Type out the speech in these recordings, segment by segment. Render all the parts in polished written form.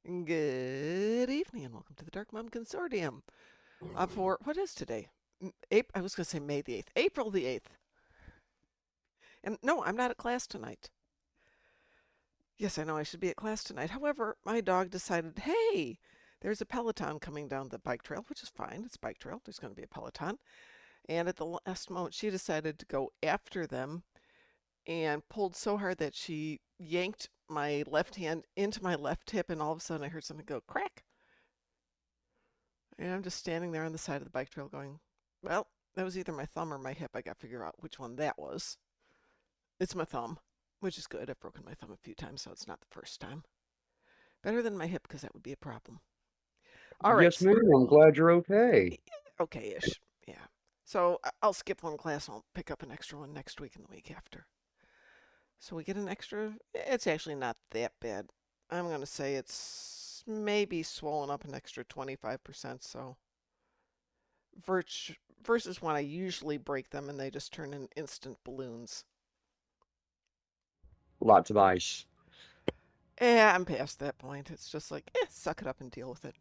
Good evening and welcome to the Darkmom Consortium. For what is today? I was going to say May the 8th, April the 8th. And no, I'm not at class tonight. Yes, I know I should be at class tonight. However, my dog decided, hey, there's a peloton coming down the bike trail, which is fine. It's bike trail. There's going to be a peloton. And at the last moment, she decided to go after them and pulled so hard that she yanked my left hand into my left hip, and all of a sudden I heard something go crack. And I'm just standing there on the side of the bike trail going, well, that was either my thumb or my hip. I got to figure out which one that was. It's my thumb, which is good. I've broken my thumb a few times, so it's not the first time. Better than my hip, because that would be a problem. All right. Yes, ma'am. I'm glad you're okay. Okay-ish. Yeah. So I'll skip one class. I'll pick up an extra one next week and the week after. So we get an extra. It's actually not that bad. I'm going to say it's maybe swollen up an extra 25%. So versus when I usually break them and they just turn in instant balloons. Lots of ice. Yeah, I'm past that point. It's just like, suck it up and deal with it.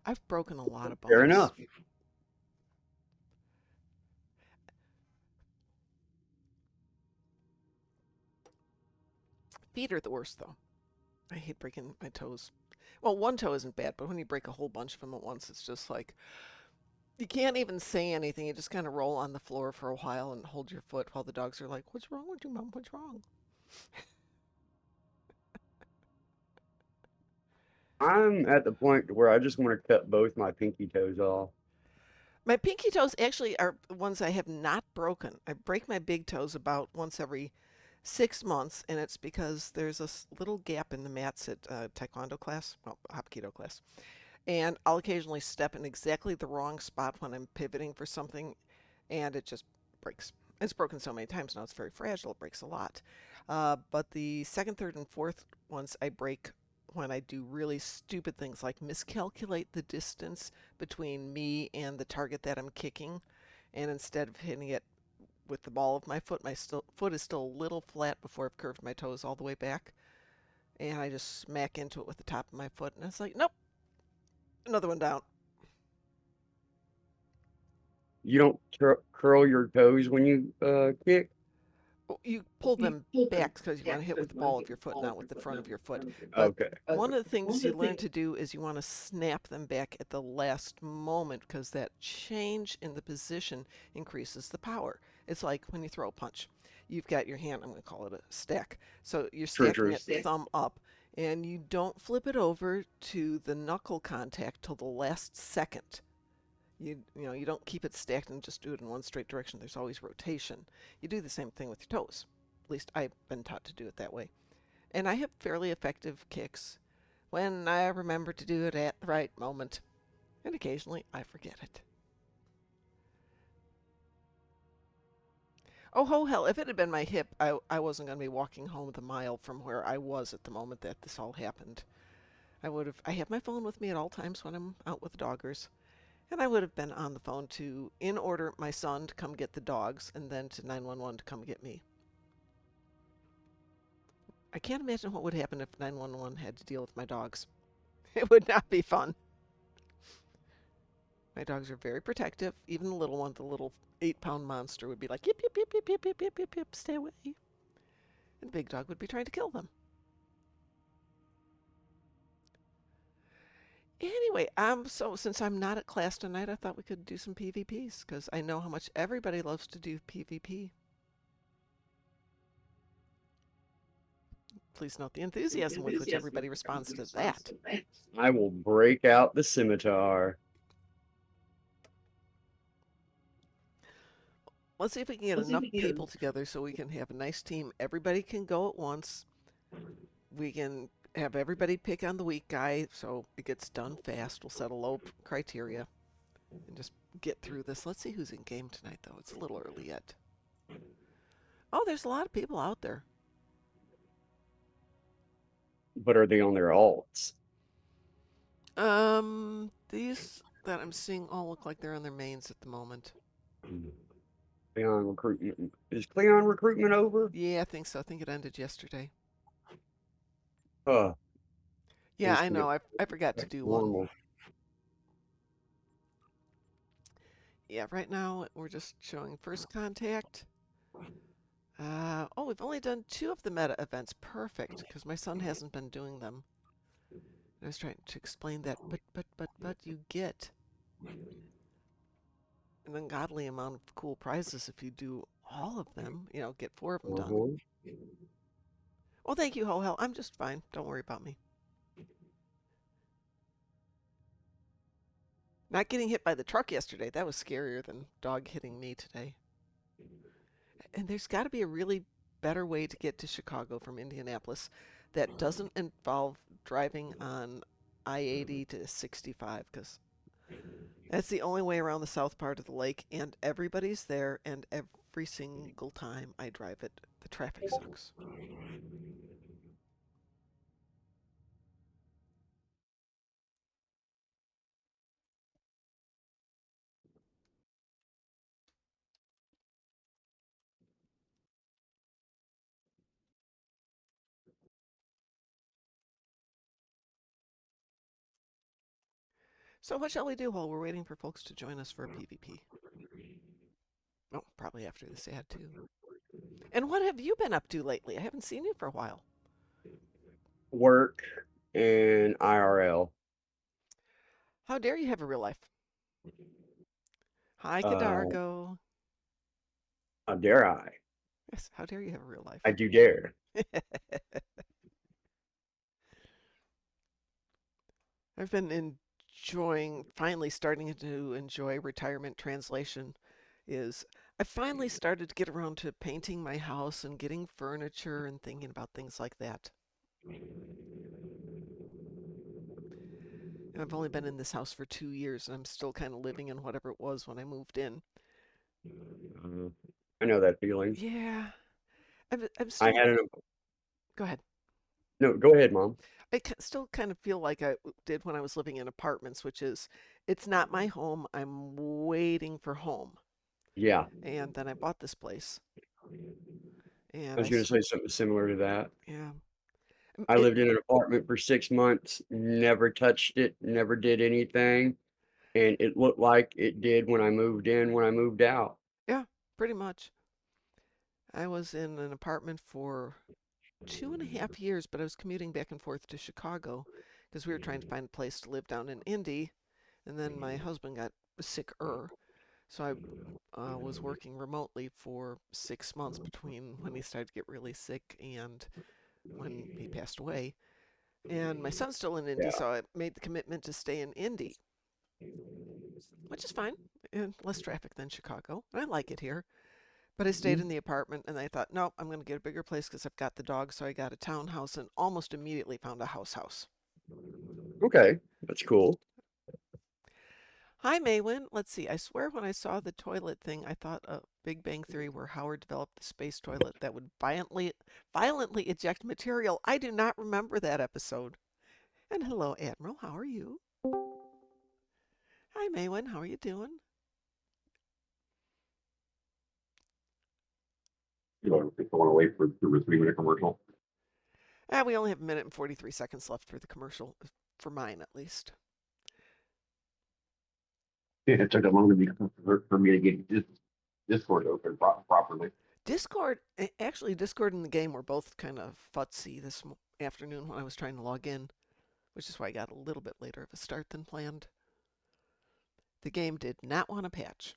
I've broken a lot of Fair bones. enough. Feet are the worst, though. I hate breaking my toes. Well, one toe isn't bad, but when you break a whole bunch of them at once, it's just like, you can't even say anything. You just kind of roll on the floor for a while and hold your foot while the dogs are like, what's wrong with you, Mom? What's wrong? I'm at the point where I just want to cut both my pinky toes off. My pinky toes actually are ones I have not broken. I break my big toes about once every 6 months, and it's because there's a little gap in the mats at taekwondo class, well, hapkido class, and I'll occasionally step in exactly the wrong spot when I'm pivoting for something, and it just breaks. It's broken so many times now; it's very fragile. It breaks a lot. But the second, third, and fourth ones I break when I do really stupid things like miscalculate the distance between me and the target that I'm kicking, and instead of hitting it with the ball of my foot, foot is still a little flat before I've curved my toes all the way back, and I just smack into it with the top of my foot, and it's like, nope, another one down. You don't curl your toes when you kick? You pull them back because you want to hit with the ball of your foot, not with the front of your foot. But Okay. one of the things you learn to do is you want to snap them back at the last moment because that change in the position increases the power. It's like when you throw a punch. You've got your hand, I'm going to call it a stack. So you're True, stacking true. it thumb up, and you don't flip it over to the knuckle contact till the last second. You don't keep it stacked and just do it in one straight direction. There's always rotation. You do the same thing with your toes. At least I've been taught to do it that way. And I have fairly effective kicks when I remember to do it at the right moment. And occasionally I forget it. Oh, ho, hell, if it had been my hip, I wasn't going to be walking home the mile from where I was at the moment that this all happened. I have my phone with me at all times when I'm out with the doggers. And I would have been on the phone to, in order, my son to come get the dogs and then to 911 to come get me. I can't imagine what would happen if 911 had to deal with my dogs. It would not be fun. My dogs are very protective. Even the little one, the little 8-pound monster, would be like, yip, yip, yip, yip, yip, yip, yip, yip, yip, stay away. And the big dog would be trying to kill them. Anyway, so since I'm not at class tonight, I thought we could do some PvPs because I know how much everybody loves to do PvP. Please note the enthusiasm with which everybody responds to that. I will break out the scimitar. Let's see if we can get enough people together so we can have a nice team. Everybody can go at once. We can have everybody pick on the weak guy so it gets done fast. We'll set a low criteria and just get through this. Let's see who's in game tonight, though. It's a little early yet. Oh, there's a lot of people out there. But are they on their alts? These that I'm seeing all look like they're on their mains at the moment. Cleon recruitment. Is Cleon recruitment over? Yeah, I think so. I think it ended yesterday. Uh, Yeah, Things I can know. get I forgot to back to do one. normal. Yeah, right now we're just showing first contact. Oh, we've only done 2 of the meta events. Perfect, because my son hasn't been doing them. I was trying to explain that, but you get an ungodly amount of cool prizes if you do all of them. Get 4 of them done. Uh-huh. Well, thank you, Ho Hell. I'm just fine. Don't worry about me. Not getting hit by the truck yesterday, that was scarier than dog hitting me today. And there's got to be a really better way to get to Chicago from Indianapolis that doesn't involve driving on I-80 to 65, because that's the only way around the south part of the lake, and everybody's there, and every single time I drive it, the traffic sucks. So what shall we do while we're waiting for folks to join us for a PvP? Oh, probably after this ad too. And what have you been up to lately? I haven't seen you for a while. Work and IRL. How dare you have a real life? Hi, Uh, Cadargo. how dare I? Yes, how dare you have a real I life? do dare. I've been enjoying, finally starting to enjoy retirement translation. Is I finally started to get around to painting my house and getting furniture and thinking about things like that. And I've only been in this house for 2 years, and I'm still kind of living in whatever it was when I moved in. Uh, I know that feeling. Yeah, I'm I still. had an Go ahead. no. Go ahead, mom. Still kind of feel like I did when I was living in apartments, which is it's not my home. I'm waiting for home. Yeah, And then I bought this place, I and was going to say something similar to that. yeah, I it lived in an apartment for 6 months, never touched it, never did anything, and it looked like it did when I moved in, when I moved out. yeah, pretty much. I was in an apartment for 2.5 years, but I was commuting back and forth to Chicago because we were trying to find a place to live down in Indy, and then my husband got sicker, so I was working remotely for 6 months between when he started to get really sick and when he passed away. And my son's still in Indy, Yeah. so I made the commitment to stay in Indy, which is fine, and less traffic than Chicago. I like it here. But I stayed Mhm. in the apartment and I thought, no, I'm going to get a bigger place because I've got the dog. So I got a townhouse and almost immediately found a house. Okay, that's cool. Hi, Maywin. Let's see. I swear when I saw the toilet thing, I thought of Big Bang Theory where Howard developed the space toilet that would violently eject material. I do not remember that episode. And hello, Admiral. How are you? Hi, Maywin. How are you doing? You know, if I want to wait for 2 or 3 minute commercial. We only have a minute and 43 seconds left for the commercial, for mine at least. It took a long for me to get Discord open properly. Discord, actually, Discord and the game were both kind of futzy this afternoon when I was trying to log in, which is why I got a little bit later of a start than planned. The game did not want to patch.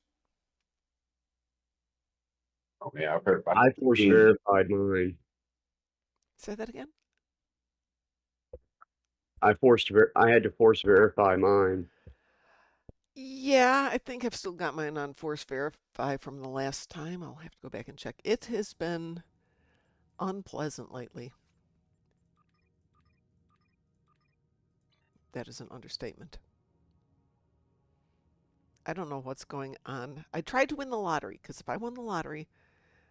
Oh yeah, I've heard. I've I force seen. verified mine. Say that again? I had to force verify mine. Yeah, I think I've still got mine on Force Verify from the last time. I'll have to go back and check. It has been unpleasant lately. That is an understatement. I don't know what's going on. I tried to win the lottery because if I won the lottery,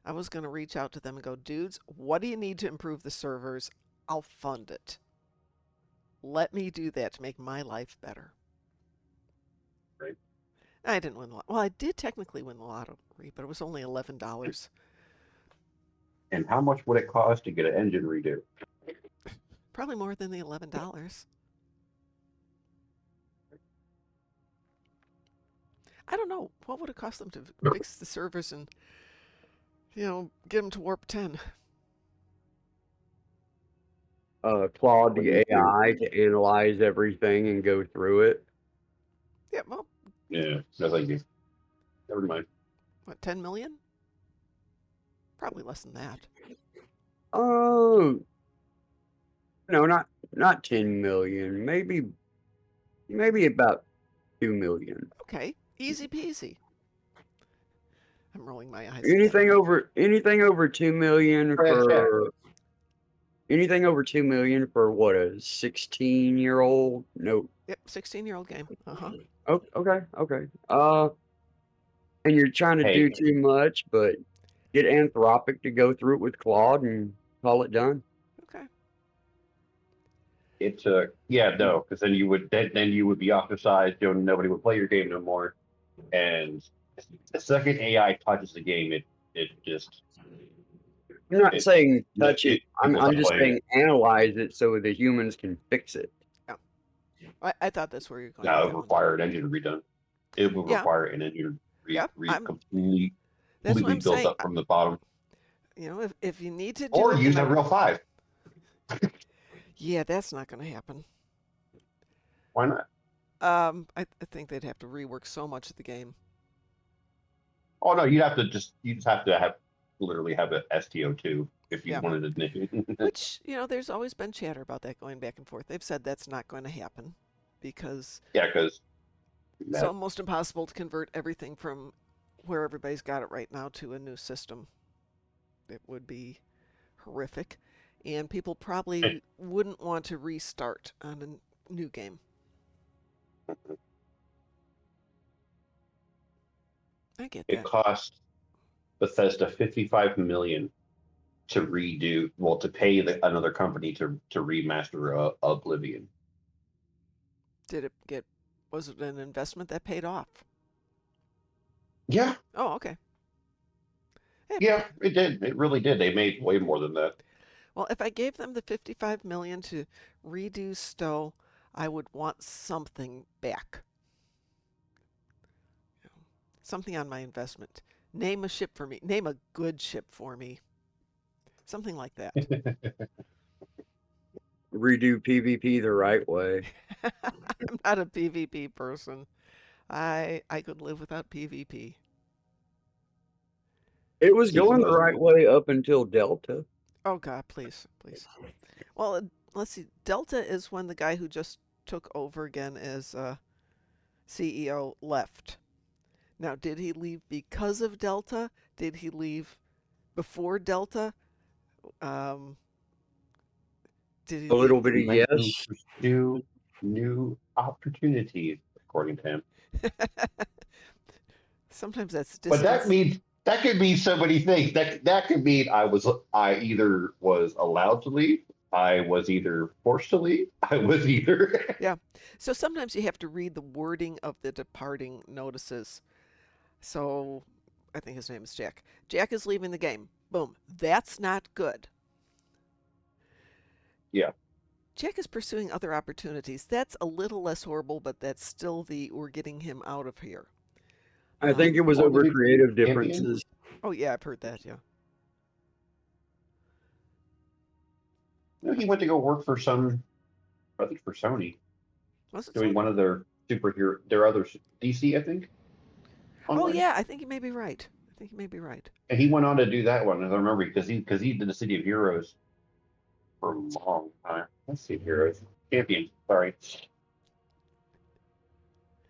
I was going to reach out to them and go, dudes, what do you need to improve the servers? I'll fund it. Let me do that to make my life better. Right. I didn't win the lottery. Well, I did technically win the lottery, but it was only $11. And how much would it cost to get an engine redo? Probably more than the $11. I don't know. What would it cost them to fix the servers and, get them to warp 10? Claude the AI to analyze everything and go through it. Yeah, well, Yeah, that's like, never mind. what, 10 million? Probably less than that. Oh, no, not 10 million. Maybe about 2 million. Okay, easy peasy. I'm rolling my eyes. Anything over 2 million Trash chat. for anything over 2 million for what, a 16-year-old? No. Yep, 16-year-old game. Uh-huh. Oh, okay. And you're trying to do Hey, too much, but get Anthropic to go through it with Claude and call it done. Okay. it took, yeah, no, because then you would be ostracized. Nobody would play your game no more. And the second AI touches the game, it just I'm not it saying touch it. people I'm stop just playing saying it. analyze it so the humans can fix it. I thought that's where you're going Now with it that would one. require an engine to be redone. It would Yeah, require an engine to yeah. completely That's what I'm built saying. up from the bottom, If you need to do or it, use then Unreal 5. yeah, that's not going to happen. Why not? I think they'd have to rework so much of the game. Oh no, you just have to literally have an STO2 if you Yeah. wanted to. Which, there's always been chatter about that going back and forth. They've said that's not going to happen because Yeah, because it's almost impossible to convert everything from where everybody's got it right now to a new system. It would be horrific. And people probably wouldn't want to restart on a new game. I get it that. cost Bethesda 55 million to to pay another company to remaster Oblivion. Did it get, was it an investment that paid off? Yeah, Oh, okay. Hey, yeah, it did. It really did. They made way more than that. well, if I gave them the 55 million to redo Stowe, I would want something back. Something on my investment. Name a ship for me. Name a good ship for me. Something like that. Redo PvP the right way. I'm not a PvP person. I could live without PvP. It was Season going the doesn't. right way up until Delta. Oh God, please, please. Well, let's see. Delta is when the guy who just took over again as CEO left. Now, did he leave because of Delta? Did he leave before Delta? Um, did he A leave? little bit of He went to yes. pursue new opportunities, according to him. Sometimes that's But distance. that could mean so many things. That could mean I either was allowed to leave, I was either forced to leave, I was either. Yeah. So sometimes you have to read the wording of the departing notices. So I think his name is Jack. Jack is leaving the game. Boom. That's not good. Yeah. Jack is pursuing other opportunities. That's a little less horrible, but that's still we're getting him out of here. I think it was Well, over did creative he champion? differences. Oh yeah, I've heard that. Yeah. No, he went to go work for I think for Sony, Was it doing Sony? one of their other DC, I think, Oh online. yeah, I think you may be right. I think you may be right. And he went on to do that one, as I remember, because he did the City of Heroes for a long time. Let's see, Heroes Champion. Sorry,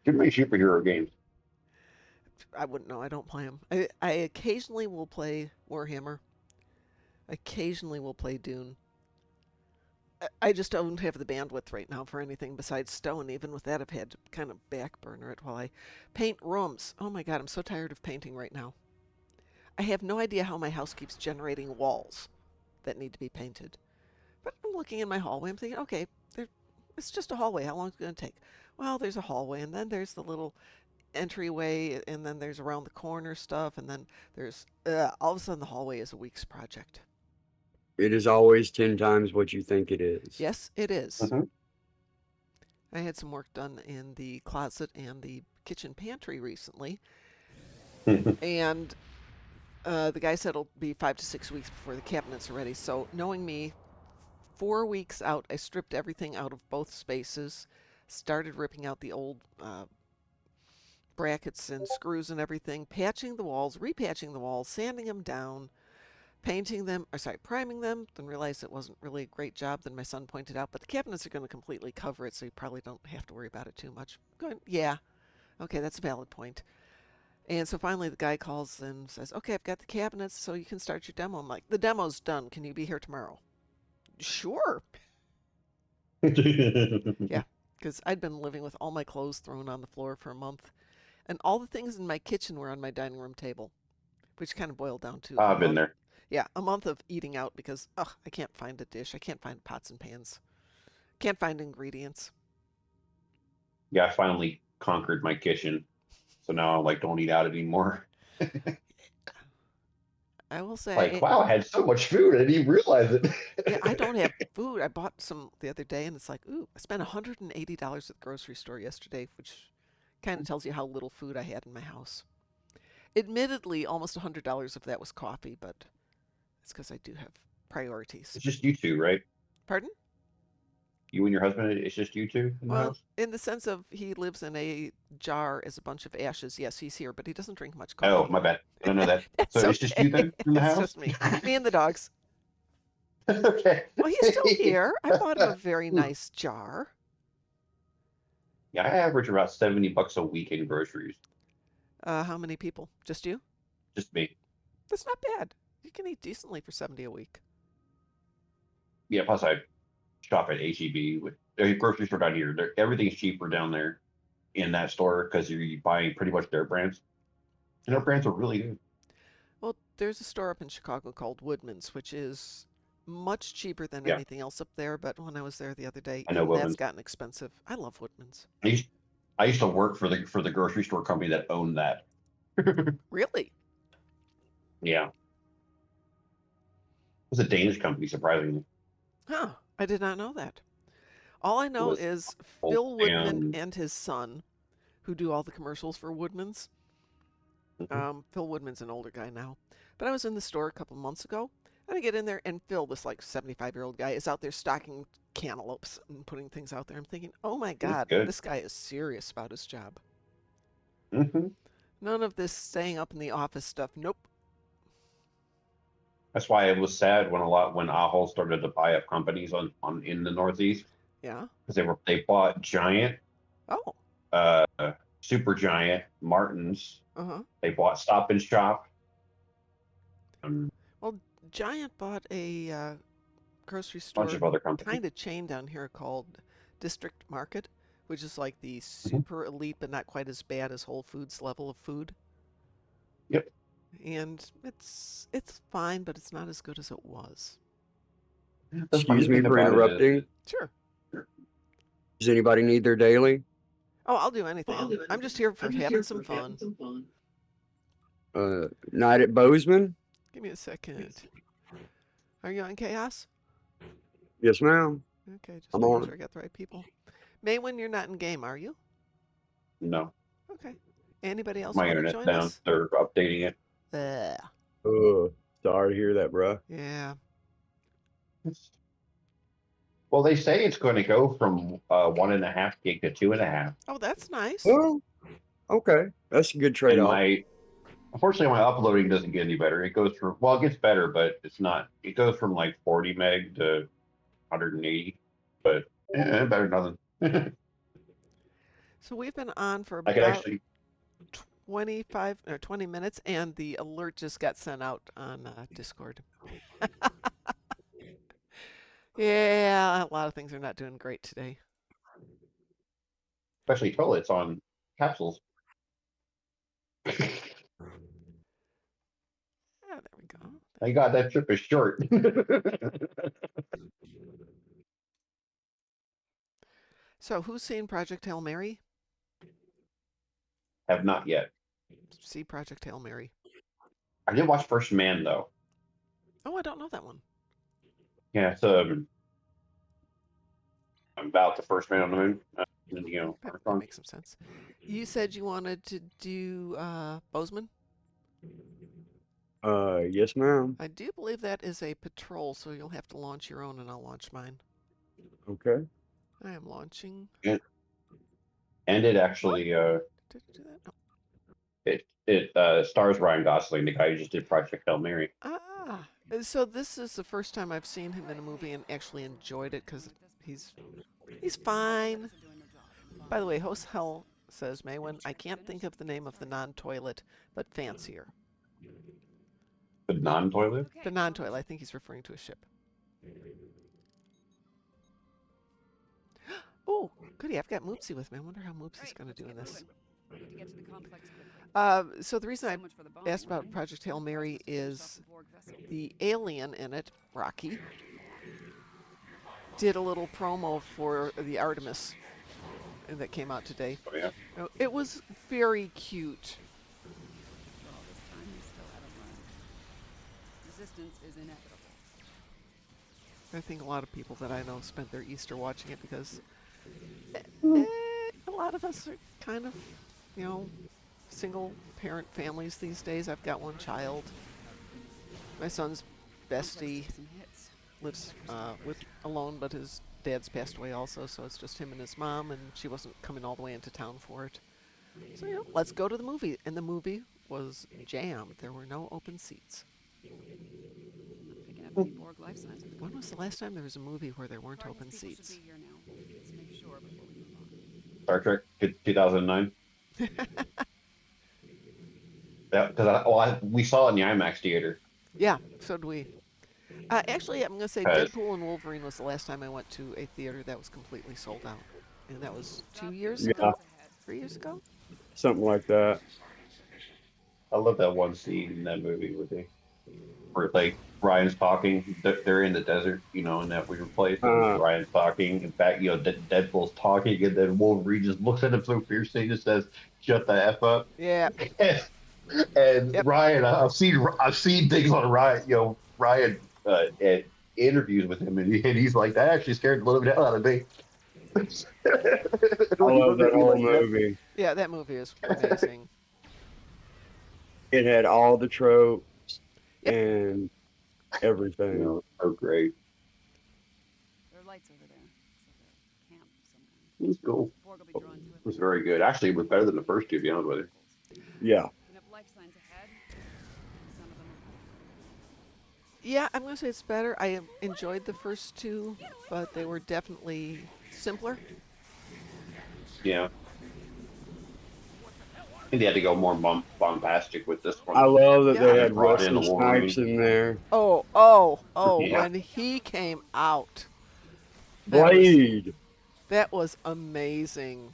too many superhero games. I wouldn't know. I don't play them. I occasionally will play Warhammer. Occasionally will play Dune. I just don't have the bandwidth right now for anything besides Stone. Even with that, I've had to kind of back burner it while I paint rooms. Oh my God, I'm so tired of painting right now. I have no idea how my house keeps generating walls that need to be painted. But I'm looking in my hallway. I'm thinking, okay, it's just a hallway. How long is it going to take? Well, there's a hallway, and then there's the little entryway, and then there's around the corner stuff, and then there's all of a sudden the hallway is a week's project. It is always 10 times what you think it is. Yes, it is. Mhm. I had some work done in the closet and the kitchen pantry recently, and the guy said it'll be 5 to 6 weeks before the cabinets are ready. So knowing me, 4 weeks out, I stripped everything out of both spaces, started ripping out the old brackets and screws and everything, patching the walls, repatching the walls, sanding them down, painting them, or sorry, priming them, then realized it wasn't really a great job. Then my son pointed out, but the cabinets are going to completely cover it, so you probably don't have to worry about it too much. Going, yeah, okay, that's a valid point. And so finally the guy calls and says, okay, I've got the cabinets, so you can start your demo. I'm like, the demo's done. Can you be here tomorrow? Sure. Yeah, because I'd been living with all my clothes thrown on the floor for a month, and all the things in my kitchen were on my dining room table, which kind of boiled down to a I've been month. there. Yeah, a month of eating out because, ugh, I can't find a dish. I can't find pots and pans. Can't find ingredients. Yeah, I finally conquered my kitchen, so now I like don't eat out anymore. I will say, Like, wow, I had so much food, I didn't even realize yeah, I it. don't have food. I bought some the other day, and it's like, ooh, I spent $180 at the grocery store yesterday, which kind of tells you how little food I had in my house. Admittedly, almost $100 of that was coffee, but it's because I do have priorities. It's just you two, right? Pardon? You and your husband. It's just you two in the Well, house. in the sense of he lives in a jar as a bunch of ashes. Yes, he's here, but he doesn't drink much Oh, coffee. my bad. I don't know that. So That's it's just you okay. then in the It's house. just me and the dogs. Okay. Well, he's still here. I bought him a very Hmm. nice jar. Yeah, I average about $70 a week in groceries. How many people? Just you? Just me. That's not bad. You can eat decently for 70 a week. Yeah. Plus, I shop at HEB with a grocery store down here. Everything's cheaper down there in that store because you're buying pretty much their brands, and their Yeah. brands are really good. Well, there's a store up in Chicago called Woodman's, which is much cheaper than Yeah, anything else up there. But when I was there the other day, I know even that's Woodman's. gotten expensive. I love Woodman's. I used, I used to work for the grocery store company that owned that. Really? Yeah, it was a Danish company, surprisingly. Huh. I did not know that. All I It know was is old Phil Woodman and and his son, who do all the commercials for Woodman's. mhm. Phil Woodman's an older guy now. But I was in the store a couple months ago, and I get in there, and Phil, this like 75-year-old guy, is out there stocking cantaloupes and putting things out there. I'm thinking, oh my It's God, good. this guy is serious about his job. Hmm. None of this staying up in the office stuff. Nope. That's why it was sad when Ahold started to buy up companies on in the Northeast Yeah. because they bought Giant, Oh. uh, Super Giant, Martin's. Uh huh. They bought Stop and Shop. Um, Well, Giant bought a grocery bunch store of other companies. kind of chain down here called District Market, which is like the Mhm. super elite but not quite as bad as Whole Foods level of food. Yep. And it's fine, but it's not as good as it was. The funny Excuse me thing for about it is, interrupting. Sure. Does anybody need their daily? Oh, I'll do anything. I'm just here for having some fun. Night at Bozeman? Give me a second. Are you on Chaos? Yes, ma'am. Okay, just I'm making on sure I got the right people. Maywin, you're not in game, are you? no, Okay. Anybody else my want to internet's join down. us? They're updating it. Sorry to hear that, bruh. Yeah. Well, they say it's going to go from 1.5 gig to 2.5. Oh, that's nice. Oh, okay. That's a good And trade-off. unfortunately, my uploading doesn't get any better. It goes from, well, it gets better, but it's not. It goes from like 40 meg to 180, but better than nothing. So we've been on for I could about actually, 25 or 20 minutes, and the alert just got sent out on Discord. Yeah, a lot of things are not doing great today. especially toilets on capsules. Yeah, there we go. Thank God that trip is short. So who's seen Project Hail Mary? Have not yet. See Project Hail Mary. I did watch First Man though. Oh, I don't know that one. Yeah, it's about the first man on the moon. That Armstrong. makes some sense. You said you wanted to do Bozeman. Yes, ma'am. I do believe that is a patrol, so you'll have to launch your own, and I'll launch mine. Okay. I am launching. And it actually Did I do that? No. it stars Ryan Gosling, the guy who just did Project Hail Mary. Ah, so this is the first time I've seen him in a movie and actually enjoyed it because he's fine. By the way, Host Hell says, Maywin, I can't think of the name of the non-toilet, but fancier. The non-toilet. The non-toilet. I think he's referring to a ship. Oh, goody! I've got Moopsy with me. I wonder how Moopsy's going to do in this. So the reason I asked about Project Hail Mary is the alien in it, Rocky, did a little promo for the Artemis that came out today. Oh yeah. It was very cute. Resistance is inevitable. I think a lot of people that I know spent their Easter watching it because a lot of us are kind of, single parent families these days. I've got one child. My son's bestie lives alone, but his dad's passed away also, so it's just him and his mom, and she wasn't coming all the way into town for it. So, let's go to the movie. And the movie was jammed. There were no open seats. Picking up any Borg life signs. When was the last time there was a movie where there weren't open seats? Star Trek 2009. Yeah, because we saw it in the IMAX theater. Yeah, so do we. Actually, I'm going to say Deadpool and Wolverine was the last time I went to a theater that was completely sold out. And that was 2 years ago? 3 years ago? Something like that. I love that one scene in that movie where like Ryan's talking. They're in the desert, in that weird place. And Ryan's talking. In fact, Deadpool's talking, and then Wolverine just looks at him so fiercely and just says, "Shut the f up." Yeah. And Yep. Ryan, I've seen things on Ryan at interviews with him, and he's like, that actually scared the living hell out of me. I love that whole movie. Yeah, that movie is amazing. It had all the tropes and everything. So great. There are lights over there. It's like a camp of some kind. It was cool. Borg will be drawn to it. It was very good. Actually, it was better than the first two, to be honest with you. Yeah. Picking up life signs ahead. Some of them are Yeah, I'm going to say it's better. I enjoyed the first two, but they were definitely simpler. Yeah. I think they had to go more bombastic with this one. I love that they Yeah. had Brought in Wesley the Wolverine. Snipes in there. Oh, Yeah. when he came out. Blade. That was amazing.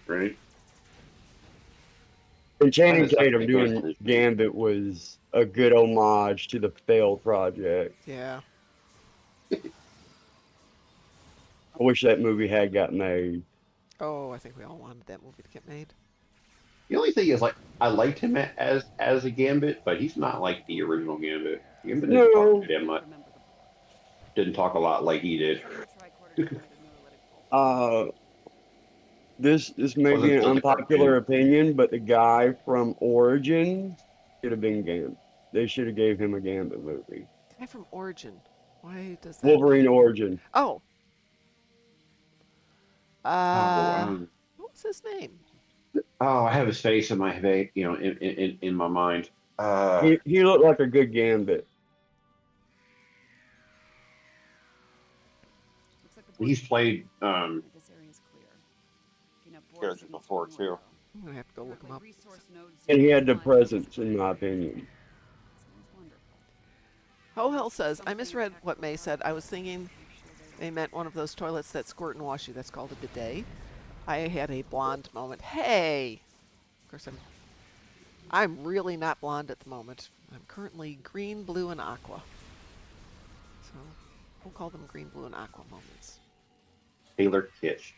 Right? And Channing That is Tatum something doing different. Gambit was a good homage to the failed project. Yeah. I wish that movie had got made. Oh, I think we all wanted that movie to get made. The only thing is, I liked him as a Gambit, but he's not like the original Gambit. Gambit didn't talk to him much. Didn't talk a lot like he did. This may be an Wasn't unpopular opinion, but the guy from Origin should have been Gambit. They should have gave him a Gambit movie. Guy from Origin. Why does that? Wolverine Origin. Oh. Oh, What was his name? I have his face in my head, in my mind. He looked like a good Gambit. He's played This area is clear. Picking up Borg characters signals before from too. Leo. I'm going to have to go look him up. Resource nodes And he had the flying presence, over in my opinion. Sounds wonderful. Ho Hell says, I misread what May said. I was thinking they meant one of those toilets that squirt and wash you. That's called a bidet. I had a blonde moment. Hey! Of course, I'm really not blonde at the moment. I'm currently green, blue, and aqua. So we'll call them green, blue, and aqua moments. Taylor Kitsch.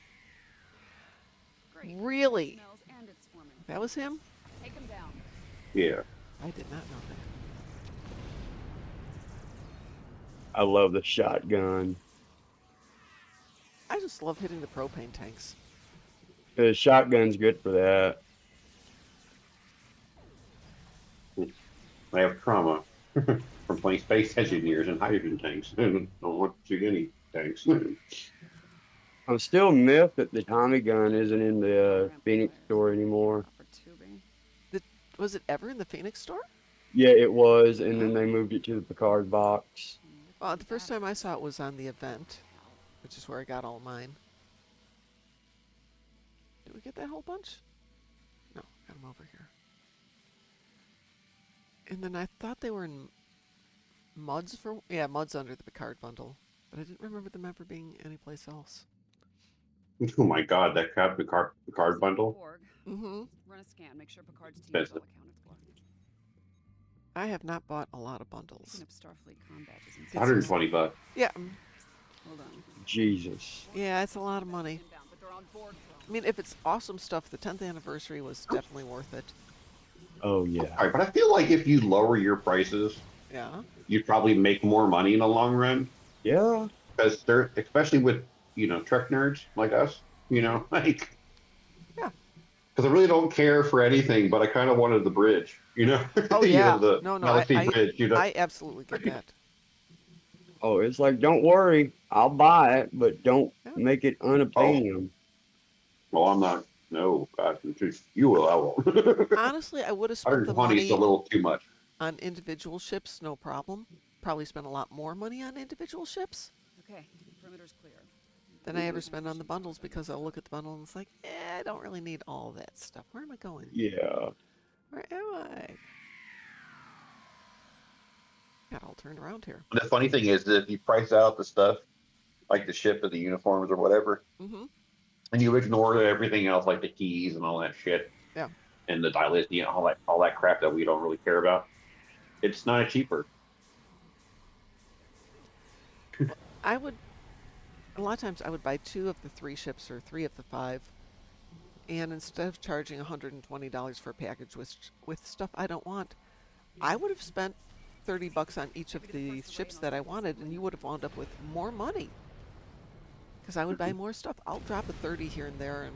Great. Really? Smells and it's swarming. That was him? Take him down. Yeah. I did not know that. I love the shotgun. I just love hitting the propane tanks. The shotgun's good for that. I have trauma from playing space engineers and hydrogen tanks. I don't want to see any tanks. I'm still miffed that the Tommy gun isn't in the Ramp Phoenix wires. store anymore. Copper tubing. Was it ever in the Phoenix store? Yeah, it was, and then they moved it to the Picard box. Well, the first time I saw it was on the event, which is where I got all mine. Did we get that whole bunch? No, got them over here. And then I thought they were in Muds for... Yeah, Muds under the Picard bundle. But I didn't remember them ever being anyplace else. Oh my god, that crap, the card bundle. Borg. Mm-hmm. Run a scan. Make sure Picard's team is all Expensive. accounted for. I have not bought a lot of Picking bundles. up Starfleet combat is It's insane. 120 bucks. Yeah, Hold on. Jesus. yeah, it's a lot of money. Inbound, but they're on board. I mean, if it's awesome stuff, the 10th anniversary was definitely worth it. Oh, yeah. All right, but I feel like if you lower your prices, Yeah. you'd probably make more money in the long run. Yeah. Because they're, especially with, Trek nerds like us, like. Yeah. Because I really don't care for anything, but I kind of wanted the bridge, Oh, yeah. the No, Galaxy bridge, I absolutely get that. Oh, it's like, don't worry, I'll buy it, but don't Yeah. make it unobtainium. Well, I'm not. No, God, you will. I won't. Honestly, I would have spent the 120 is a money little too much. on individual ships, no problem. Probably spent a lot more money on individual ships Okay, perimeter's clear. than I ever spend on the bundles because I'll look at the bundle and it's like, I don't really need all that stuff. Where am I going? Yeah. Where am I? Got all turned around here. And the funny thing is that if you price out the stuff, like the ship or the uniforms or whatever, Mm-hmm. and you ignore everything else, like the keys and all that shit, Yeah. and the dialist, all that crap that we don't really care about, it's not cheaper. I would, a lot of times I would buy 2 of the 3 ships or 3 of the 5. And instead of charging $120 for a package with stuff I don't want, I would have spent $30 on each of the ships that I wanted, and you would have wound up with more money. Because I would buy more stuff. I'll drop a 30 here and there,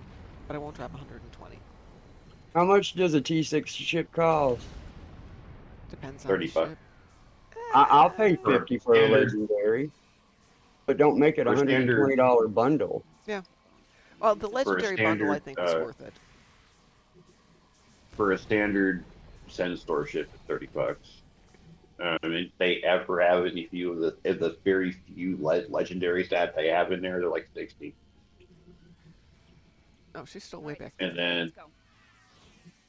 but I won't drop 120. How much does a T6 ship cost? Depends on 30 the bucks. ship. I'll pay For 50 for a standard- legendary, but don't make it a For standard- $120 bundle. Well, the legendary bundle I standard, think was worth it. For a standard Send store ship, it's 30 bucks. I mean, if they ever have any few of the very few legendaries that they have in there, they're like 60. Oh, she's still way back there. And then, Let's go.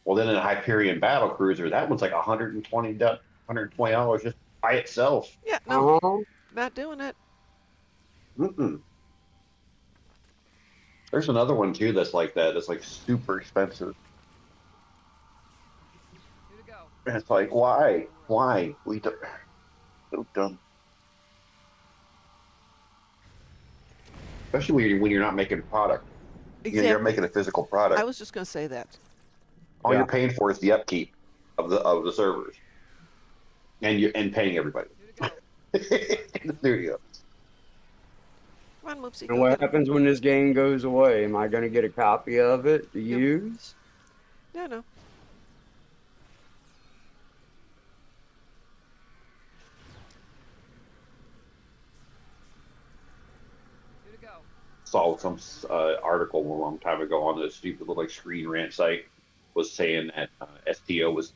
well, then in a Hyperion battle cruiser, that one's like $120 just by itself. Yeah, no, Uh-huh. not doing it. Mm-mm. There's another one too that's like that. That's like super expensive. 2 to go. And it's like, why? Why? We do so dumb. Especially when you're not making a product. Exactly. You're making a physical product. I was just going to say that. All Yeah. you're paying for is the upkeep of the servers, and paying everybody. 2 to go. There you go. Come on, Moopsie, And go what get 'em. happens when this game goes away? Am I going to get a copy of it to use? No. Two to go. Saw some article a long time ago on this stupid little like Screen Rant site was saying that STO was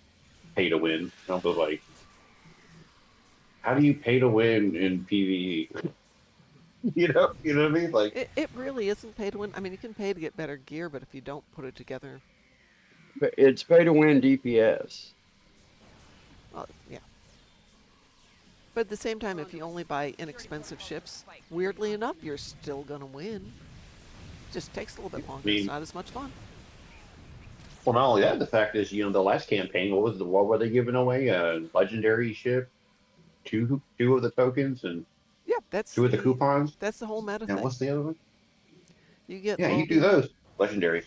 pay to win. And I was like, how do you pay to win in PvE? you know what I mean? Like, It really isn't pay to win. I mean, you can pay to get better gear, but if you don't put it together, But it's pay to win DPS. well, yeah. But at the same time, if you only buy inexpensive ships, weirdly enough, you're still going to win. Just takes a little bit longer. It's mean- not as much fun. well, not only that, the fact is, the last campaign, what were they giving away? A legendary ship, two of the tokens, and Yeah, that's 2 of the coupons. That's the whole meta And thing. what's the other one? You get Yeah, all you do the- those legendary.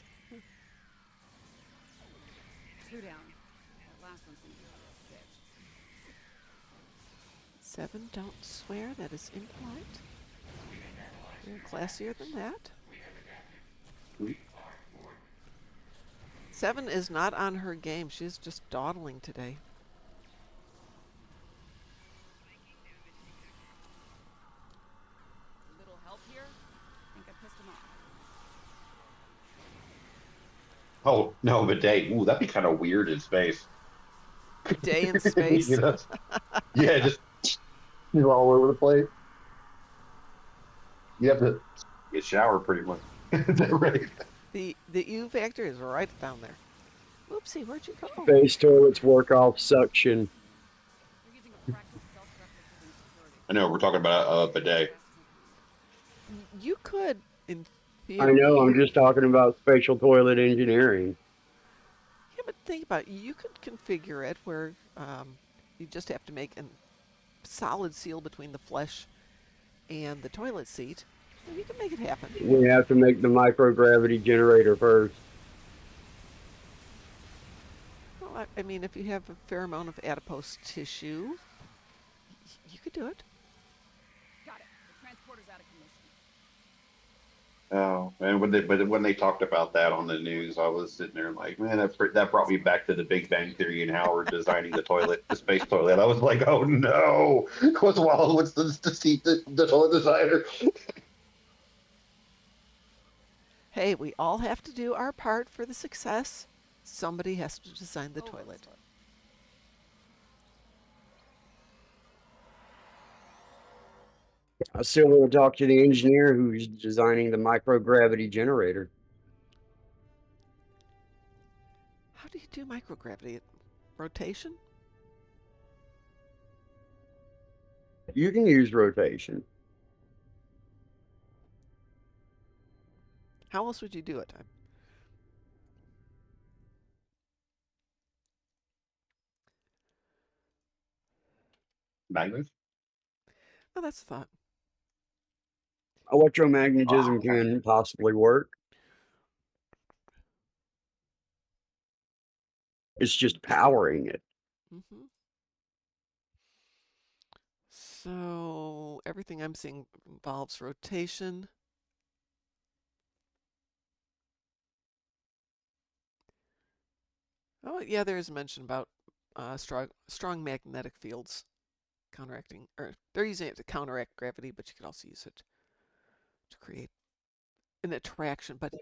2 down. That last one's gonna be a bitch. 7, don't swear. That is impolite. You're classier than that. Hmm. 7 is not on her game. She's just dawdling today. Little help here? I think I pissed him off. Oh no, bidet. Ooh, that'd be kind of weird in space. Bidet in You space. know? Yeah, just you're all over the place. You have to get shower pretty much. Is that right? The U factor is right down there. Oopsie, where'd you go? Space toilets work off suction. They're using a practice self-replicating security. I know we're talking about a bidet. You could, in I know, I'm theory, just talking about spatial toilet engineering. yeah, but think about it. You could configure it where you just have to make a solid seal between the flesh and the toilet seat. And you can make it happen. We have to make the microgravity generator first. Well, I mean, if you have a fair amount of adipose tissue, you could do it. Got it. The transporter's out of commission. Oh, and when they talked about that on the news, I was sitting there like, man, that brought me back to the Big Bang Theory and Howard designing the toilet, the space toilet. I was like, oh no, what's the toilet designer? Hey, we all have to do our part for the success. Somebody has to design the Over, toilet. sir. I still want to talk to the engineer who's designing the microgravity generator. How do you do microgravity? Rotation? You can use rotation. How else would you do it? Magnus? Oh, that's a thought. Electromagnetism can possibly work. It's just powering it. Mm-hmm. So everything I'm seeing involves rotation. Oh, yeah, there is a mention about strong magnetic fields counteracting, or they're using it to counteract gravity, but you could also use it to create an attraction. But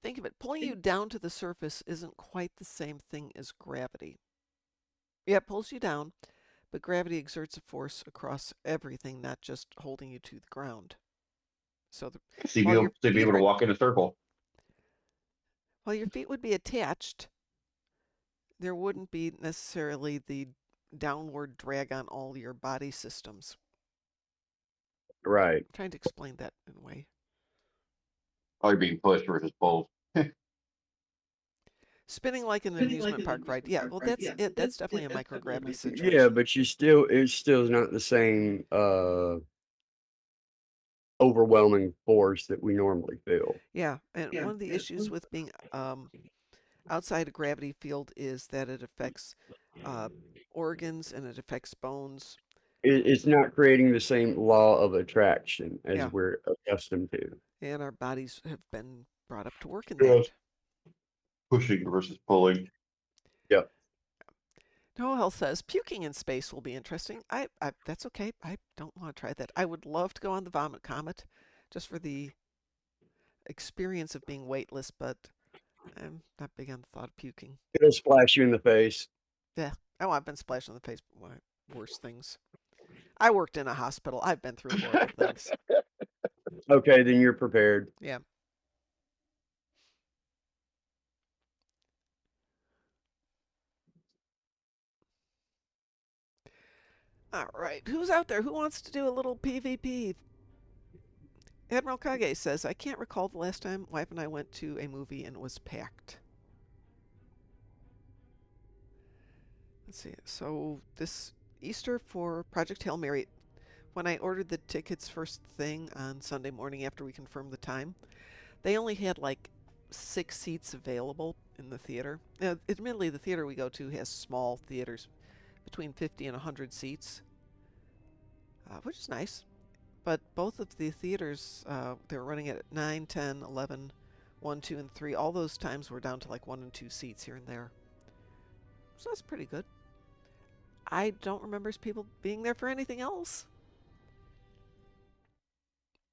think of it, pulling you down to the surface isn't quite the same thing as gravity. Yeah, it pulls you down, but gravity exerts a force across everything, not just holding you to the ground. So while your To be feet able to are walk in a circle. while your feet would be attached, there wouldn't be necessarily the downward drag on all your body systems. Right. I'm trying to explain that in a way. Oh, you're being pushed versus pulled. Spinning like an amusement park ride. Yeah, well, that's it. That's definitely a microgravity Yeah, situation. but it's still not the same overwhelming force that we normally feel. Yeah, and one of the issues with being outside a gravity field is that it affects uh, organs and it affects bones. It's not creating the same law of attraction as Yeah, we're accustomed to. and our bodies have been brought up to work in Yes. that. Pushing versus pulling. Yep. Noel says puking in space will be interesting. That's okay. I don't want to try that. I would love to go on the Vomit Comet just for the experience of being weightless, but I'm not big on the thought of puking. It'll splash you in the face. Yeah. Oh, I've been splashed on the face by worse things. I worked in a hospital. I've been through horrible things. Okay, then you're prepared. Yeah. All right. Who's out there? Who wants to do a little PvP? Admiral Kage says, I can't recall the last time wife and I went to a movie and it was packed. Let's see. So this Easter for Project Hail Mary, when I ordered the tickets first thing on Sunday morning after we confirmed the time, they only had like 6 seats available in the theater. Now, admittedly, the theater we go to has small theaters between 50 and 100 seats, which is nice. But both of the theaters, they were running it at 9, 10, 11, 1, 2, and 3. All those times were down to like 1 and 2 seats here and there. So that's pretty good. I don't remember people being there for anything else.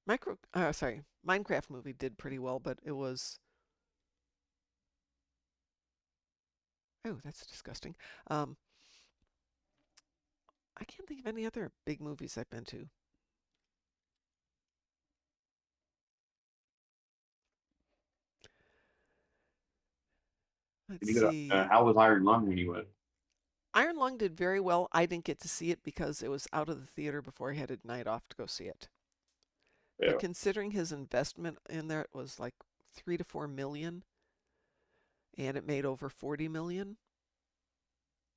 Minecraft movie did pretty well, but it was. Oh, that's disgusting. I can't think of any other big movies I've been to. Let's see. How was Iron Lung when you went? Iron Lung did very well. I didn't get to see it because it was out of the theater before I had a night off to go see it. Yeah. But considering his investment in there, it was like 3 to 4 million, and it made over 40 million.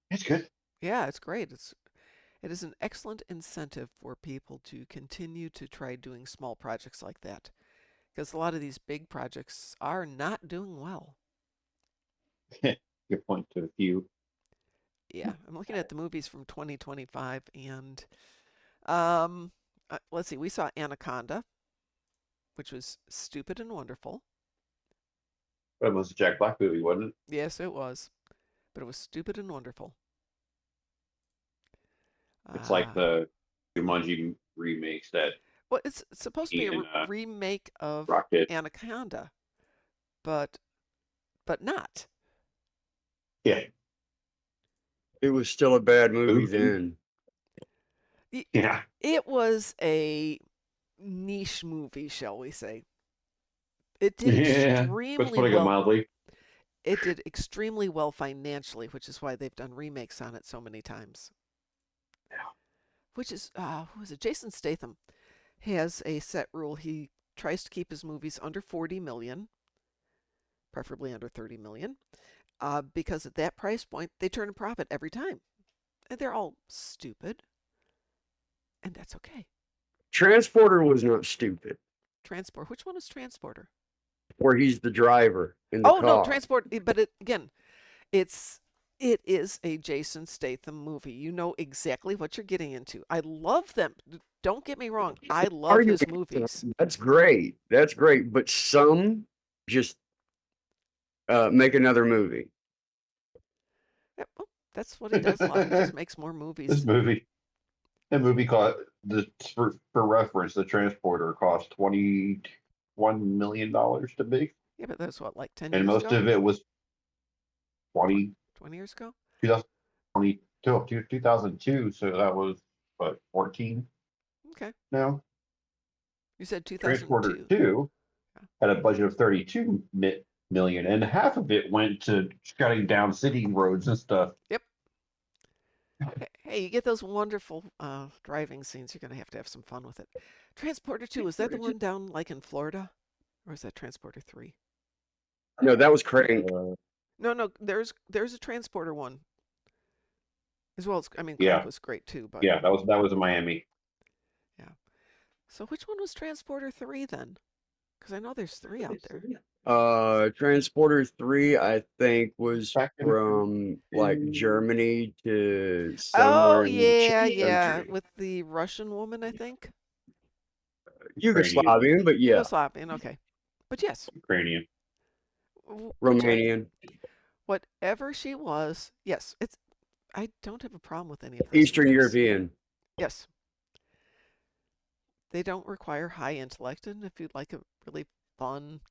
It's good. Yeah, it's great. It is an excellent incentive for people to continue to try doing small projects like that, because a lot of these big projects are not doing well. You point to a few. Yeah, I'm looking at the movies from 2025, and let's see. We saw Anaconda, which was stupid and wonderful. That was a Jack Black movie, wasn't it? Yes, it was, but it was stupid and wonderful. It's like the Jumanji remakes that Well, it's supposed to be a even remake of Rocket. Anaconda, but not. Yeah. It was still a bad movie Goofy. then. Yeah. It was a niche movie, shall we say. It did Let's extremely put it well. mildly. It did extremely well financially, which is why they've done remakes on it so many times. Yeah. Which is, who is it? Jason Statham has a set rule. He tries to keep his movies under 40 million, preferably under 30 million, because at that price point, they turn a profit every time. And they're all stupid. And that's okay. Transporter was not stupid. Transport. Which one is Transporter? Where he's the driver in the Oh, car. no, Transport. But it is a Jason Statham movie. You know exactly what you're getting into. I love them. Don't get me wrong. I love his movies. That's great. That's great. But some just make another movie. Yeah, well, that's what he does a lot. He just makes more movies. That movie cost for reference, the Transporter cost $21 million to make. Yeah, but that's what, like 10 And years most ago? of it was 20 years ago? 2022, 2002, so that was what, 14 Okay. now. You said Transporter 2002. 2 Yeah. had a budget of 32 million, and half of it went to shutting down city roads and stuff. Yep. Hey, you get those wonderful driving scenes. You're going to have some fun with it. Transporter 2, is that the one down like in Florida? Or is that Transporter 3? No, that was Crank. No, there's a Transporter 1. As well as, I mean, Yeah. Crank was great too, but Yeah, that was in Miami. yeah. So which one was Transporter 3 then? Because I know there's 3 out there. Transporter 3, I think, was Back in- from like Germany to somewhere in the Czech country. with the Russian woman, I think. Yugoslavian, but yeah. Yugoslavian, okay. But yes. Ukrainian. Romanian. Whatever she was, yes, I don't have a problem with any of those Eastern movies. European. Yes. They don't require high intellect, and if you'd like a really fun...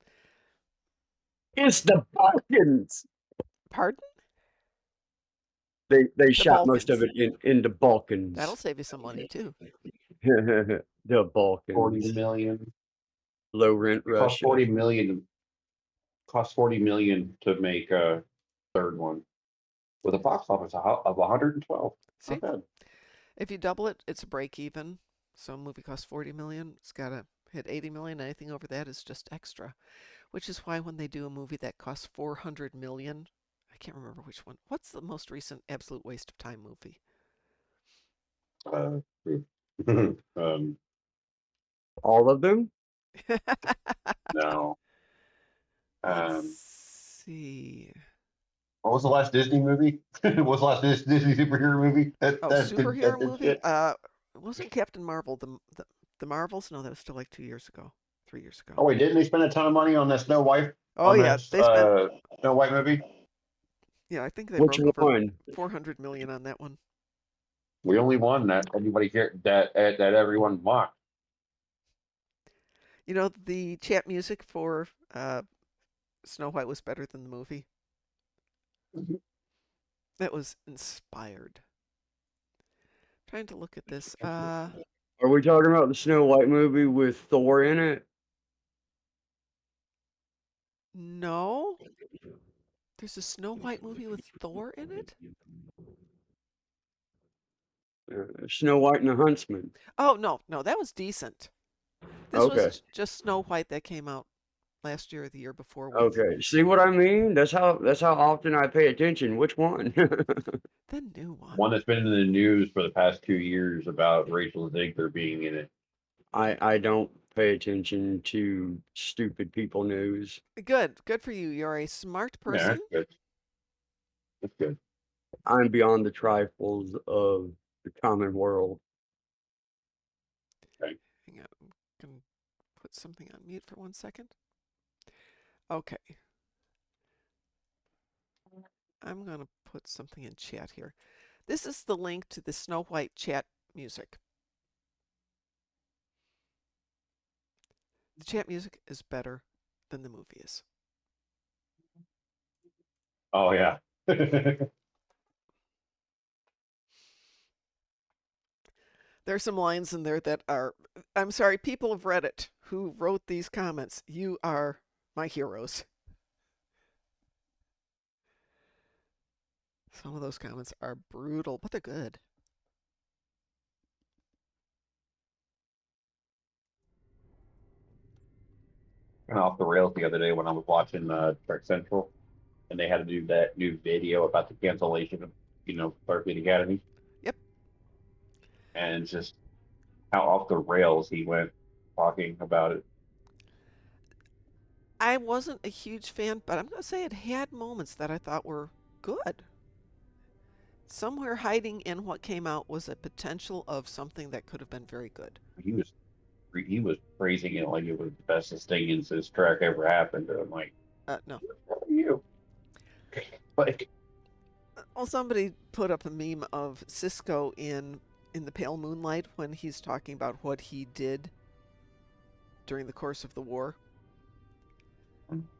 It's the Balkans! Pardon? They shot Balkans. most of it in the Balkans. That'll save you some money, too. The Balkans. 40 million. Low rent It cost Russia. 40 million. Cost 40 million to make a third one with a box office of 112. See? Not bad. If you double it, it's a break even. So a movie costs 40 million. It's got to hit 80 million. Anything over that is just extra. Which is why when they do a movie that costs 400 million, I can't remember which one. What's the most recent absolute waste of time movie? All of them? No. Let's see. What was the last Disney movie? What was the last Disney superhero movie? Superhero movie? It wasn't Captain Marvel. The Marvels? No, that was still like 2 years ago, 3 years ago. Oh wait, didn't they spend a ton of money on that Snow White Oh yeah, they spent. Snow White movie? Yeah, I think they Which broke over one? 400 million on that one. We only won that anybody here that everyone mocked. You know, the chat music for Snow White was better than the movie. That was inspired. Trying to look at this. Are we talking about the Snow White movie with Thor in it? No. There's a Snow White movie with Thor in it? Snow White and the Huntsman. Oh, no, that was decent. This Okay. was just Snow White that came out last year or the year before with Okay. See what I mean? That's how often I pay attention. Which one? the new one. One that's been in the news for the past 2 years about Rachel Zegler being in it. I don't pay attention to stupid people news. Good for you. You're a smart Yeah, person. that's good. That's good. I'm beyond the trifles of the common world. Okay. Hang on, I'm gonna put something on mute for 1 second. Okay. I'm gonna put something in chat here. This is the link to the Snow White chat music. The chat music is better than the movie is. Oh yeah. There are some lines in there that are, I'm sorry, people of Reddit who wrote these comments, you are my heroes. Some of those comments are brutal, but they're good. Went off the rails the other day when I was watching Trek Central, and they had to do that new video about the cancellation of Starfleet Academy, Yep. and just how off the rails he went talking about it. I wasn't a huge fan, but I'm going to say it had moments that I thought were good. Somewhere hiding in what came out was a potential of something that could have been very good. He was praising it like it was the bestest thing in this Trek ever happened. And I'm like, No. what are you? Like, Well, somebody put up a meme of Cisco in the pale moonlight when he's talking about what he did during the course of the war,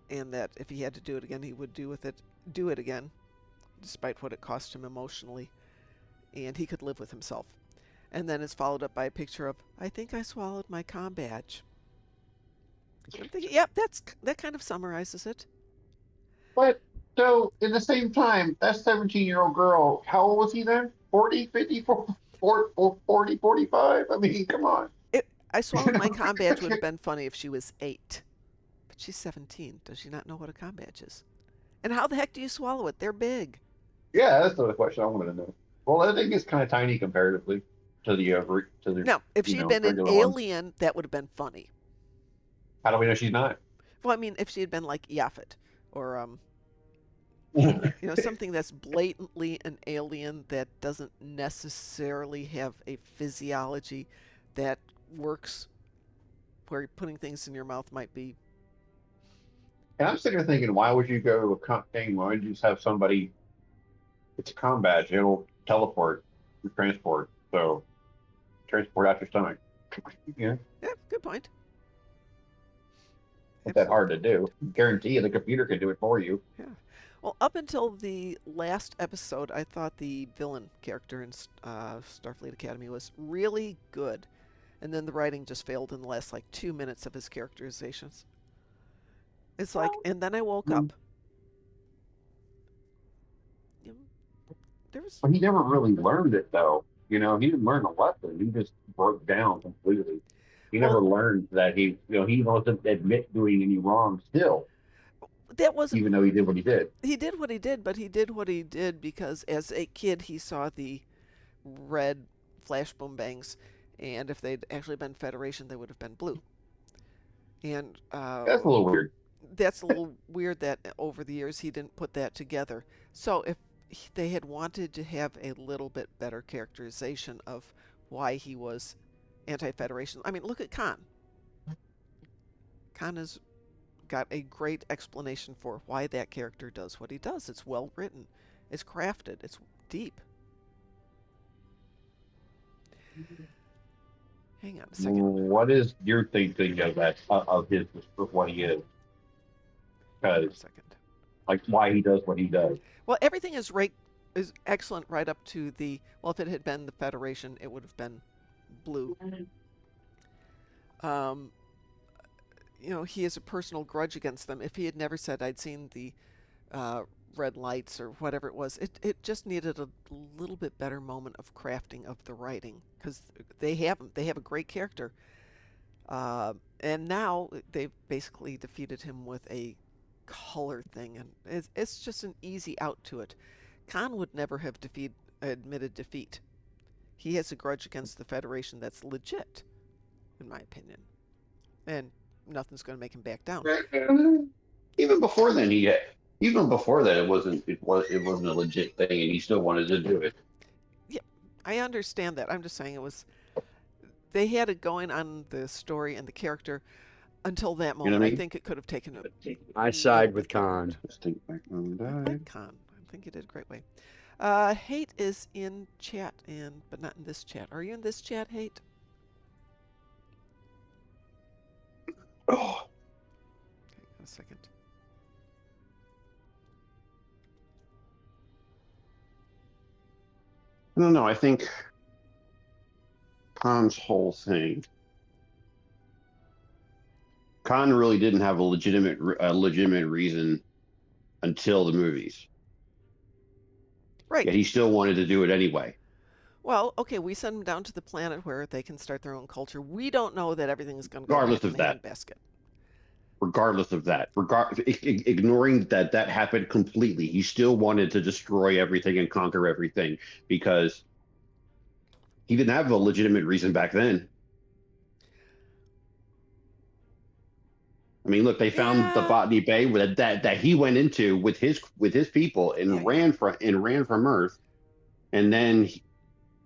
and that if he had to do it again, he would do it again, despite what it cost him emotionally, and he could live with himself. And then it's followed up by a picture of, I think I swallowed my comm badge. I'm thinking, yep, that kind of summarizes it. but so in the same time, that 17-year-old girl, how old was he then? 40, 50, 40, 45? I mean, come on. I swallowed my comm badge would have been funny if she was 8. But she's 17. Does she not know what a comm badge is? And how the heck do you swallow it? They're big. Yeah, that's the question I wanted to know. Well, I think it's kind of tiny comparatively to the Now, if she had been an regular ones. alien, that would have been funny. How do we know she's not? Well, I mean, if she had been like Yaphet or Yeah, something that's blatantly an alien that doesn't necessarily have a physiology that works, where putting things in your mouth might be. and I'm sitting there thinking, why would you go to a thing? Why would you just have somebody? It's a comm badge. It'll teleport, transport. So transport out your stomach. Yeah, Yeah, good point. not that hard Absolutely. to do. Guarantee you, the computer can do it for you. Yeah. Well, up until the last episode, I thought the villain character in Starfleet Academy was really good. And then the writing just failed in the last like 2 minutes of his characterizations. It's like, and then I woke Mm. up. You know, there was, But he never really learned it, though. He didn't learn a lesson. He just broke down completely. He never well, learned that he doesn't admit doing any wrong still, that wasn't, even though he did what he did. he did what he did, but he did what he did because as a kid he saw the red flash boom bangs, and if they'd actually been Federation, they would have been blue. And That's a little weird. that's a little weird that over the years he didn't put that together. So if they had wanted to have a little bit better characterization of why he was anti-Federation. I mean, look at Khan. Khan has got a great explanation for why that character does what he does. It's well written. It's crafted. It's deep. Hang on a second. What is your thinking of that of his of what he is? Hang on a Because second. like why he does what he does. Well, everything is excellent right up to the. Well, if it had been the Federation, it would have been blue. He has a personal grudge against them. If he had never said, "I'd seen the red lights" or whatever it was, it just needed a little bit better moment of crafting of the writing, because they have a great character, and now they've basically defeated him with a color thing, and it's just an easy out to it. Khan would never have admitted defeat. He has a grudge against the Federation that's legit, in my opinion, and nothing's going to make him back down. Even before then, even before that, it wasn't a legit thing, and he still wanted to do it. Yeah, I understand that. I'm just saying they had it going on the story and the character until that moment. You know what I I mean? think it could have taken it. I side with Khan. Just think back on I that. like Khan. I think he did a great way. Hate is in chat, but not in this chat. Are you in this chat, Hate? Oh, Hang on a second. I don't know. I think Khan's whole thing. Khan really didn't have a legitimate reason until the movies. Right. Yet he still wanted to do it anyway. Well, okay, we send them down to the planet where they can start their own culture. We don't know that everything is going to go Regardless back in of the that. handbasket. Regardless of that, ignoring that happened completely, he still wanted to destroy everything and conquer everything because he didn't have a legitimate reason back then. I mean, look, they found the Yeah. Botany Bay that he went into with his people and Yeah. ran from Earth, and then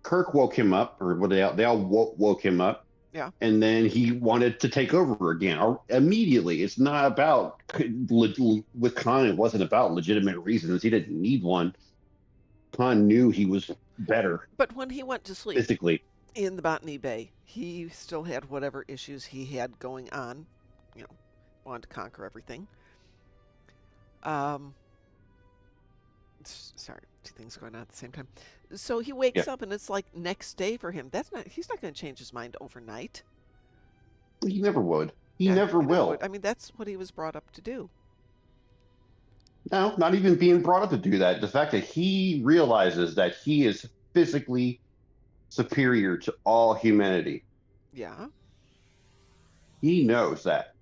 Kirk woke him up, or what they all woke him up. Yeah. And then he wanted to take over again immediately. It's not about with Khan. It wasn't about legitimate reasons. He didn't need one. Khan knew he was better But when he went to sleep physically. in the Botany Bay, he still had whatever issues he had going on. Wanted to conquer everything. Sorry, two things going on at the same time. So he wakes up and it's like next day for him. He's not going to change his mind overnight. He never would. He Yeah, never will. I mean, that's what he was brought up to do. No, not even being brought up to do that. The fact that he realizes that he is physically superior to all humanity. Yeah. He knows that.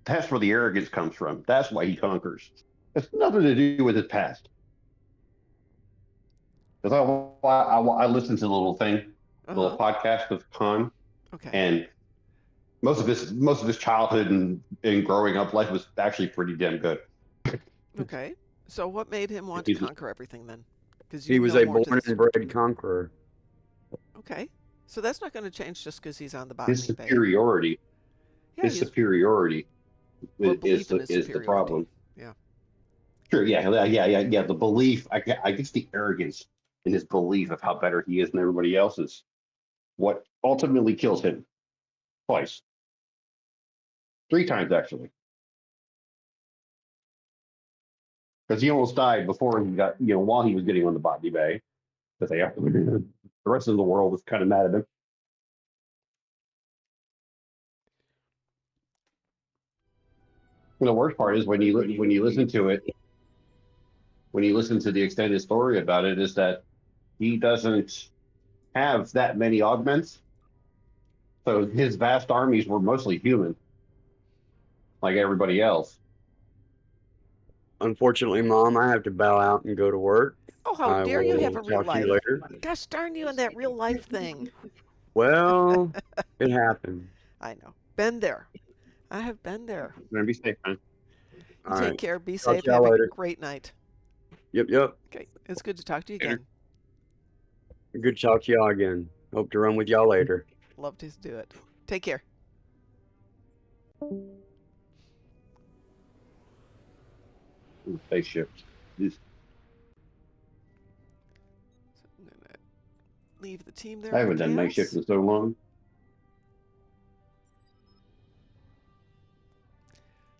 That's where the arrogance comes from. That's why he conquers. It's nothing to do with his past. Because I listened to the little little podcast with Khan, Okay. and most of his childhood and growing up life was actually pretty damn good. Okay. So what made him want to conquer everything then? Because He was a born and bred conqueror. Okay. So that's not going to change just because he's on the Botany His Bay. superiority. Yeah, His superiority is the problem. Yeah. Sure. Yeah. The belief. I guess the arrogance in his belief of how better he is than everybody else is what ultimately kills him. Twice. 3 times, actually. Because he almost died before he got, while he was getting on the Botany Bay. Because the rest of the world was kind of mad at him. And the worst part is when you listen to it, when you listen to the extended story about it, is that he doesn't have that many augments. So his vast armies were mostly human, like everybody else. Unfortunately, Mom, I have to bow out and go to work. Oh, how dare you have a real Talk to life? you later. Gosh darn you and that real life thing. Well, it happened. I know. Been there. I have been there. Gonna be safe, man. You take care. Be Talk safe. to y'all Have later. a great night. Yep. Okay. It's good to talk to you again. Good to talk to y'all again. Hope to run with y'all later. love to do it. Take care. Spaceship. Just So I'm gonna leave the team there I for haven't done night shift chaos. in so long.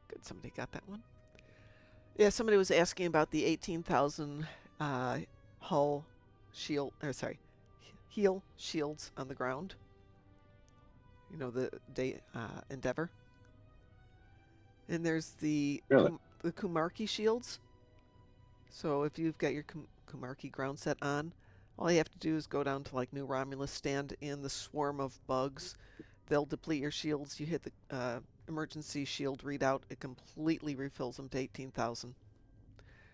Good, somebody got that one. Yeah, somebody was asking about the 18,000 hull shield, or sorry, heel shields on the ground. You know, the Endeavor. And there's the Really? the Kumarki shields. So if you've got your Kumarki ground set on, all you have to do is go down to like New Romulus, stand in the swarm of bugs. They'll deplete your shields. You hit the emergency shield readout. It completely refills them to 18,000.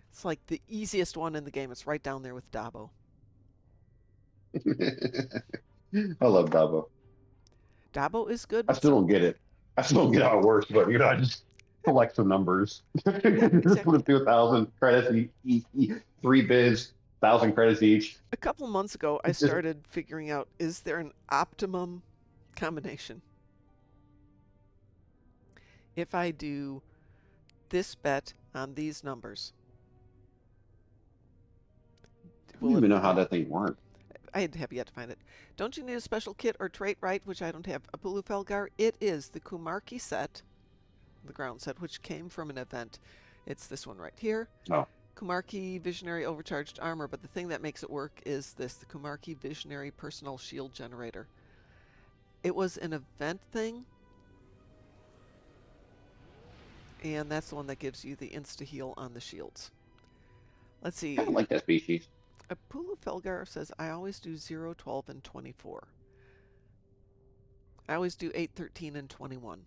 It's like the easiest one in the game. It's right down there with Dabo. I love Dabo. Dabo is good, I but still don't get it. I still don't get how it works, but I just collect some numbers. yeah, exactly. Let's do 1,000 credits each, 3 bids, 1,000 credits each. A couple months ago, I It's just started figuring out, is there an optimum combination? If I do this bet on these numbers, I don't will it even know how win? that thing works. I have yet to find it. Don't you need a special kit or trait, right? Which I don't have. A Pulu Felgar. It is the Kumarki set, the ground set, which came from an event. It's this one right here. Oh. Kumarki Visionary Overcharged Armor, but the thing that makes it work is this, the Kumarki Visionary Personal Shield Generator. It was an event thing, and that's the one that gives you the insta-heal on the shields. Let's see. I don't like that species. A Pulu Felgar says, I always do 0, 12, and 24. I always do 8, 13, and 21.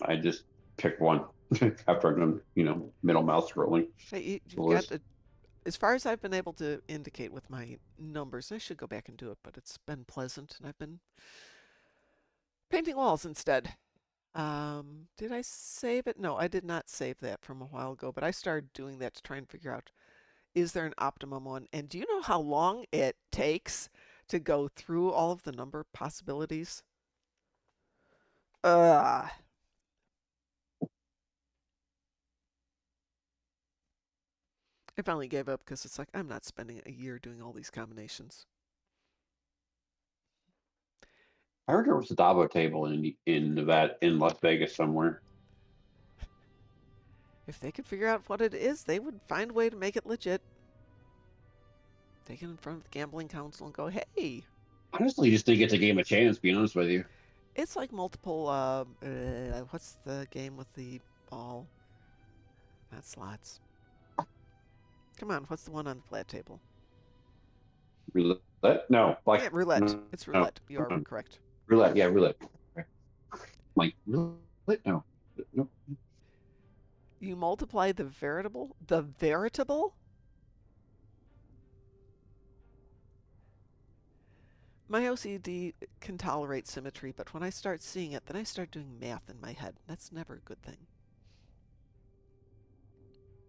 I just pick one after I'm done, middle mouse scrolling. Hey, you've got the, as far as I've been able to indicate with my numbers, I should go back and do it, but it's been pleasant, and I've been painting walls instead. Did I save it? No, I did not save that from a while ago, but I started doing that to try and figure out, is there an optimum one? And do you know how long it takes to go through all of the number possibilities? I finally gave up because it's like, I'm not spending a year doing all these combinations. I heard there was a Dabo table in Nevada, in Las Vegas somewhere. If they could figure out what it is, they would find a way to make it legit. Take it in front of the gambling council and go, hey. Honestly, just didn't get the game a chance, to be honest with you. It's like multiple, what's the game with the ball? Not slots. Come on, what's the one on the flat table? Roulette? No. Yeah, roulette. No, It's roulette. You are no. correct. Roulette, yeah, roulette. Like, roulette? No. No. You multiply the veritable? My OCD can tolerate symmetry, but when I start seeing it, then I start doing math in my head. That's never a good thing.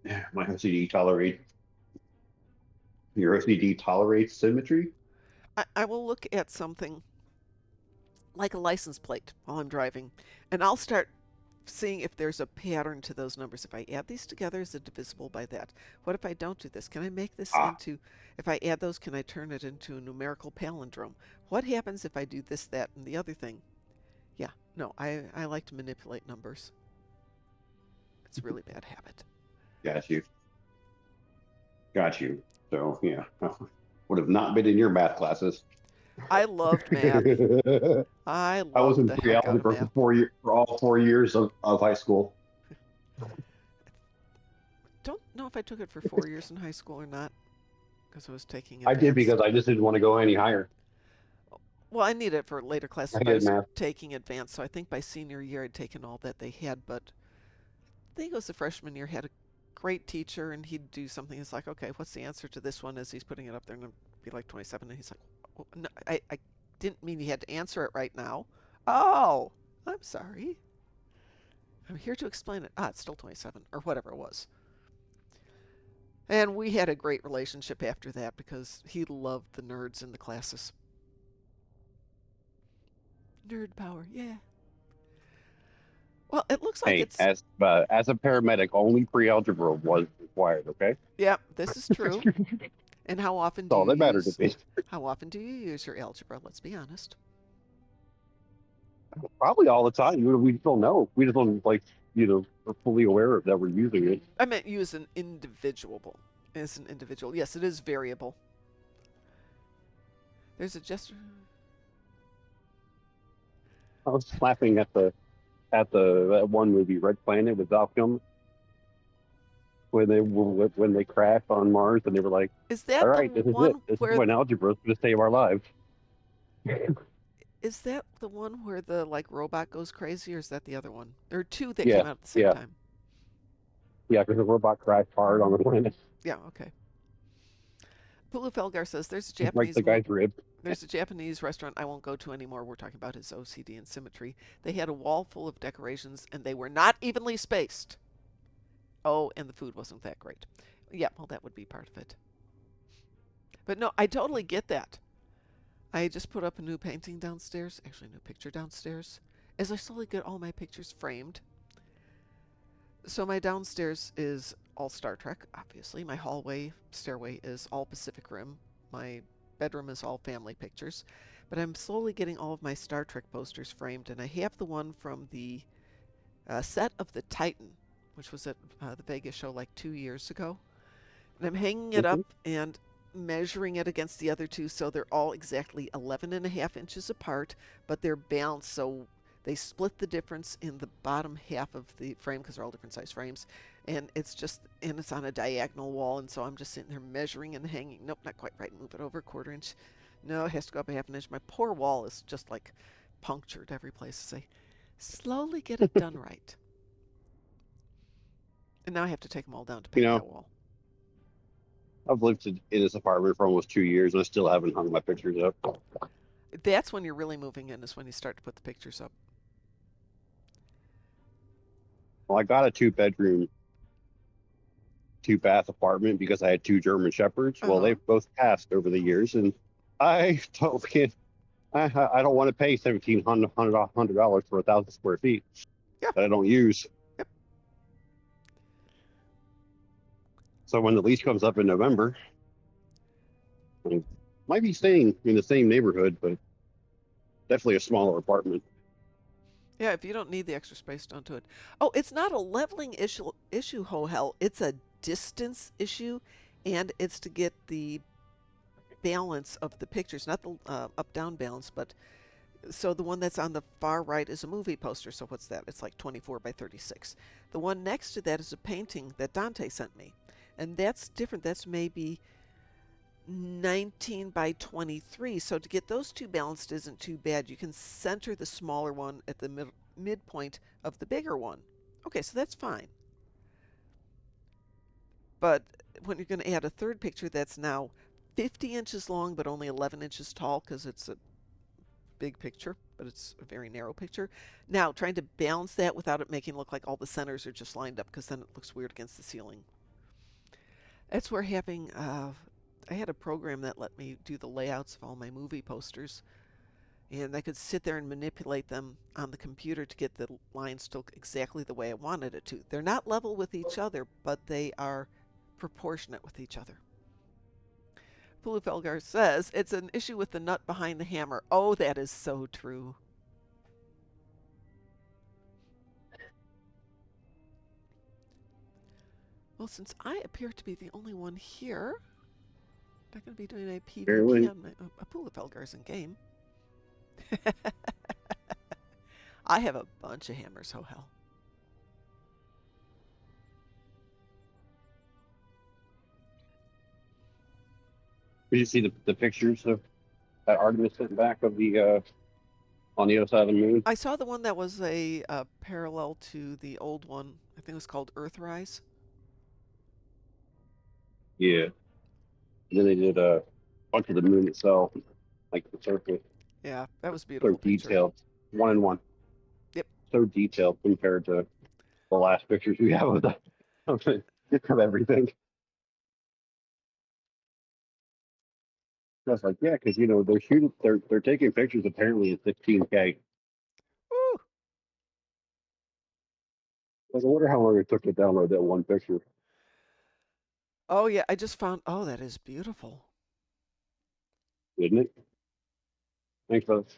Yeah, my OCD tolerates. Your OCD tolerates symmetry? I will look at something like a license plate while I'm driving, and I'll start seeing if there's a pattern to those numbers. If I add these together, is it divisible by that? What if I don't do this? Can I make this into, if I add those, can I turn it into a numerical palindrome? What happens if I do this, that, and the other thing? Yeah, no, I like to manipulate numbers. It's a really bad habit. Got you. So, yeah. Would have not been in your math classes. I loved math. I was loved in the heck out of pre-algebra math. for all 4 years of high school. Don't know if I took it for 4 years in high school or not, because I was taking I advanced. did because I just didn't want to go any higher. Well, I needed it for later classes, I but I hated was math. taking advanced, so I think by senior year I'd taken all that they had, but I think it was the freshman year, had a great teacher, and he'd do something. He's like, okay, what's the answer to this one? As he's putting it up there, and it'd be like 27, and he's like, oh, no, I didn't mean he had to answer it right now. Oh, I'm sorry. I'm here to explain it. It's still 27, or whatever it was. And we had a great relationship after that because he loved the nerds in the classes. Nerd power, yeah. Well, it looks like Hey, it's. as a paramedic, only pre-algebra was required. Okay, Yeah, this is true. that's And how often do all you that mattered to use? me. How often do you use your algebra? Let's be honest. Probably all the time. We just don't know. We just don't we're fully aware of that we're using it. I meant use an individual. As an individual. Yes, it is variable. There's a gesture. I was laughing at that one movie, Red Planet, with Darkmom, when they crashed on Mars and they were like, Is "All that the right, this is it. one This is where when algebra is going to save our lives." is that the one where the like robot goes crazy, or is that the other one? There are two that Yeah, came out at the same yeah, time. yeah. Because the robot crashed hard on the planet, Yeah, okay. Pulu Felgar says there's a like Japanese the guy's rib. there's a Japanese restaurant I won't go to anymore. We're talking about his OCD and symmetry. They had a wall full of decorations and they were not evenly spaced. Oh, and the food wasn't that great. Yeah, well, that would be part of it. But no, I totally get that. I just put up a new painting downstairs, actually a new picture downstairs, as I slowly get all my pictures framed. So my downstairs is all Star Trek, obviously. My hallway, stairway is all Pacific Rim. My bedroom is all family pictures. But I'm slowly getting all of my Star Trek posters framed, and I have the one from the set of the Titan, which was at the Vegas show like 2 years ago. And I'm hanging it up Mhm. and measuring it against the other two so they're all exactly 11 and a half inches apart, but they're balanced, so they split the difference in the bottom half of the frame because they're all different size frames, and it's on a diagonal wall, and so I'm just sitting there measuring and hanging. Nope, not quite right. Move it over a quarter inch. No, it has to go up a half an inch. My poor wall is just like punctured every place as I slowly get it done right. And now I have to take them all down to You paint know, that wall. I've lived in this apartment for almost 2 years, and I still haven't hung my pictures up. That's when you're really moving in, is when you start to put the pictures up. Well, I got a 2-bedroom, 2-bath apartment because I had 2 German Shepherds. Well, Uh-huh. they've both passed over the years, and I don't can't. I don't want to pay $1,700 for 1,000 square feet Yeah. that I don't use. Yep. So when the lease comes up in November, I might be staying in the same neighborhood, but definitely a smaller apartment. Yeah, if you don't need the extra space, don't do it. Oh, it's not a leveling issue, ho hell. It's a distance issue, and it's to get the balance of the pictures, not the up down balance, but so the one that's on the far right is a movie poster. So what's that? It's like 24 by 36. The one next to that is a painting that Dante sent me, and that's different. That's maybe 19 by 23. So to get those two balanced isn't too bad. You can center the smaller one at the midpoint of the bigger one. Okay, so that's fine. But when you're going to add a third picture that's now 50 inches long but only 11 inches tall because it's a big picture, but it's a very narrow picture. Now, trying to balance that without it making it look like all the centers are just lined up because then it looks weird against the ceiling. That's where having I had a program that let me do the layouts of all my movie posters, and I could sit there and manipulate them on the computer to get the lines to look exactly the way I wanted it to. They're not level with each other, but they are proportionate with each other. Pulufelgar says it's an issue with the nut behind the hammer. Oh, that is so true. Well, since I appear to be the only one here, I'm not going to be doing a PvP Apparently, on my Pulufelgar's in game. I have a bunch of hammers, ho hell. did you see the pictures of that Artemis sent back of the on the other side of the moon? I saw the one that was a parallel to the old one. I think it was called Earthrise. Yeah. And then they did a bunch of the moon itself, like the surface, Yeah, that was a so beautiful picture. detailed, one in one. Yep. So detailed compared to the last pictures we have of of everything. I was like, yeah, because they're taking pictures apparently at 16K. I wonder how long it took to download that one picture. Oh yeah, I just found. Oh, that is beautiful. Didn't it? Thanks, folks.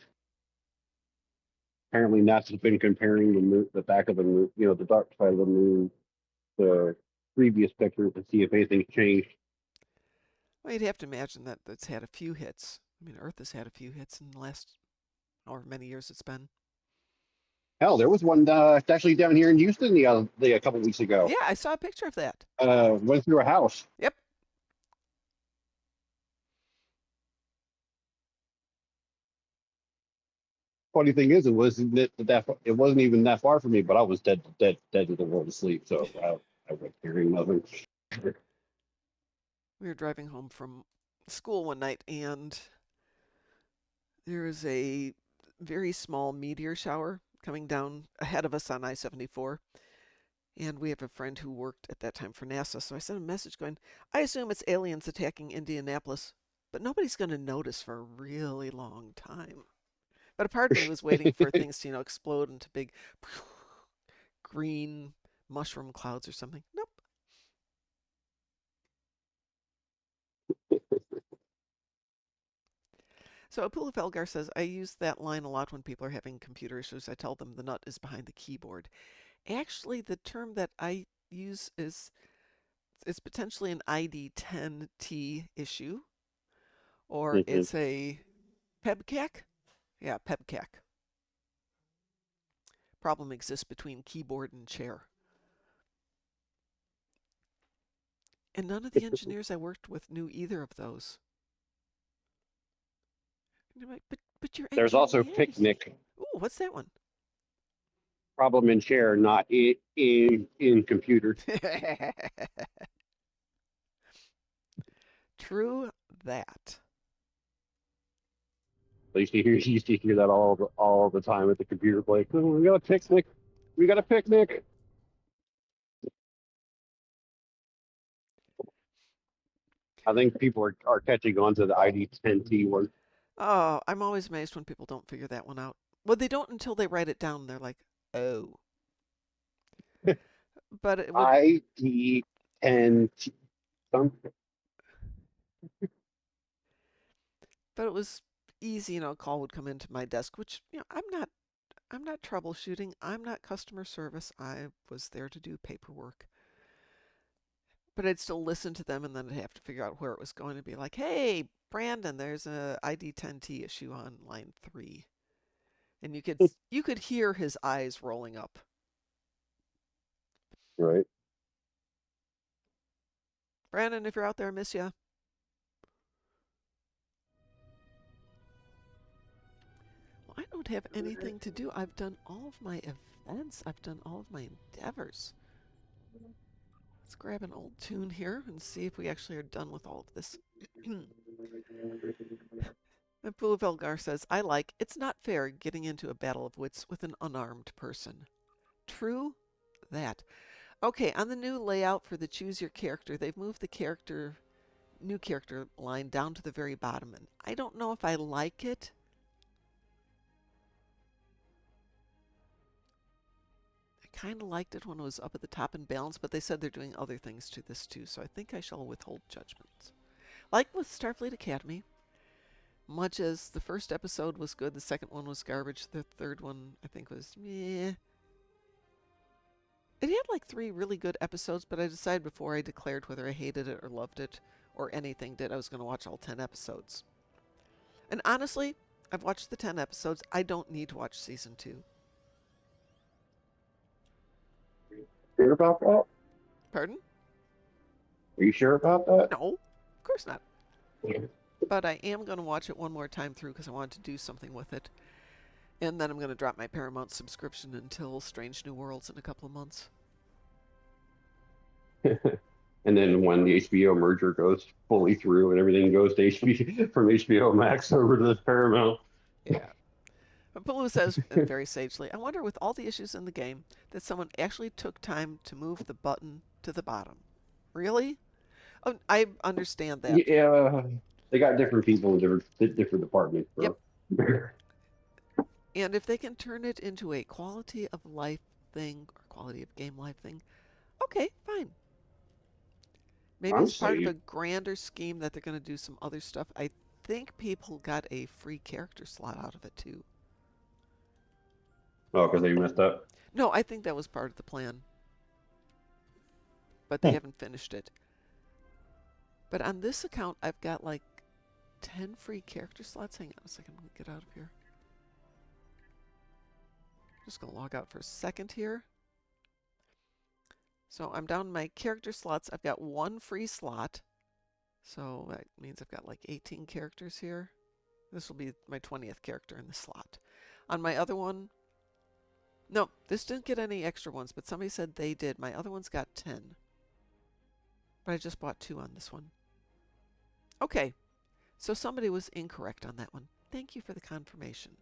Apparently, NASA's been comparing the back of the moon, the dark side of the moon, the previous pictures to see if anything's changed. Well, you'd have to imagine that it's had a few hits. I mean, Earth has had a few hits in the last however many years it's been. Hell, there was one actually down here in Houston a couple weeks ago. Yeah, I saw a picture of that. Went through a house. Yep. Funny thing is, it wasn't even that far from me, but I was dead to the world asleep. So I was hearing nothing. We were driving home from school one night, and there was a very small meteor shower coming down ahead of us on I-74. And we have a friend who worked at that time for NASA. So I sent a message going, I assume it's aliens attacking Indianapolis, but nobody's going to notice for a really long time. But a part of me was waiting for things to, explode into big green mushroom clouds or something. Nope. So Apula Felgar says, I use that line a lot when people are having computer issues. I tell them the nut is behind the keyboard. Actually, the term that I use is it's potentially an ID10T issue, or it's a PEBCAC. Yeah, PEBCAC. Problem exists between keyboard and chair. And none of the engineers I worked with knew either of those. Like, but you're There's also engineers. picnic. Ooh, what's that one? Problem in chair, not in computer. True that. I used to hear that all the time at the computer place. Oh, we got a picnic. We got a picnic. I think people are catching on to the ID10T one. Oh, I'm always amazed when people don't figure that one out. Well, they don't until they write it down. They're like, oh. But it would. ID10T something. But it was easy. A call would come into my desk, which I'm not troubleshooting. I'm not customer service. I was there to do paperwork. But I'd still listen to them, and then I'd have to figure out where it was going to be like, hey, Brandon, there's a ID10T issue on line 3. And you could hear his eyes rolling up. Right. Brandon, if you're out there, I miss you. Well, I don't have anything to do. I've done all of my events. I've done all of my endeavors. Let's grab an old tune here and see if we actually are done with all of this. And Pulavelgar says, I like, it's not fair getting into a battle of wits with an unarmed person. True that. Okay, on the new layout for the choose your character, they've moved the new character line down to the very bottom, and I don't know if I like it. I kind of liked it when it was up at the top and balanced, but they said they're doing other things to this too, so I think I shall withhold judgment. Like with Starfleet Academy, much as the first episode was good, the second one was garbage, the third one I think was meh. It had like 3 really good episodes, but I decided before I declared whether I hated it or loved it or anything did, I was going to watch all 10 episodes. And honestly, I've watched the 10 episodes. I don't need to watch season 2. Sure about that? Pardon? Are you sure about that? No, of course not. Yeah. But I am going to watch it one more time through because I wanted to do something with it. And then I'm going to drop my Paramount subscription until Strange New Worlds in a couple of months. And then when the HBO merger goes fully through and everything goes to HBO from HBO Max over to Paramount. Yeah. But Baloo says, very sagely, I wonder with all the issues in the game that someone actually took time to move the button to the bottom. Really? Oh, I understand that. Yeah, they got different people in different departments, bro. Yep. And if they can turn it into a quality of life thing or quality of game life thing. Okay, fine. Maybe I'm it's part of a saying, grander scheme that they're going to do some other stuff. I think people got a free character slot out of it too. oh, because they messed up. No, I think that was part of the plan, but they haven't finished it. But on this account, I've got like 10 free character slots. Hang on a second, let me get out of here. Just gonna log out for a second here. So I'm down to my character slots. I've got 1 free slot. So that means I've got like 18 characters here. This will be my 20th character in the slot. On my other one, no, this didn't get any extra ones, but somebody said they did. My other one's got 10. But I just bought 2 on this one. Okay, so somebody was incorrect on that one. Thank you for the confirmation.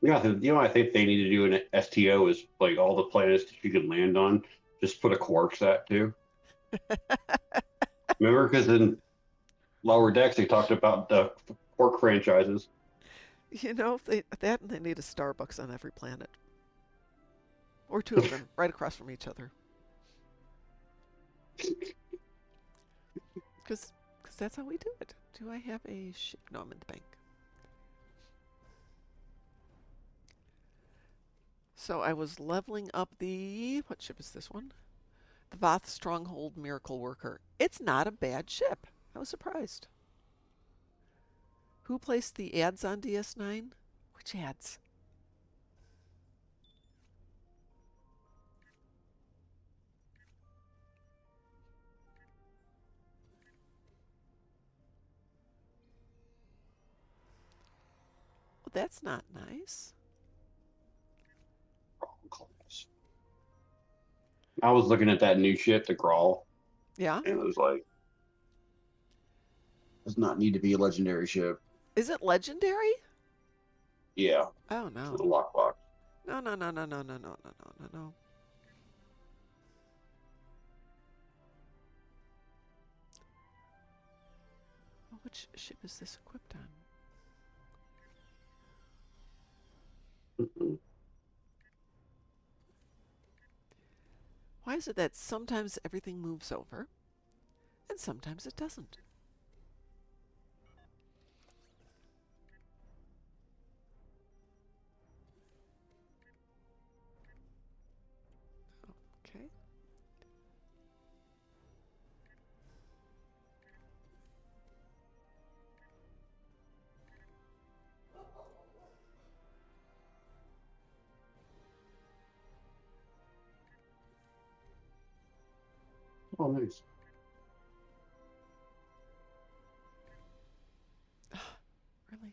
Yeah, I think they need to do an STO is like all the planets that you can land on. Just put a quark sat too. Remember, because in Lower Decks they talked about the quark franchises. You know, they need a Starbucks on every planet. Or 2 of them, right across from each other. Because that's how we do it. Do I have a ship? No, I'm in the bank. So I was leveling up the... What ship is this one? The Voth Stronghold Miracle Worker. It's not a bad ship. I was surprised. Who placed the ads on DS9? Which ads? Well, that's not nice. I was looking at that new ship, the Grawl, Yeah? and it was like, does not need to be a legendary ship. Is it legendary? Yeah, Oh, for the no. lockbox. No, no, no, no, no, no, no, no, no, no, no. Well, which ship is this equipped on? Mm-mm. Why is it that sometimes everything moves over and sometimes it doesn't? Okay. Oh, nice. Really?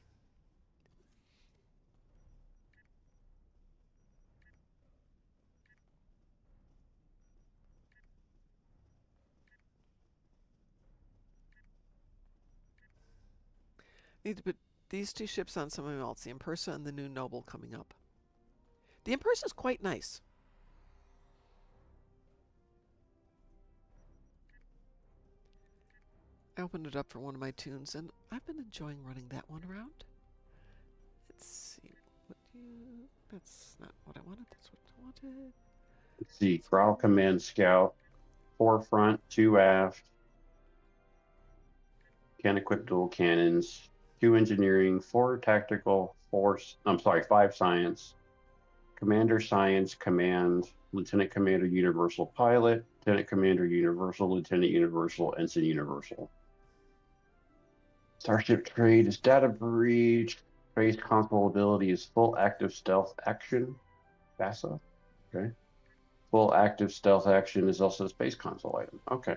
Need to put these 2 ships on something else. The Impersa and the new Noble coming up. The Impersa is quite nice. I opened it up for one of my tunes, and I've been enjoying running that one around. Let's see. That's not what I wanted. That's what I wanted. Let's see, Grawl Command Scout, 4 front, 2 aft, can equip dual cannons, 2 engineering, 4 tactical, 5 science, Commander Science Command, Lieutenant Commander Universal Pilot, Lieutenant Commander Universal, Lieutenant Universal, Ensign Universal. Starship Trade is Data Breach. Space Console ability is Full Active Stealth Action. FASA. Okay. Full Active Stealth Action is also a Space Console item. Okay.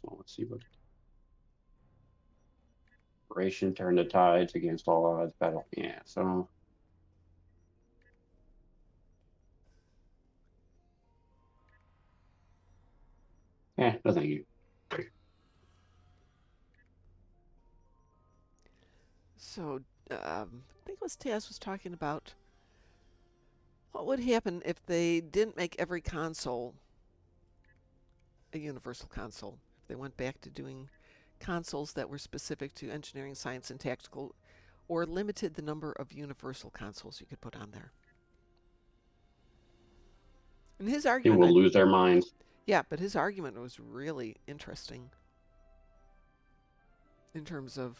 Well, let's see what. Operation Turn the Tides against all odds battle. Yeah, so. No thank you. So, I think it was Taz was talking about what would happen if they didn't make every console a universal console. If They went back to doing consoles that were specific to engineering, science, and tactical, or limited the number of universal consoles you could put on there. And his People argument, will lose their minds. yeah, but his argument was really interesting in terms of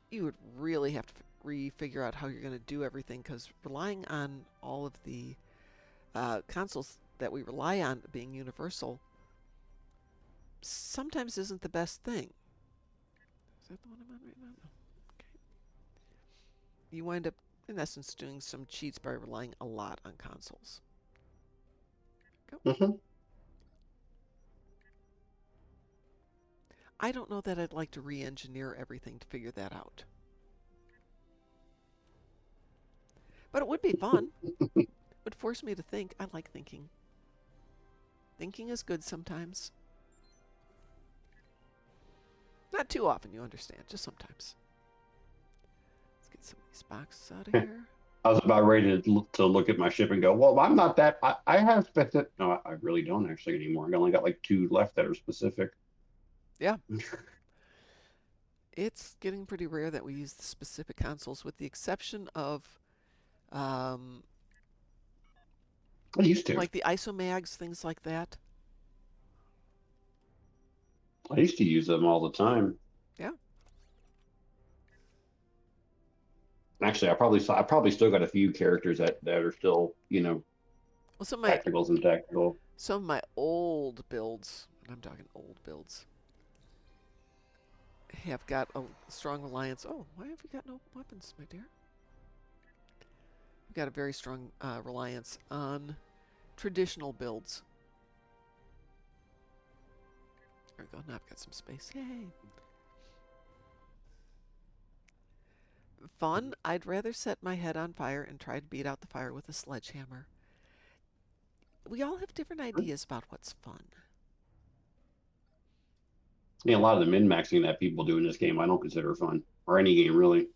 you would really have to figure out how you're going to do everything, because relying on all of the consoles that we rely on being universal sometimes isn't the best thing. Is that the one I'm on right now? No. Okay. You wind up, in essence, doing some cheats by relying a lot on consoles. Go. Mm-hmm. I don't know that I'd like to re-engineer everything to figure that out. But it would be fun. It would force me to think. I like thinking. Thinking is good sometimes. Not too often, you understand. Just sometimes. Let's get some of these boxes out of here. I was about ready to look at my ship and go, well, I'm not that. I have specific. No, I really don't actually anymore. I only got like 2 left that are specific. Yeah. It's getting pretty rare that we use the specific consoles, with the exception of I used to. like the isomags, things like that. I used to use them all the time. Yeah. Actually, I probably still got a few characters that are still, Well, some of my tacticals and tactical. some of my old builds, and I'm talking old builds, have got a strong reliance. Oh, why have you got no weapons, my dear? We've got a very strong reliance on traditional builds. There we go. Now I've got some space. Yay. Fun. I'd rather set my head on fire and try to beat out the fire with a sledgehammer. We all have different ideas about what's fun. A lot of the min-maxing that people do in this game, I don't consider fun, or any game really.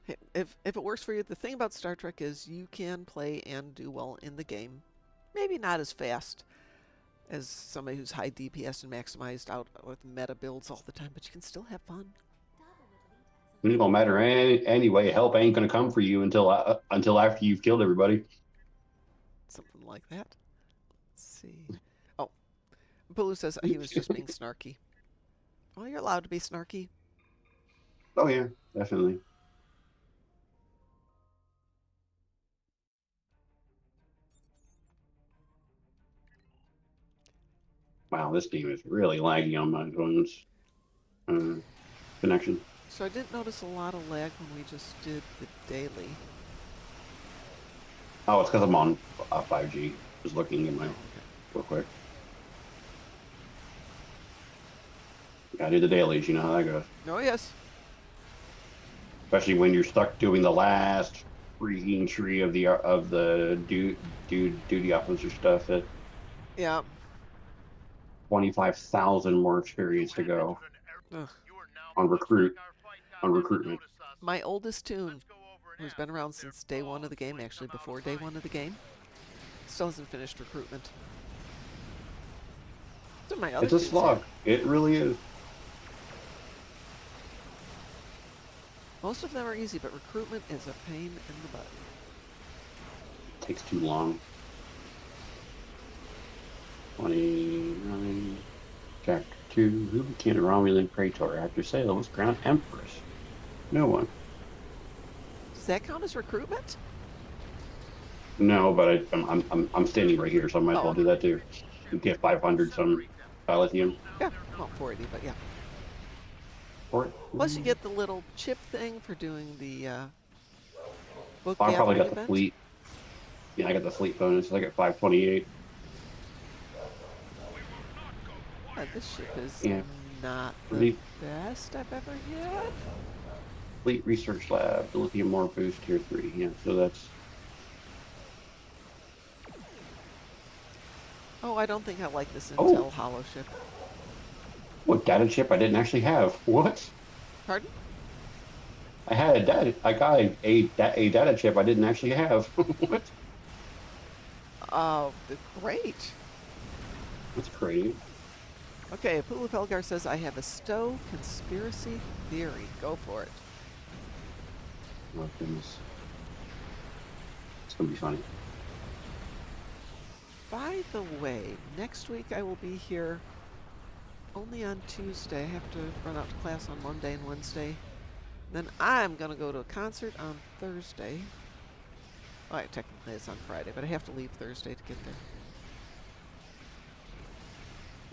Hey, if it works for you, the thing about Star Trek is you can play and do well in the game. Maybe not as fast as somebody who's high DPS and maximized out with meta builds all the time, but you can still have fun. It don't matter anyway. Help ain't gonna come for you until after you've killed everybody. Something like that. Let's see. Oh, Baloo says he was just being snarky. Well, you're allowed to be snarky. Oh yeah, definitely. Wow, this game is really laggy on my phone's connection. So I didn't notice a lot of lag when we just did the daily. Oh, it's because I'm on 5G. Just looking at my real quick. Gotta do the dailies, you know how that goes. Oh, yes. Especially when you're stuck doing the last freaking tree of the duty officer stuff at Yeah. 25,000 more experience to go Ugh. on recruitment. My oldest tune, who's been around since day one of the game, actually before day one of the game, still hasn't finished recruitment. So my other It's a tunes slog. have. It really is. Most of them are easy, but recruitment is a pain in the butt. It takes too long. 29. Chapter 2. Who became a Romulan Praetor after Salem was crowned Empress? No one. Does that count as recruitment? No, but I'm standing right here, so I might as well do that too. You get 500 some lithium Yeah, well, 480, but yeah. for it. Plus, you get the little chip thing for doing the book I probably gathering got the event. fleet. Yeah, I got the fleet bonus. I got 528. Yeah, this ship is Yeah. not the Fleet, best I've ever had. fleet Research Lab, the lithium ore boost tier 3. Yeah, so that's. Oh, I don't think I like this Oh. Intel hollow ship. What data chip I didn't actually have? What? Pardon? I had a data. I got a data chip I didn't actually have. What? Oh, great. That's crazy. Okay, Pulu Pelgar says, I have a Stowe conspiracy theory. Go for it. Oh, goodness. It's going to be funny. By the way, next week I will be here only on Tuesday. I have to run out to class on Monday and Wednesday. Then I'm going to go to a concert on Thursday. All right, technically it's on Friday, but I have to leave Thursday to get there.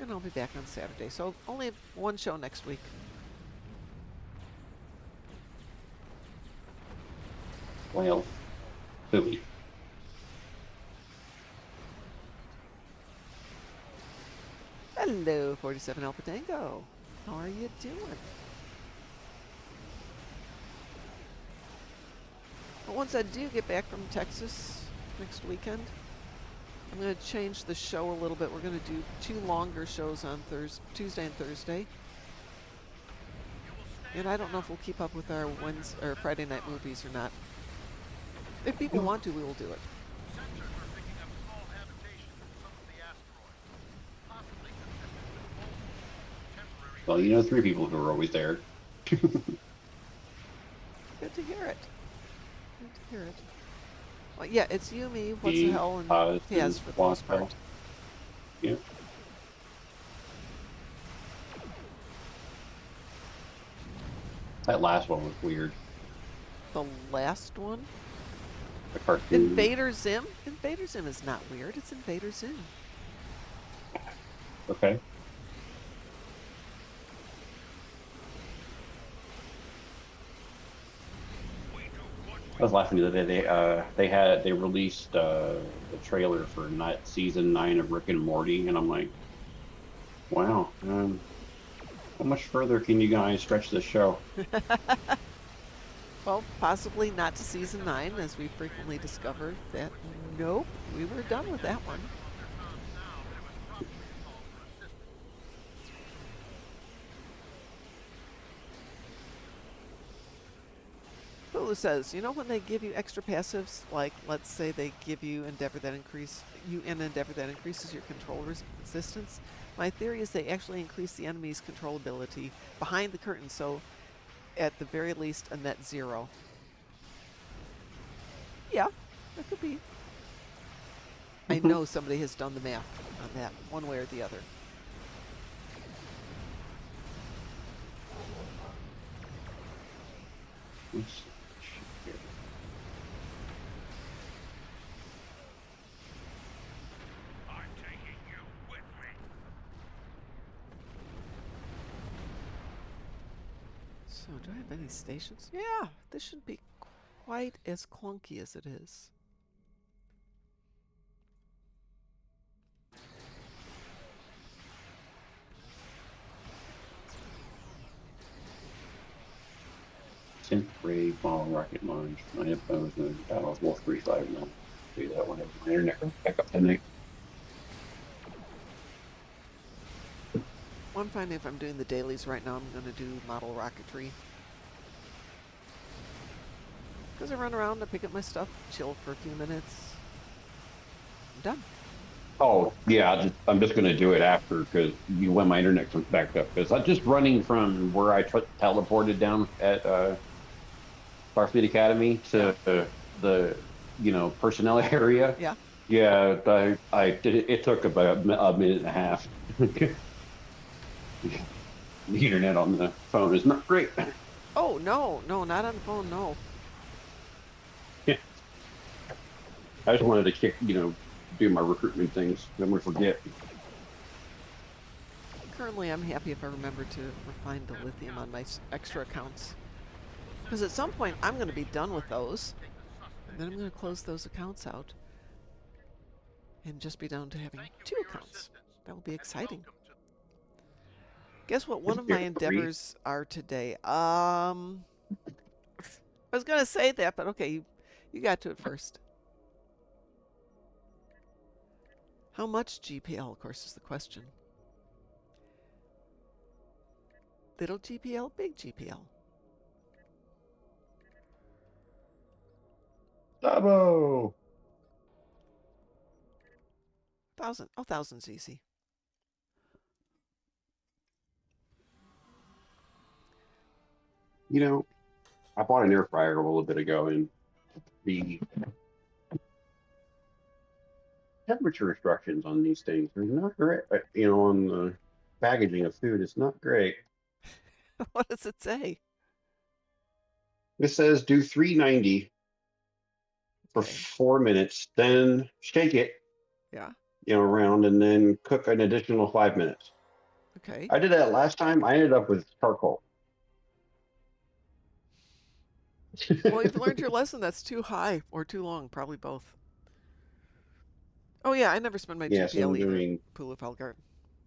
And I'll be back on Saturday. So only one show next week. Well, Philly. Hello, 47 Alpha Tango. How are you doing? But once I do get back from Texas next weekend, I'm going to change the show a little bit. We're going to do 2 longer shows on Tuesday and Thursday. And I don't know if we'll keep up with our Wednesday or Friday night movies or not. If people want to, we will do it. Well, you know 3 people who are always there. Good to hear it. Good to hear it. Well, yeah, it's Yumi, What's the Hell, and Taz for the most part. Yeah. That last one was weird. The last one? The cartoon. Invader Zim? Invader Zim is not weird. It's Invader Zim. Okay. I was laughing the other day. They released the trailer for season 9 of Rick and Morty, and I'm like, wow, how much further can you guys stretch this show? Well, possibly not to season 9, as we frequently discover that, nope, we were done with that one. Hulu says, you know when they give you extra passives, like let's say they give you Endeavor that increases your control resistance? My theory is they actually increase the enemy's control ability behind the curtain, so at the very least a net 0. Yeah, that could be. I know somebody has done the math on that, one way or the other. Oops. So do I have any stations? Yeah, this shouldn't be quite as clunky as it is. Synth ray, ball, rocket launch. My headphones and battles wolf 3-5 now. Do that whenever my internet goes back up tonight. Well, I'm finding if I'm doing the dailies right now, I'm going to do model rocketry. Because I run around, I pick up my stuff, chill for a few minutes. I'm done. Oh yeah, I'm just gonna do it after because when my internet comes back up. Because I'm just running from where I teleported down at Starfleet Academy to the personnel area. Yeah. Yeah, I did it. It took about a minute and a half. The internet on the phone is not great. Oh, no, not on the phone, no. Yeah. I just wanted to do my recruitment things. Then we forget. Currently, I'm happy if I remember to refine the lithium on my extra accounts. Because at some point, I'm going to be done with those. And then I'm going to close those accounts out. And just be down to having 2 accounts. That will be exciting. Guess what one of my endeavors are today? I was going to say that, but okay, you got to it first. How much GPL, of course, is the question. Little GPL, big GPL. Dabo! 1,000. Oh, 1,000's easy. You know, I bought an air fryer a little bit ago, and the temperature instructions on these things are not great. On the packaging of food, it's not great. What does it say? It says do 390 for Okay. 4 minutes, then shake it, Yeah. around, and then cook an additional 5 minutes. Okay. I did that last time. I ended up with charcoal. Well, you've learned your lesson. That's too high or too long. Probably both. Oh yeah, I never spend my Yeah, so GPL I'm either. doing. Pulu Felgar.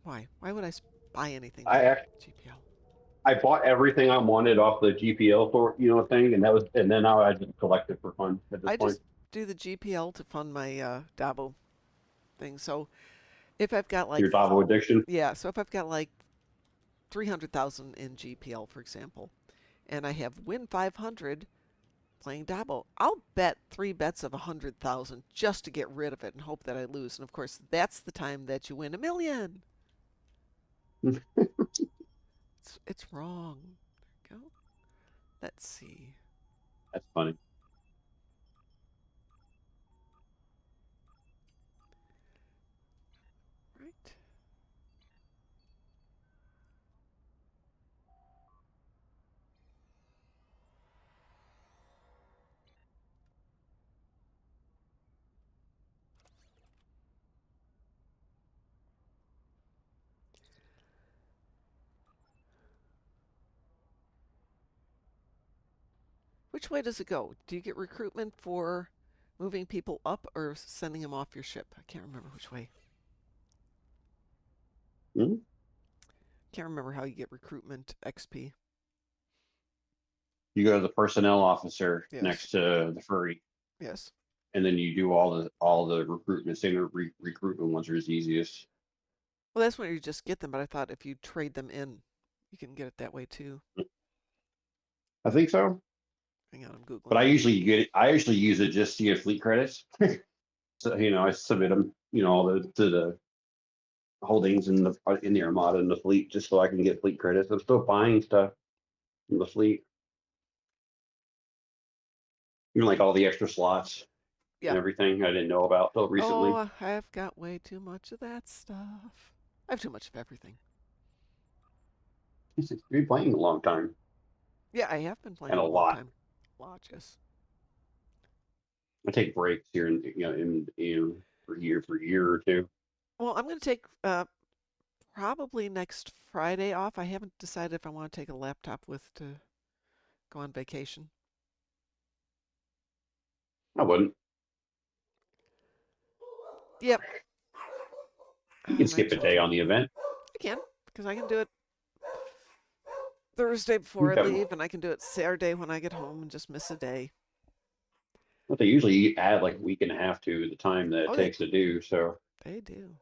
Why? Why would I buy anything with I GPL? I bought everything I wanted off the GPL for thing, and then now I just collect it for fun at this I point. just do the GPL to fund my Dabo thing. So if I've got like, Your Davo addiction. yeah, so if I've got like 300,000 in GPL, for example, and I have win 500 playing Dabo, I'll bet 3 bets of 100,000 just to get rid of it and hope that I lose. And of course, that's the time that you win 1,000,000. It's wrong. There we go. Let's see. That's funny. Right. Which way does it go? Do you get recruitment for moving people up or sending them off your ship? I can't remember which way. Hmm? Can't remember how you get recruitment XP. You go to the personnel officer Yes. next to the furry, Yes. and then you do all the recruitment. Standard recruitment ones are the easiest. Well, that's when you just get them, but I thought if you trade them in, you can get it that way too. I think so, Hang on, I'm but Googling I it. usually get it. I usually use it just to get fleet credits. So I submit them, all to the holdings in the Armada and the fleet, just so I can get fleet credits. I'm still buying stuff from the fleet, like all the extra slots and Yeah. everything I didn't know about till recently. Oh, I've got way too much of that stuff. I have too much of everything. You've been playing a long time Yeah, I have been and playing a a long lot. time. Lots, yes. I take breaks here and for a year or two. Well, I'm going to take probably next Friday off. I haven't decided if I want to take a laptop with to go on vacation. I wouldn't. Yep. You can My skip a day on the event. I can because I can do it Thursday before I You've got leave, and I can do it Saturday when I get home and just miss a day. what they usually add like a week and a half to the time that it Oh, takes to do. So they do.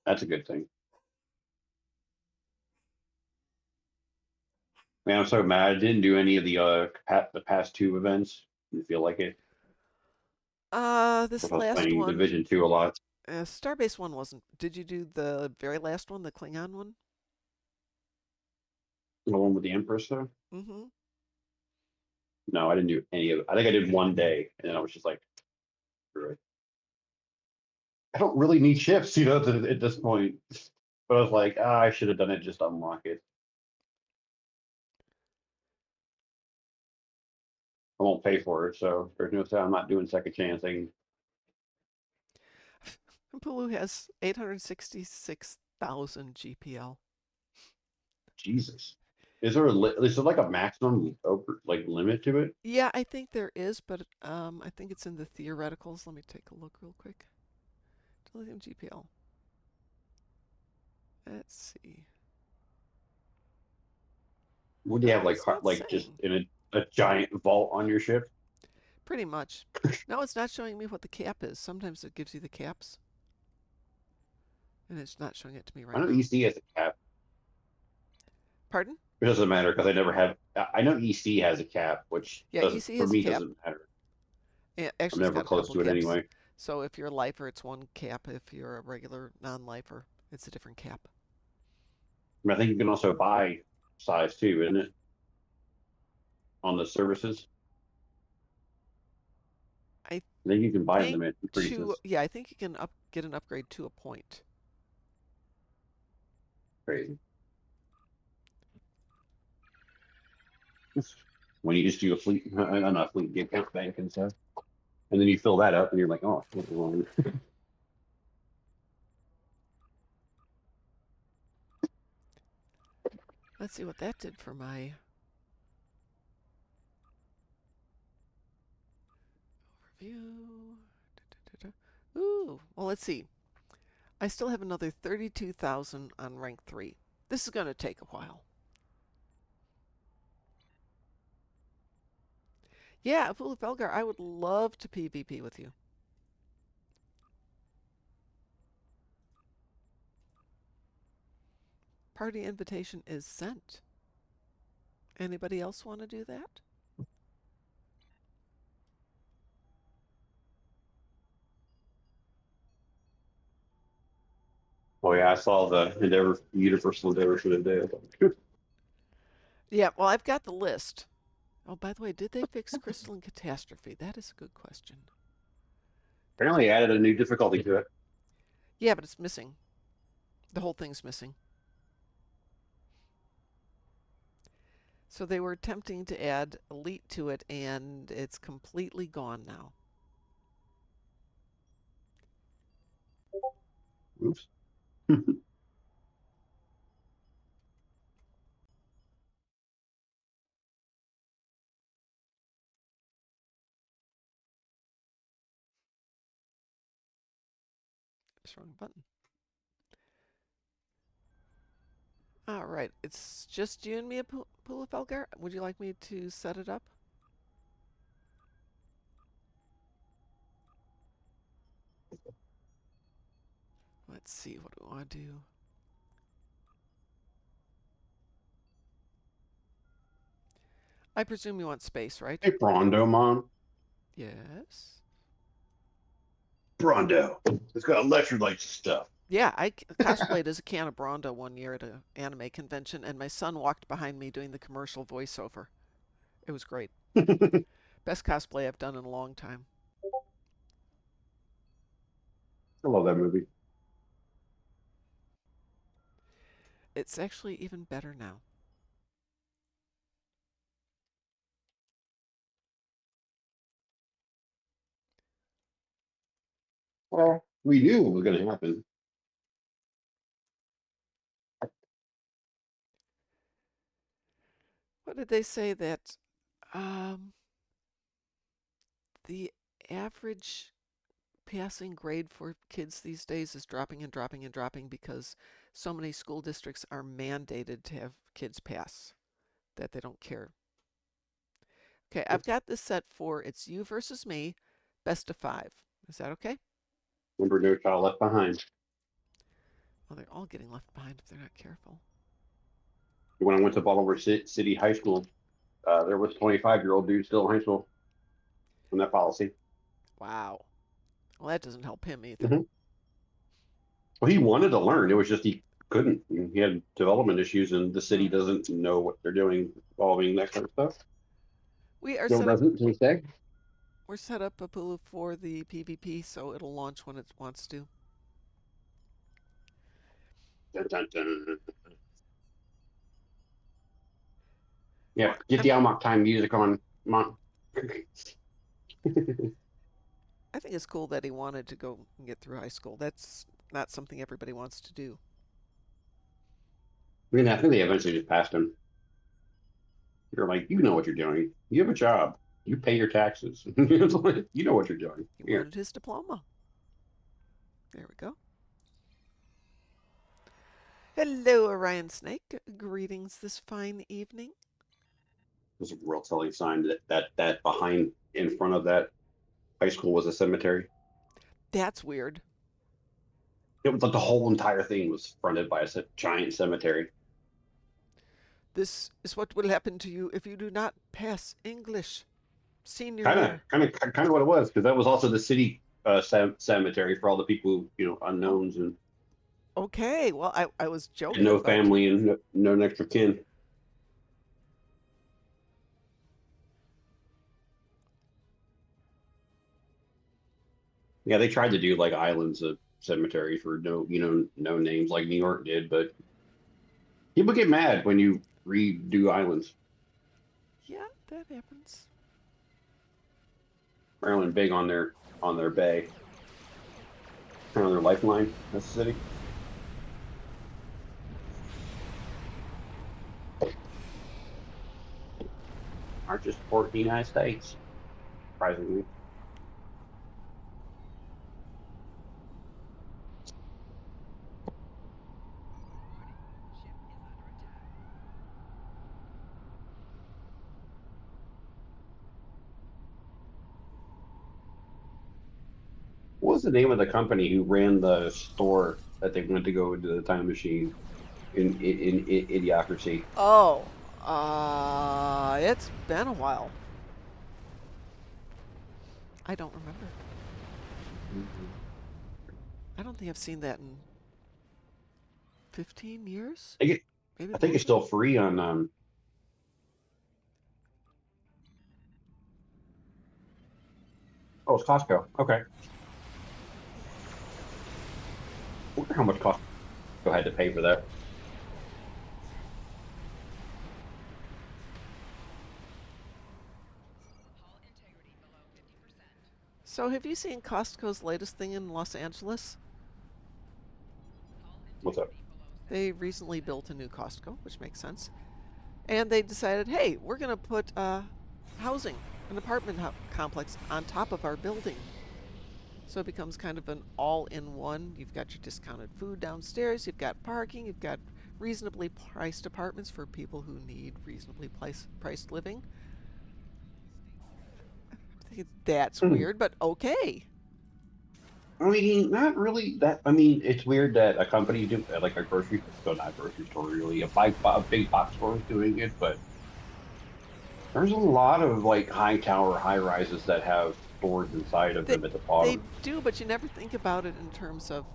that's a good thing. Man, I'm so mad I didn't do any of the past two events. Didn't feel like it. This I was last playing one, Division 2 a lot. Starbase one wasn't. Did you do the very last one, the Klingon one? The one with the Empress though. Mm-hmm. No, I didn't do any of it. I think I did one day, and then I was just like, really? I don't really need ships, at this point. But I was like, I should have done it just to unlock it. I won't pay for it, so there's no say I'm not doing second chance. Pulu has 866,000 GPL. Jesus. Is there like a maximum like limit to it? Yeah, I think there is, but I think it's in the theoreticals. Let me take a look real quick. Lithium GPL. Let's see. Would you have No, it's not just saying. in a giant vault on your ship? Pretty much. No, it's not showing me what the cap is. Sometimes it gives you the caps, and it's not showing it to me I right know now. EC has a cap. Pardon? It doesn't matter because I never have. I know EC has a cap, which Yeah, doesn't EC for has a me cap. doesn't matter. I'm Actually, it's never got a close couple to it caps. anyway. So if you're a lifer, it's one cap. If you're a regular non-lifer, it's a different cap. I think you can also buy size too, isn't it? on the services. I I think you can buy think them at increases. yeah, I think you can get an upgrade to a point. Crazy. When you just do a fleet, not fleet, the account bank and stuff, and then you fill that up, and you're like, oh, what's wrong? Let's see what that did for my overview. Ooh, well, let's see. I still have another 32,000 on rank 3. This is going to take a while. Yeah, Apula Felgar, I would love to PvP with you. Party invitation is sent. Anybody else want to do that? Oh yeah, I saw the Universal Endeavor for the day. Yeah, well, I've got the list. Oh, by the way, did they fix Crystalline Catastrophe? That is a good question. Apparently, added a new difficulty to it. Yeah, but it's missing. The whole thing's missing. So they were attempting to add Elite to it, and it's completely gone now. Oops. Oops, wrong button. All right, it's just you and me, Pula Felgar. Would you like me to set it up? Let's see, what do I want to do? I presume you want space, right? Hey, Brondo, Mom. Yes. Brondo. It's got electrolytes and stuff. Yeah, I cosplayed as a can of Bronda one year at an anime convention, and my son walked behind me doing the commercial voiceover. It was great. Best cosplay I've done in a long time. I love that movie. It's actually even better now. Well, we knew what was going to happen. What did they say that the average passing grade for kids these days is dropping and dropping and dropping because so many school districts are mandated to have kids pass that they don't care. Okay, I've got this set for it's you versus me, best of 5. Is that okay? Remember, No Child Left Behind. Well, they're all getting left behind if they're not careful. When I went to Baltimore City High School, there was 25-year-old dude still in high school on that policy. Wow. Well, that doesn't help him either. Mm-hmm. Well, he wanted to learn. It was just he couldn't. He had development issues, and the city doesn't know what they're doing involving that kind of stuff. We are Still set up. doesn't to this day. We're set up, Apulu, for the PvP, so it'll launch when it wants to. Dun, dun, dun. Yeah, get the Almach time music on. Come on. I think it's cool that he wanted to go and get through high school. That's not something everybody wants to do. I mean, I think they eventually just passed him. You're like, you know what you're doing. You have a job. You pay your taxes. You know what you're doing. He Here. wanted his diploma. There we go. Hello, Orion Snake. Greetings this fine evening. There's a real telling sign that behind in front of that high school was a cemetery. That's weird. It was like the whole entire thing was fronted by a giant cemetery. This is what will happen to you if you do not pass English senior Kind of, year. kind of what it was, because that was also the city cemetery for all the people, unknowns and Okay, well, I was joking, no but family and no extra kin. Yeah, they tried to do like islands of cemeteries for no names like New York did, but people get mad when you redo islands. Yeah, that happens. Maryland big on their bay, on their lifeline. That's the city. Largest port in the United States, surprisingly. What was the name of the company who ran the store that they went to go into the time machine in Idiocracy? Oh, it's been a while. I don't remember. I don't think I've seen that in 15 years, I think, maybe I think it's longer. still free on. Oh, it's Costco. Okay. I wonder how much Costco had to pay for that. So, have you seen Costco's latest thing in Los Angeles? What's up? They recently built a new Costco, which makes sense. And they decided, hey, we're going to put housing, an apartment complex on top of our building. So it becomes kind of an all in one. You've got your discounted food downstairs, you've got parking, you've got reasonably priced apartments for people who need reasonably priced living. I think that's Hmm. weird, but okay. I mean, not really that. I mean, it's weird that a company do like a grocery, well, not a grocery store really, a big box store is doing it, but there's a lot of like high tower, high rises that have stores inside of They, them at the they bottom. do, but you never think about it in terms of.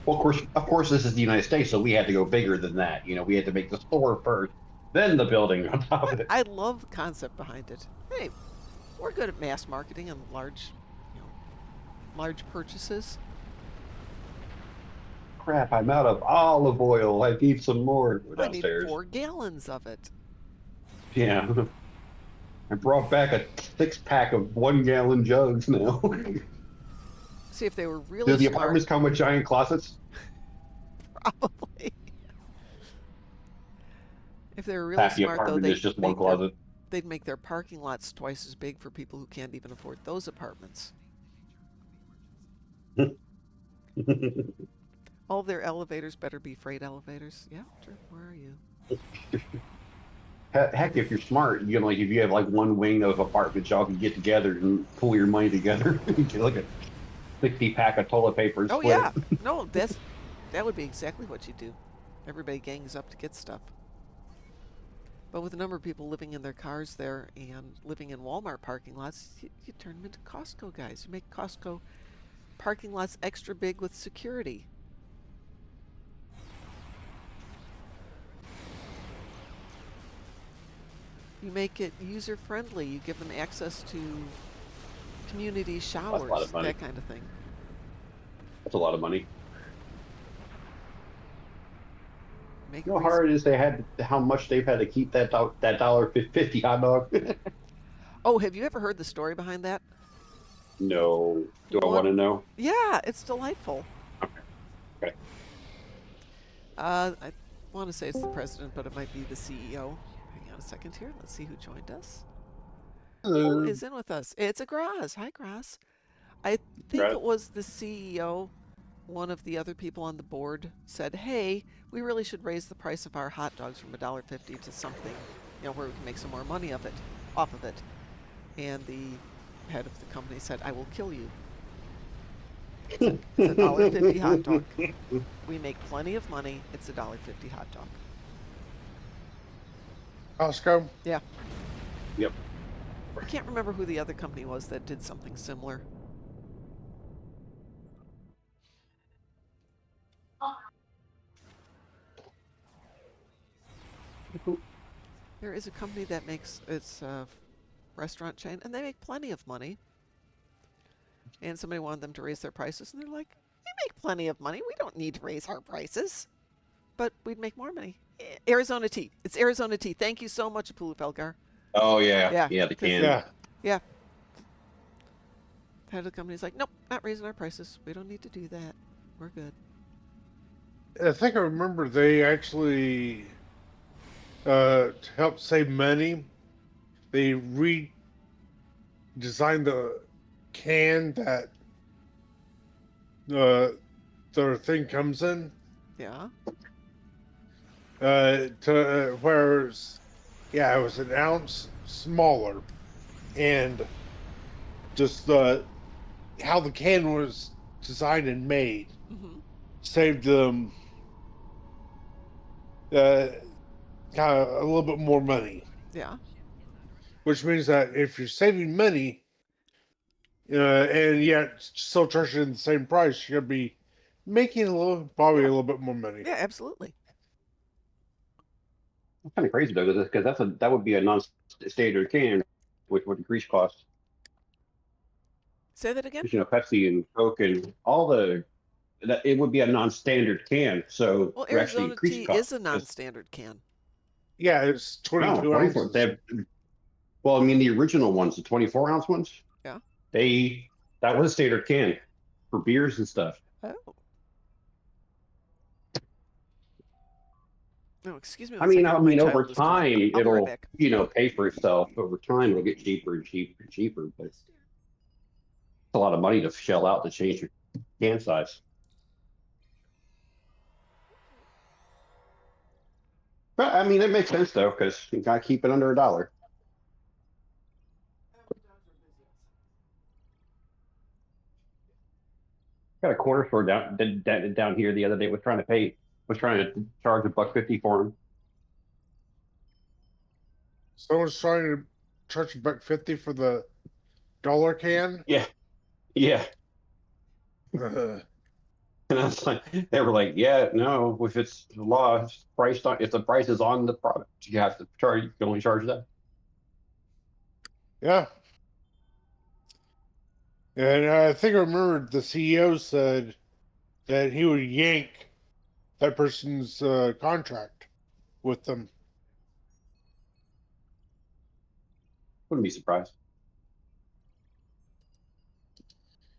Well, of course, this is the United States, so we had to go bigger than that. We had to make the store first, then the building on top of it. I love the concept behind it. Hey, we're good at mass marketing and you know, large purchases. Crap, I'm out of olive oil. I need some more. Go I need downstairs. 4 gallons of it. Yeah, I brought back a 6 pack of 1 gallon jugs now. See, if they were Do really the smart, apartments come with giant closets? probably. If they were really Half the smart, though, apartment is just one closet. they'd make their parking lots twice as big for people who can't even afford those apartments. All their elevators better be freight elevators. Yeah, sure. Where are you? Heck, if you're smart, you can like if you have like one wing of apartments, y'all can get together and pool your money together. You get like a 60 pack of toilet paper and Oh split yeah, it. no, that would be exactly what you do. Everybody gangs up to get stuff. But with the number of people living in their cars there and living in Walmart parking lots, you turn them into Costco guys. You make Costco parking lots extra big with security. You make it user friendly. You give them access to community That's a lot showers, of money. that kind of thing. That's a lot of money. Make You it know how hard it is how much they've had to keep that $1.50 hot dog. Oh, have you ever heard the story behind that? No. Do I want One, to know? yeah, it's delightful. Okay. Okay. I want to say it's the president, but it might be the CEO. Hang on a second here. Let's see who joined us. Who Hello. is in with us? It's a Graz. Hi, Graz. I think Right. it was the CEO. One of the other people on the board said, "Hey, we really should raise the price of our hot dogs from $1.50 to something, where we can make some more money off of it." And the head of the company said, "I will kill you. It's a $1.50 hot dog. We make plenty of money. It's a $1.50 hot dog." Costco. Yeah. Yep. I can't remember who the other company was that did something similar. There is a company that makes it's a restaurant chain, and they make plenty of money. and somebody wanted them to raise their prices, and they're like, "We make plenty of money. We don't need to raise our prices, but we'd make more money." Arizona tea. It's Arizona tea. Thank you so much, Apulu Felgar. Oh yeah, Yeah, yeah, the because can. Yeah. yeah, head of the company's like, "Nope, not raising our prices. We don't need to do that. We're good." I think I remember they actually, to help save money, they redesigned the can that the thing comes in. Yeah. To where it was an ounce smaller, and just how the can was designed and made Mm-hmm. saved them kind of a little bit more money. Yeah. Which means that if you're saving money, and yet still charging the same price, you're gonna be making probably a little bit more money. Yeah. Absolutely. It's kind of crazy though, because that would be a non-standard can, which would increase costs. Say that again. Because Pepsi and Coke and all it would be a non-standard can, so Well, to actually Arizona increase tea is costs. a non-standard can. Yeah, it's 22 24. ounces. Well, I mean the original ones, the 24-ounce ones. Yeah. That was a standard can for beers and stuff. Oh. No, excuse me I one mean, second. My over child is calling. time I'll be right it'll back. pay for itself. Over time it'll get cheaper and cheaper and cheaper, but it's a lot of money to shell out to change your can size. But I mean, it makes sense though, because you gotta keep it under $1. Got a corner store down here the other day was trying to charge $1.50 for him. Someone's trying to charge $1.50 for the dollar can. Yeah, yeah. Uh, And I was like, they were like, yeah, no, if it's the law, it's priced on, if the price is on the product, you have to charge, you can only charge that. yeah. And I think I remember the CEO said that he would yank that person's contract with them. Wouldn't be surprised.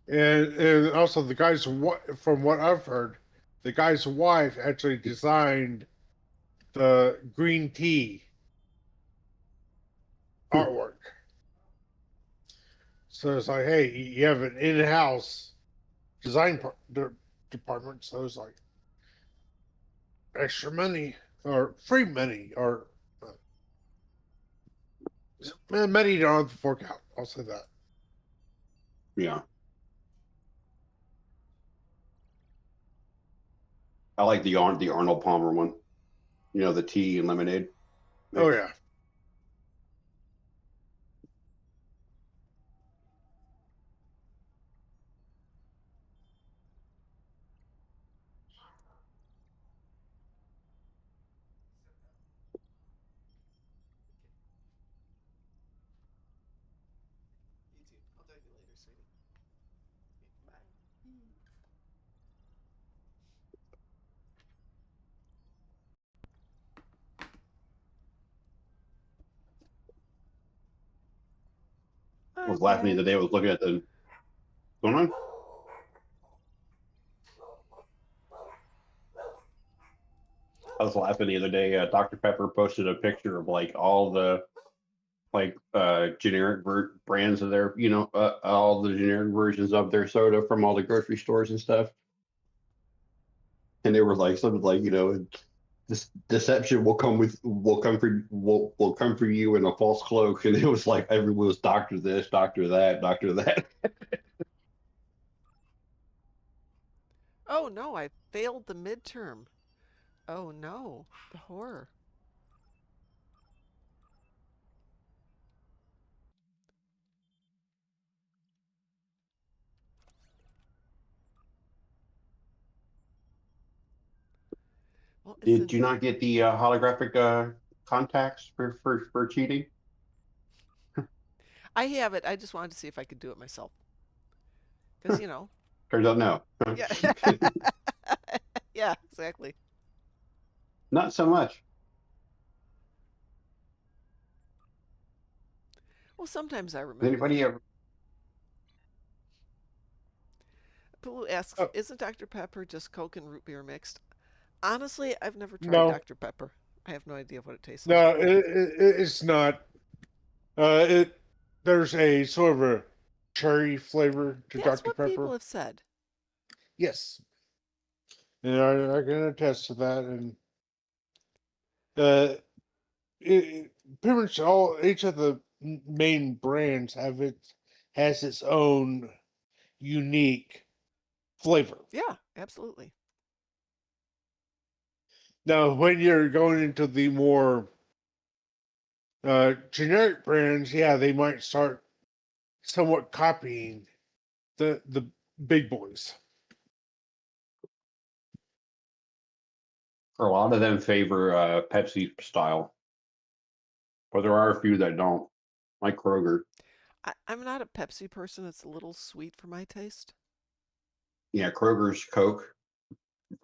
And also the guy's from what I've heard, the guy's wife actually designed the green tea artwork. So it's like, hey, you have an in-house design department, so it's like extra money or free money or money you don't have to fork out. I'll say that. Yeah. I like the Arnold Palmer one. The tea and lemonade. Oh yeah. You too. I'll talk to you later, sweetie. Bye. I was I'm laughing the back. other day. I was looking at the going on. I was laughing the other day. Dr. Pepper posted a picture of like all the generic brands of their, all the generic versions of their soda from all the grocery stores and stuff. And they were like something like, this deception will come for you in a false cloak. And it was like everyone was doctor this, doctor that, doctor that. Oh no, I failed the midterm. Oh no, the horror. Well, it's Did in. you not get the holographic contacts for cheating? I have it. I just wanted to see if I could do it myself. Because Turns out no. yeah, yeah, exactly. Not so much. Well, sometimes I Has remember them. anybody ever? Blue asks, Oh, "Isn't Dr. Pepper just Coke and root beer mixed?" Honestly, I've never tried no, Dr. Pepper. I have no idea what it tastes like. no, it's not. It there's a sort of a cherry flavor to That's Dr. what people Pepper. have said. Yes, and I can attest to that. And uh, pretty much each of the main brands has its own unique flavor. Yeah, absolutely. Now, when you're going into the more generic brands, yeah, they might start somewhat copying the big boys. A lot of them favor Pepsi style, but there are a few that don't, like Kroger. I'm not a Pepsi person. It's a little sweet for my taste. Yeah, Kroger's Coke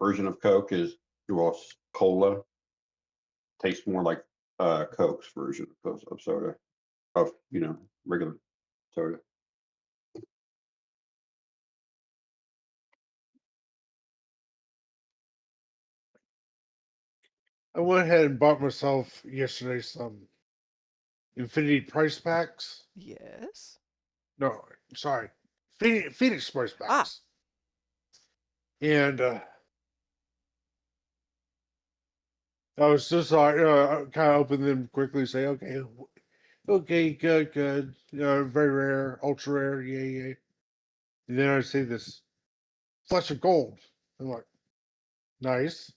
version of Coke is well, cola. Tastes more like Coke's version of soda, of regular soda. I went ahead and bought myself yesterday some Infinity price packs. Yes. No, sorry, Phoenix price Ah, packs. And I was just like, kind of open them quickly, say, okay, okay, good, good. Very rare, ultra rare, yeah. And then I see this flesh of gold. I'm like, nice.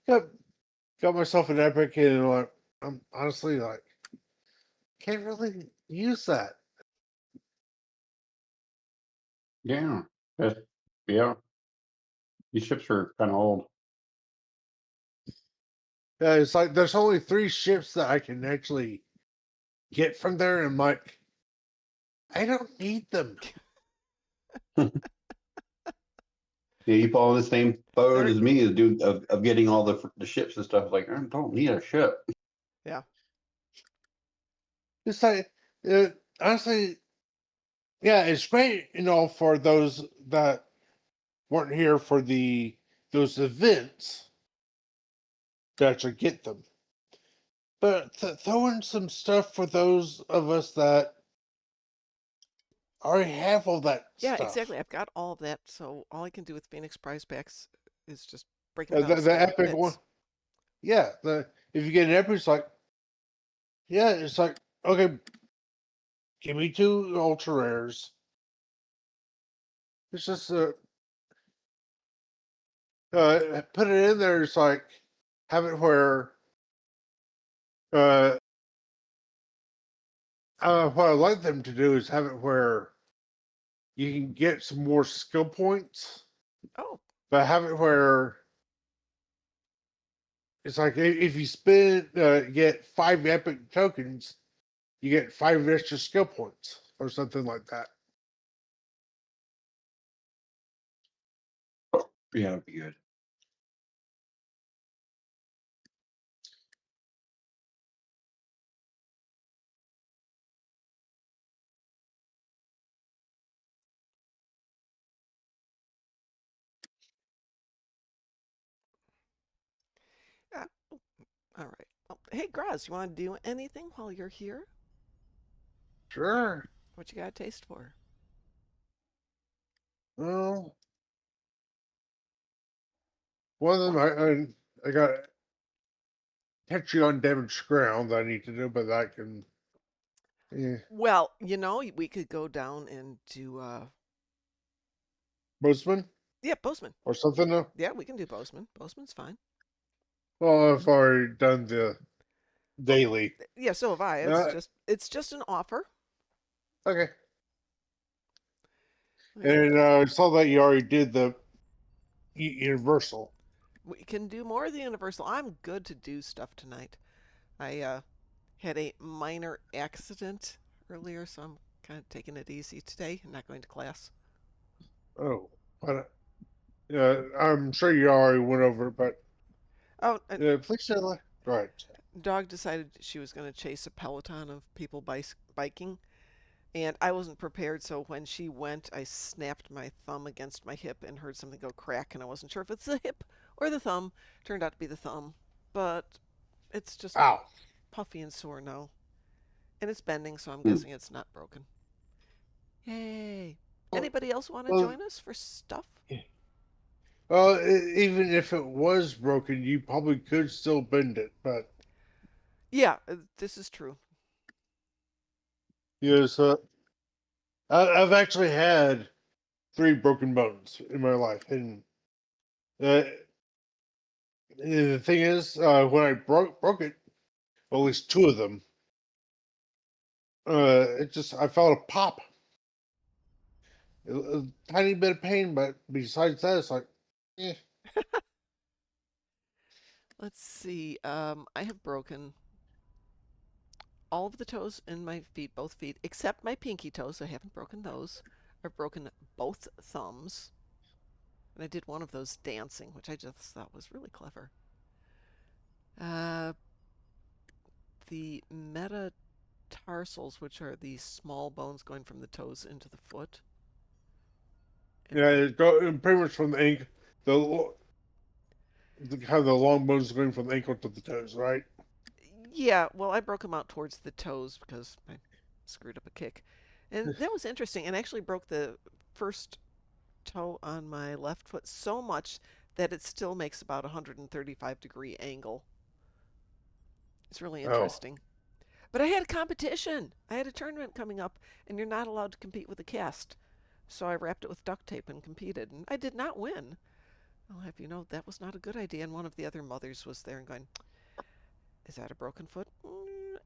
Yep, got myself an epic, and like, I'm honestly like, can't really use that. Yeah, yeah. These ships are kind of old. It's like there's only 3 ships that I can actually get from there, and I'm like, I don't need them. Yeah, you fall in the same boat there. as me as dude of getting all the ships and stuff. Like I don't need a ship. Yeah. It's like, uh, honestly, yeah, it's great, for those that weren't here for those events to actually get them. But throw in some stuff for those of us that already have all that Yeah, stuff. exactly. I've got all of that, so all I can do with Phoenix prize packs is just break them down to The small epic one, bits. yeah. The If you get an epic, it's like, yeah, it's like, okay, give me 2 ultra rares. It's just put it in there. It's like have it where uh, what I like them to do is have it where you can get some more skill points, Oh, but have it where it's like if you spend get 5 epic tokens, you get 5 extra skill points or something like that. Yeah, that'd be good. yeah. All right. Well, hey, Graz, you want to do anything while you're here? Sure. What you got a taste for? Well, one of them I got touchy on damaged ground that I need to do, but I can. Yeah, Well, we could go down and do Bozeman yeah, Bozeman. or something. Yeah, we can do Bozeman. Bozeman's fine. Well, I've already done the Well, daily. yeah, so have I. Uh, It's just an offer. okay. Let me get And the I saw that you already did the Universal. We can do more of the Universal. I'm good to do stuff tonight. I had a minor accident earlier, so I'm kind of taking it easy today and not going to class. Oh, but I'm sure you already went over it, but Oh, please say go ahead. dog decided she was going to chase a peloton of people biking, and I wasn't prepared. So when she went, I snapped my thumb against my hip and heard something go crack, and I wasn't sure if it's the hip or the thumb. Turned out to be the thumb, but it's just Ow. puffy and sore now, and it's bending, so I'm Hmm. guessing it's not broken. Yay! Well, Anybody else want to well, join us for stuff? even if it was broken, you probably could still bend it. But Yeah, this is true. so I've actually had 3 broken bones in my life, and uh, the thing is, when I broke it, well, at least 2 of them, I felt a pop, a tiny bit of pain, but besides that, it's like, eh. Let's see. I have broken all of the toes in my feet, both feet, except my pinky toes. I haven't broken those. I've broken both thumbs. And I did one of those dancing, which I just thought was really clever. Uh, the metatarsals, which are the small bones going from the toes into the foot. Yeah, it go pretty much from the ankle, the kind of the long bones going from the ankle to the toes, right? Yeah, well, I broke them out towards the toes because I screwed up a kick. And that was interesting, and actually broke the first toe on my left foot so much that it still makes about a 135-degree angle. It's really Oh, interesting. But I had a competition. I had a tournament coming up, and you're not allowed to compete with a cast. So I wrapped it with duct tape and competed, and I did not win. I'll have you know that was not a good idea. And one of the other mothers was there and going, "Is that a broken foot?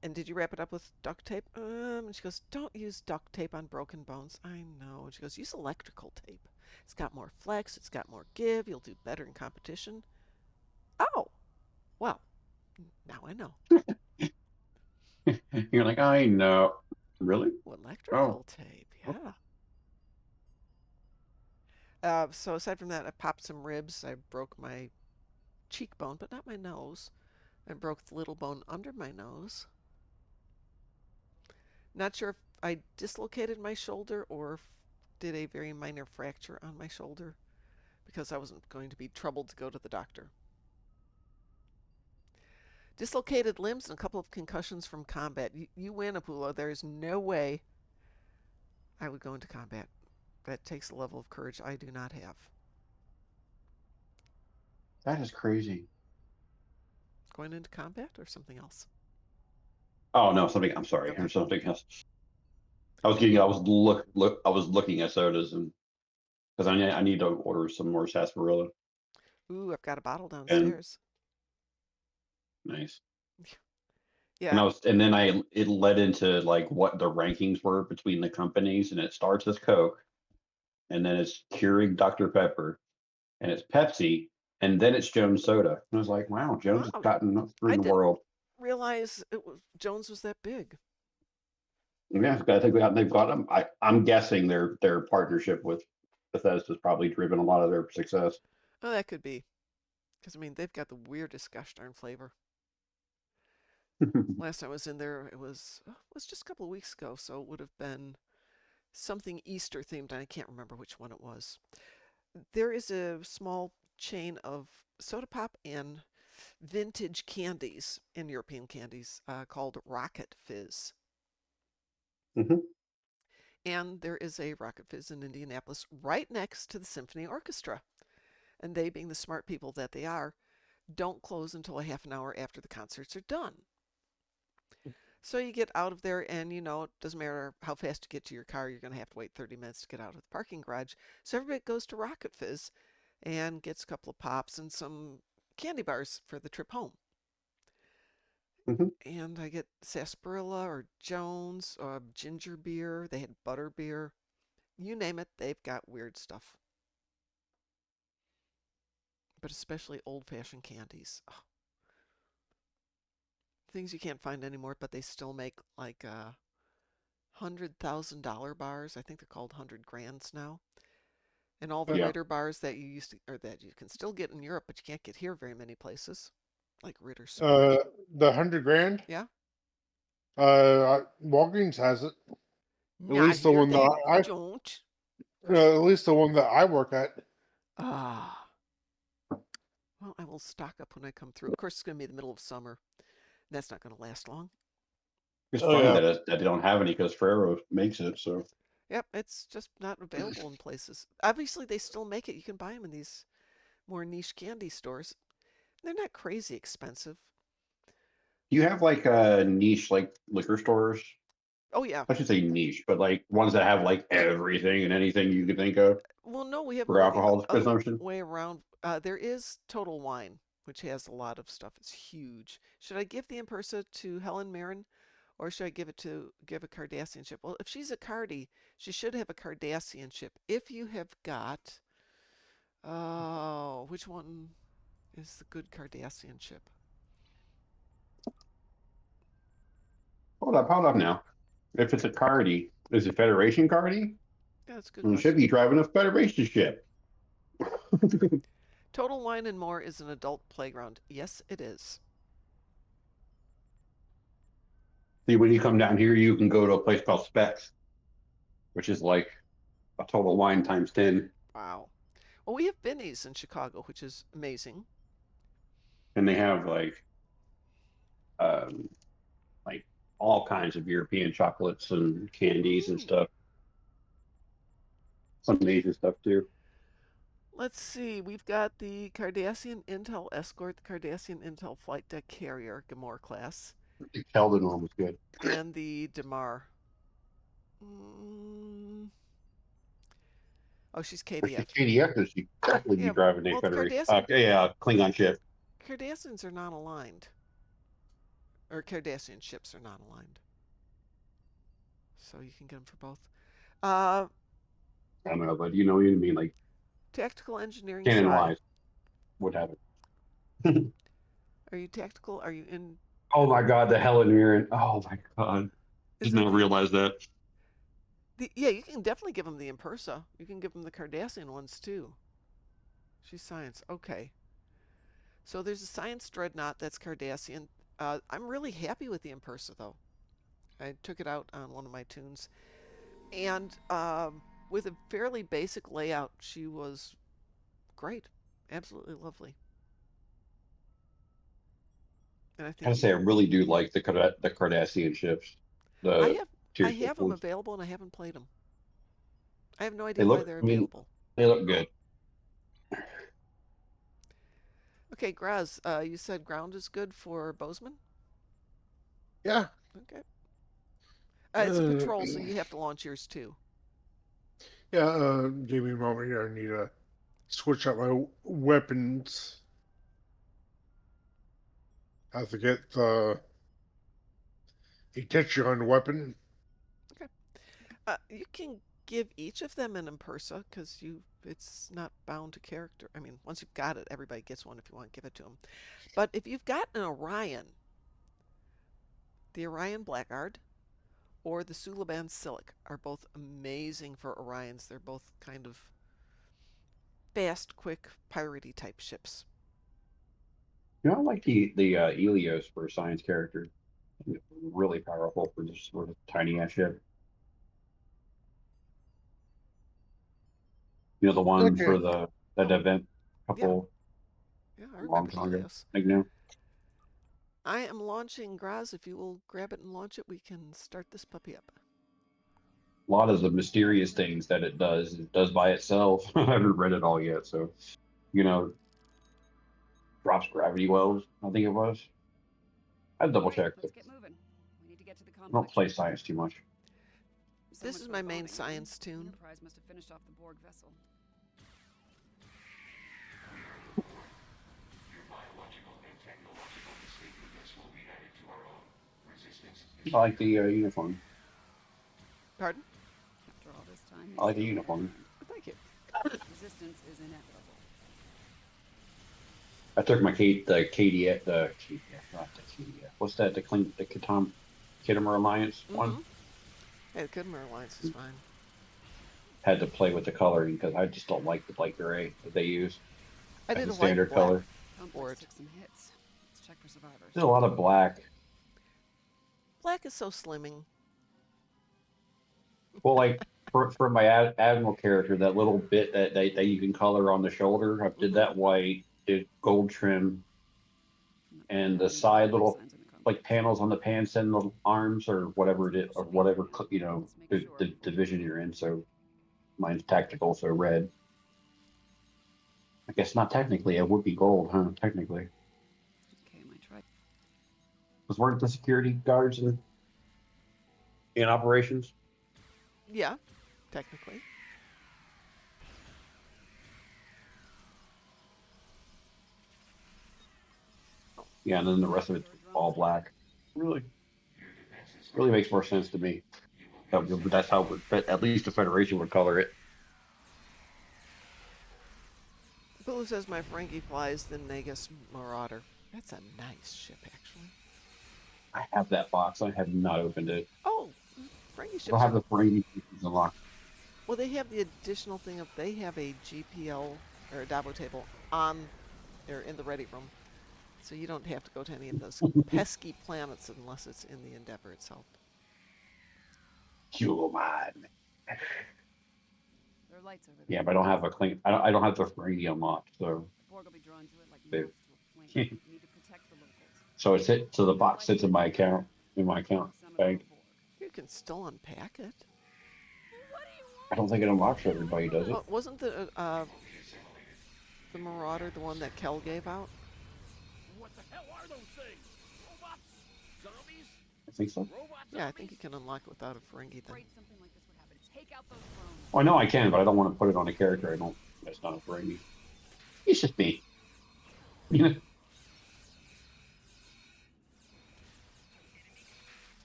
And did you wrap it up with duct tape?" And she goes, "Don't use duct tape on broken bones." I know. And she goes, "Use electrical tape. It's got more flex. It's got more give. You'll do better in competition." Oh, well, now I know. You're like, I know. Really? Ooh, Oh, electrical tape. oh, Yeah. So aside from that, I popped some ribs. I broke my cheekbone, but not my nose. I broke the little bone under my nose. Not sure if I dislocated my shoulder or did a very minor fracture on my shoulder because I wasn't going to be troubled to go to the doctor. Dislocated limbs and a couple of concussions from combat. You win, Apula. There's no way I would go into combat. That takes a level of courage I do not have. that is crazy. Going into combat or something else? Oh no, something. I'm sorry. Okay. There's something else. I was looking at sodas and because I need to order some more sarsaparilla. Ooh, I've got a bottle And downstairs. nice. And Yeah. I was, and then it led into like what the rankings were between the companies, and it starts as Coke, and then it's Keurig Dr Pepper, and it's Pepsi, and then it's Jones Soda. And I was like, wow, Jones has Wow. gotten up through I the didn't world. realize Jones was that big. Yeah, I think they've got them. I'm guessing their partnership with Bethesda's probably driven a lot of their success. Oh, that could be. Because, I mean, they've got the weirdest gosh darn flavor. Last time I was in there, it was just a couple of weeks ago, so it would have been something Easter themed, and I can't remember which one it was. There is a small chain of soda pop and vintage candies in European candies called Rocket Fizz. Mhm. And there is a Rocket Fizz in Indianapolis right next to the Symphony Orchestra. And they, being the smart people that they are, don't close until a half an hour after the concerts are done. So you get out of there, and it doesn't matter how fast you get to your car, you're going to have to wait 30 minutes to get out of the parking garage. So everybody goes to Rocket Fizz and gets a couple of pops and some candy bars for the trip home. Mhm. And I get sarsaparilla or Jones or ginger beer. They had butter beer. You name it, they've got weird stuff. But especially old fashioned candies. Oh, things you can't find anymore, but they still make like $100,000 bars. I think they're called 100 grands now. And all the Yeah. Ritter bars that you used to, or that you can still get in Europe, but you can't get here very many places, like Ritter Sport. The 100 grand. Yeah. Walgreens has it. At Not least the here. one They that I, don't. at least the one that I work at. Ah. Well, I will stock up when I come through. Of course, it's going to be the middle of summer. That's not going to last long. It's Oh funny yeah. that they don't have any because Ferrero makes it. So Yep, it's just not available in places. Obviously, they still make it. You can buy them in these more niche candy stores. They're not crazy expensive. you have like a niche like liquor stores. Oh, yeah. I should say niche, but like ones that have like everything and anything you could think of Well, no, we have for more the alcohol other consumption. way around. There is Total Wine, which has a lot of stuff. It's huge. Should I give the Impersa to Helen Mirren, or should I give a Cardassian ship? Well, if she's a Cardi, she should have a Cardassian ship. If you have got, oh, which one is the good Cardassian ship? Hold up now. If it's a Cardi, is it Federation Cardi? Yeah, that's a good You should question. be driving a Federation ship. Total Wine and More is an adult playground. Yes, it is. See, when you come down here, you can go to a place called Specs, which is like a Total Wine times 10, Wow. Well, we have Binny's in Chicago, which is amazing. and they have um, like all kinds of European chocolates and candies and Mm. stuff. Some Asian stuff too. Let's see. We've got the Cardassian Intel Escort, the Cardassian Intel Flight Deck Carrier, Gamor class, The Keldon one was good. and the Damar. Mm. Oh, she's Actually, KDF. KDF is you definitely be Yeah, driving a well, the Federation. Cardassian Yeah, Klingon ship. Cardassians are not aligned, or Cardassian ships are not aligned, so you can get them for both. Uh, I don't know, but you know what I mean, like Tactical Engineering canon Psi. wise, would have it. Are you tactical? Are you in? Oh my God, the Helen Mirren. Oh my God, Is did it not realize that. yeah, you can definitely give them the Impersa. You can give them the Cardassian ones too. She's science. Okay. So there's a science dreadnought that's Cardassian. I'm really happy with the Impersa though. I took it out on one of my tunes, and with a fairly basic layout, she was great, absolutely lovely. And I I think gotta say, I really do like the Cardassian ships, I the have tier I six have them ones. available, and I haven't played them. I have no They idea why look, they're I mean, available. they look good. Okay, Graz, you said ground is good for Bozeman. Yeah. Okay. It's a patrol, so you have to launch yours too. Yeah. Give me a moment here. I need to switch out my weapons. I have to get the Itechion weapon. Okay. You can give each of them an Impersa because it's not bound to character. I mean, once you've got it, everybody gets one if you want to give it to them. But if you've got an Orion, the Orion Blackguard or the Sulaban Silic are both amazing for Orions. They're both kind of fast, quick, piratey type ships. You know, I like the Elios for a science character. Really powerful for this sort of tiny ass ship. You know, the one Okay. for that Oh, event a yeah. couple Yeah, I long remember the time ago. Ilios. Like now, I am launching Graz. If you will grab it and launch it, we can start this puppy up. a lot of the mysterious things that it does by itself. I haven't read it all yet, so you know, drops gravity wells. I think it was. I'd double All right, check, but let's get moving. We need to get to the I don't complex. play science too much. So This much is for my the main bombing. science The tune. Enterprise must have finished off the Borg vessel. I like the uniform. Pardon? After all this time, I like the still uniform. Thank you. resistance is inevitable. I took my KDF, not the KDF. What's that? The Katam Kittimer Alliance one. Yeah, good mirror lines is fine. Had to play with the coloring because I just don't like the light gray that they use I as did a a white and standard black color. for Complex it. took some hits. Let's check for survivors. There's a lot of black. Black is so slimming. Well, like for my Admiral character, that little bit that you can color on the shoulder, I did that white, did gold trim, I'm not and picking the up any side life little signs in the like complex. panels on the pants and the arms or whatever it is, or whatever Let's make sure the before we division you're in. So mine's tactical, so red. I guess not technically. It would be gold, huh? Technically, Okay, my try. because weren't the security guards in operations? Yeah, technically. Yeah, and then the rest of it's all black. Really, really makes more sense to me. But that's how, but at least the Federation would color it. Bulu says my Ferengi flies the Nagus Marauder. That's a nice ship, actually. I have that box. I have not opened it. Oh, Ferengi I don't ships have are the Ferengi pieces unlocked. well. They have the additional thing of they have a GPL or a Dabo table on or in the ready room, so you don't have to go to any of those pesky planets unless it's in the Endeavor itself. Human. There are lights over there. Yeah, but I don't have a clean. I don't have the Ferengi unlocked. So The Borg will be drawn to it like they, moths to a flame. We need to protect the locals. so it's it. So the There are box lights sits in in the my depot. account. In my account Some of them are bank. Borg. You can still unpack it. What do you I want don't me think it to unlocks for do? everybody, does it? Oh, wasn't the Marauder the one that Kel gave out? What the hell are those things? Robots? Zombies? I think so. Robot Yeah, I think you zombies? can unlock it without a Ferengi then. Afraid something like this would happen. Take out those drones. Oh, I know I can, but I don't want to put it on a character. I don't. That's not a Ferengi. It's just me. You know,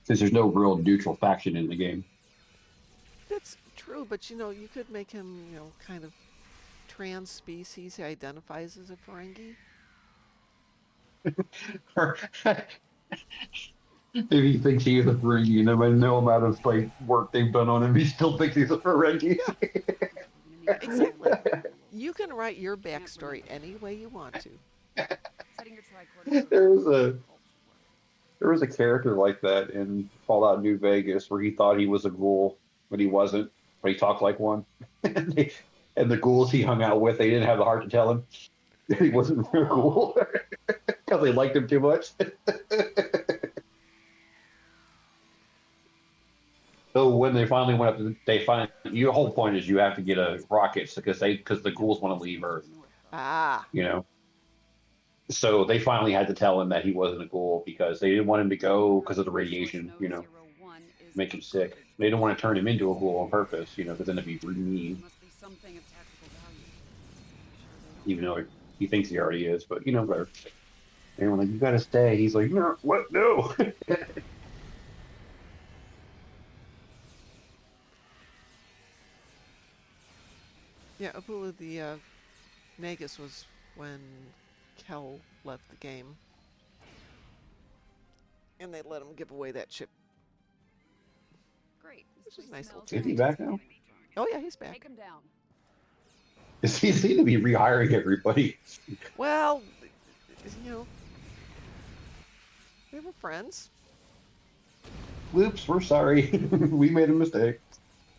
since there's no real neutral faction in the game. That's true, but you could make him, kind of trans species. He identifies as a Ferengi. If he thinks he is a Ferengi, no matter no amount of like work they've done on him, he still thinks he's a Ferengi. Yeah, We're gonna need exactly. to find You can write your Can't backstory remember. any way you want to. Setting your tricorder. there was a there was a character like that in Fallout New Vegas where he thought he was a ghoul, but he wasn't. But he talked like one. And the ghouls he hung out with, they didn't have the heart to tell him that he wasn't a ghoul because they liked him too much. So when they finally went up, they finally. Your whole point is you have to get a rocket because the ghouls want to leave Earth. Ah, You know, so they finally had to tell him that he wasn't a ghoul because they didn't want him to go because of the radiation. You know, make him sick. They didn't want to turn him into a ghoul on purpose. You know, because then it'd be really mean. Must be something of tactical value. Even though he thinks he already is, but whatever. They were like, "You got to stay." He's like, "No, what? No." yeah, Apula, the Nagus was when Kel left the game. And they let him give away that chip. Great. Which is a nice little Is he treat. back now? Oh, yeah, he's back. Take him down. He seemed to be rehiring everybody. Well, you know, they were friends. Whoops, we're sorry. We made a mistake.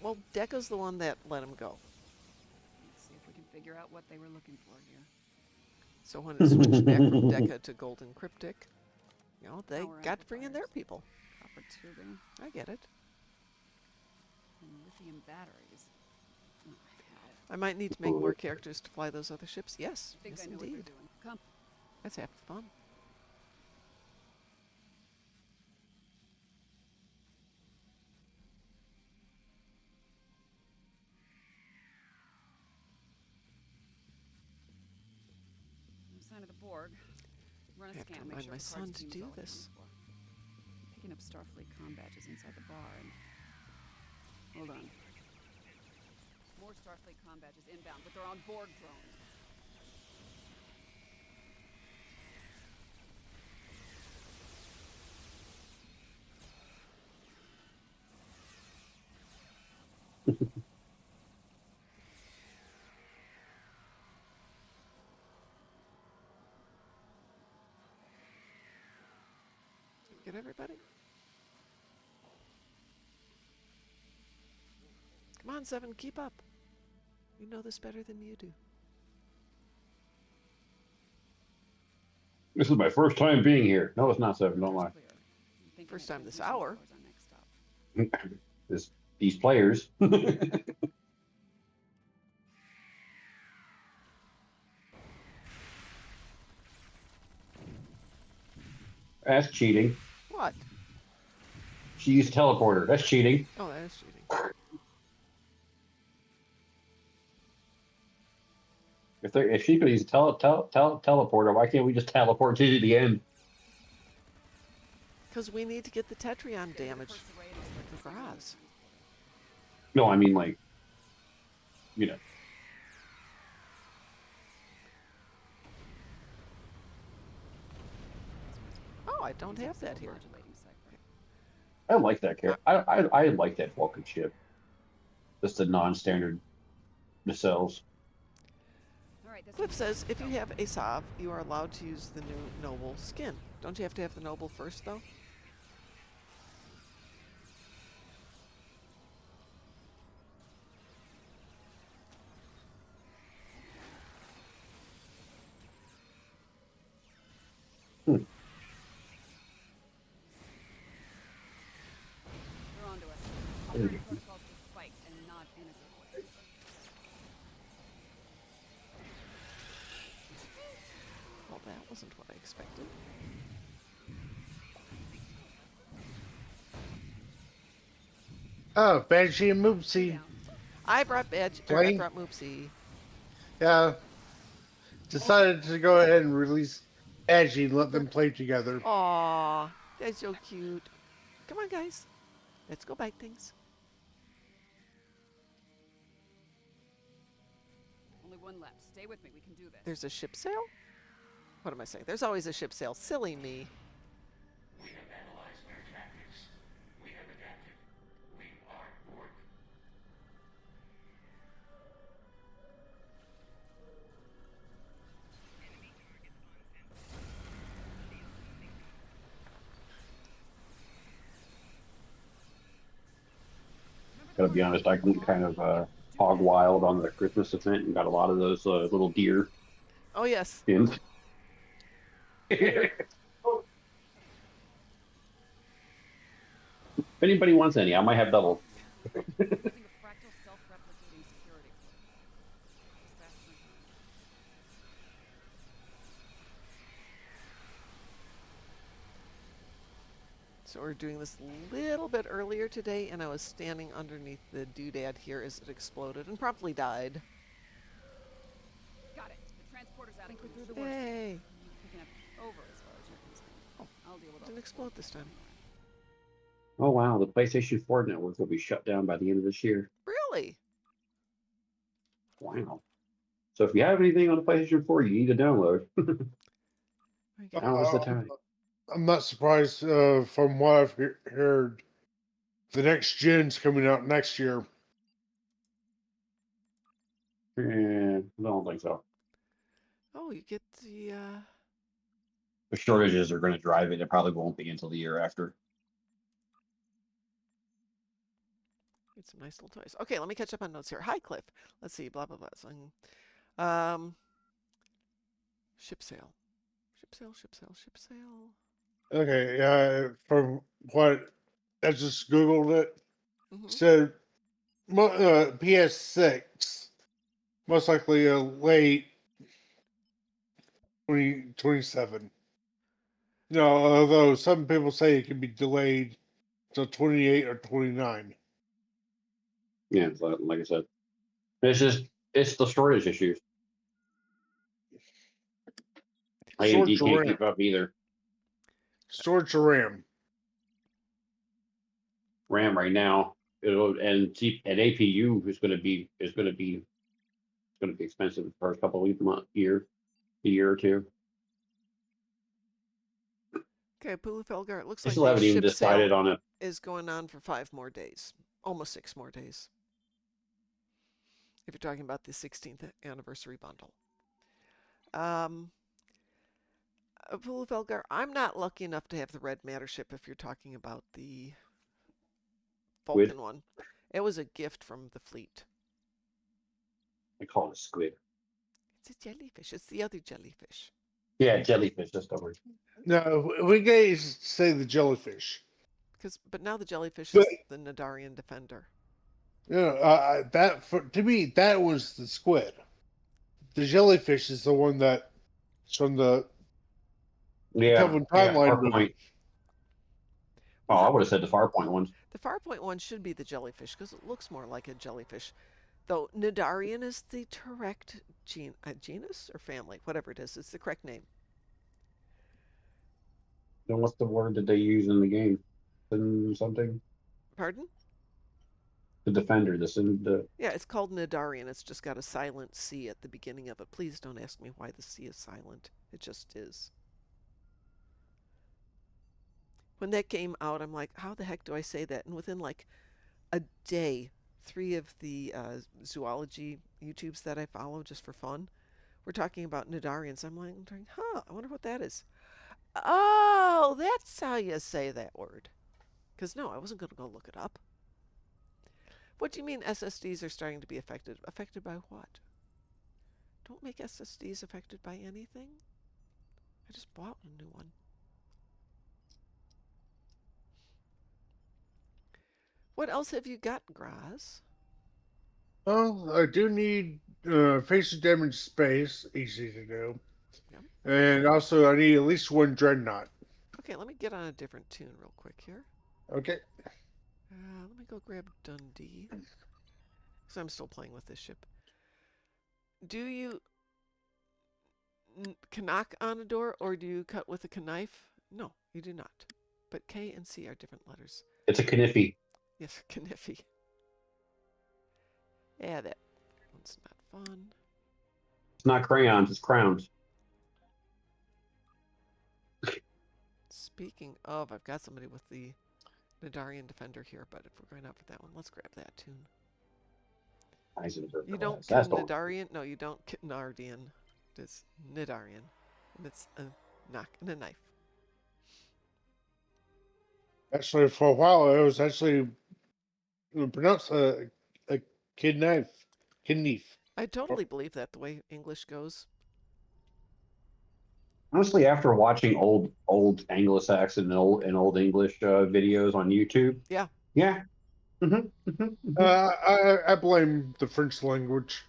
Well, Decca's the one that let him go. Let's see if we can figure out what they were looking for here. So when it switched back from Decca to Golden Cryptic, they Power got to bring in their amplifiers. people. Copper tubing I get it. and lithium batteries. Oh, hell. I might need to make more characters to fly those other ships. Yes, I think yes, I know what they're indeed. doing. Come. That's half the fun. No sign of the Borg. Run a I have to scan. Make remind sure my the son cards to team is do all accounted this. for. Picking up Starfleet comm badges inside the bar and hold on. More Starfleet comm badges inbound, but they're on Borg drones. Get everybody? Come on, Seven, keep up. You know this better than you do. This is my first time being here. No, it's not 7. Don't lie. Clear. I'm thinking First a time this transmission hour. depot is our next stop. These players. That's cheating. What? She used teleporter. That's cheating. Oh, that is cheating. If she could use teleporter, why can't we just teleport to the end? Because we need to get the Tetrion Get rid of damage first array and expect for to see another Graz. one. No, I mean like, you know. Oh, I don't have that here. Modulating cipher. I like that character. I like that Vulcan ship. Just the non-standard nacelles. All right, this Cliff one's says if go. you have a Sav, you are allowed to use the new Noble skin. Don't you have to have the Noble first, though? They're onto us. Operating protocols were spiked and not in a good way. Well, that wasn't what I expected. Oh, Banshee and Two Moopsie. down. I brought Badge, or I Plane? brought Moopsie. Yeah. Decided to go ahead and release Banshee and let them play together. Aw, that's so cute. Come on, guys. Let's go bite things. Only one left. Stay with me. We can do this. There's a ship sail? What am I saying? There's always a ship sail. Silly me. We have analyzed their tactics. We have adapted. We are Borg. Gotta be honest, I went kind of hog wild on the Christmas event and got a lot of those little deer Oh, yes. skins. If anybody wants any, I might have double. Using a fractal self-replicating security protocol. As fast as we can. So we're doing this a little bit earlier today, and I was standing underneath the doodad here as it exploded and promptly died. Got it. The transporter's out of We're commission. through the worst. Yay! Picking up over as far as you're concerned. Oh, I'll deal with didn't all explode this time. Oh wow, the PlayStation 4 network will be shut down by the end of this year. Really? Wow. So if you have anything on the PlayStation 4, you need to download. Now is the time. I'm not surprised from what I've heard. The next gen's coming out next year. I don't think so. Oh, you get the, The shortages are going to drive it. It probably won't be until the year after. get some nice little toys. Okay, let me catch up on notes here. Hi, Cliff. Let's see, blah, blah, blah. So, ship sail. Ship sail, ship sail, ship sail. Okay, from what I just Googled it, Mm-hmm. said PS6, most likely late 2027. No, although some people say it can be delayed till 28 or 29. Yeah, so, like I said, it's the storage issues. AMD Storage or can't RAM. keep up either. Storage or RAM. RAM right now, and APU is going to be expensive the first couple of a year or two. Okay, Pulu Felgar, it looks I like still the haven't even ship sail decided on it. is going on for 5 more days. Almost 6 more days. if you're talking about the 16th anniversary bundle. Um, Velgar, I'm not lucky enough to have the red matter ship if you're talking about the Squid. Vulcan one. It was a gift from the fleet. I call it a squid. It's a jellyfish. It's the other jellyfish. Yeah, jellyfish. That's the word. No, we guys say the jellyfish. But now the jellyfish But is the Nadarian defender. you know, to me that was the squid. The jellyfish is the one that's from the Kelvin timeline movie. Farpoint. Oh, I would have said the Farpoint ones. The Farpoint one should be the jellyfish because it looks more like a jellyfish. Though Nadarian is the correct genus or family, whatever it is. It's the correct name. Then what's the word that they use in the game? Something? Pardon? The defender. The Yeah, it's called Nadarian. It's just got a silent C at the beginning of it. Please don't ask me why the C is silent. It just is. When that came out, I'm like, how the heck do I say that? And within like a day, 3 of the zoology YouTubes that I follow just for fun were talking about Nadarians. I'm like, I wonder what that is. Oh, that's how you say that word. Because no, I wasn't going to go look it up. What do you mean SSDs are starting to be affected? Affected by what? Don't make SSDs affected by anything. I just bought a new one. What else have you got, Graz? Well, I do need face damage space, easy to do. Yep. And also I need at least one dreadnought. Okay, let me get on a different tune real quick here. Okay. Let me go grab Dundee. Because I'm still playing with this ship. Do you knock on a door or do you cut with a knife? No, you do not. But K and C are different letters. It's a Kniffy. Yes, Kniffy. Yeah, that one's not fun. It's not crayons, it's crowns. Speaking of, I've got somebody with the Nadarian Defender here, but if we're going out for that one, let's grab that tune. Eisenberg You don't class. kill Nadarian? No, you don't kill Nardian. It's Nidarian. And it's a knock and a knife. Actually, for a while, it was actually pronounced a kid knife. I totally believe that the way English goes. Honestly, after watching old Anglo-Saxon and old English videos on YouTube, Yeah. I blame the French language.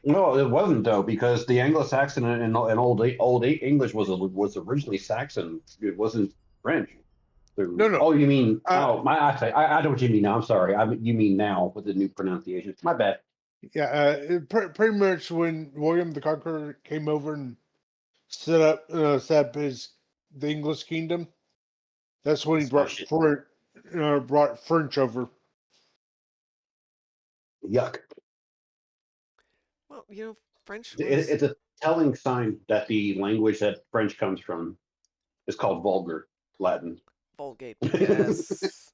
No, it wasn't though, because the Anglo-Saxon and old English was originally Saxon. It wasn't French. No. Oh, you mean? I know what you mean now. I'm sorry. You mean now with the new pronunciation? My bad. Yeah, pretty much when William the Conqueror came over and set up the English kingdom. That's when he brought French over. Yuck. Well, you know, French was... It's a telling sign that the language that French comes from is called vulgar Latin. Vulgate, yes.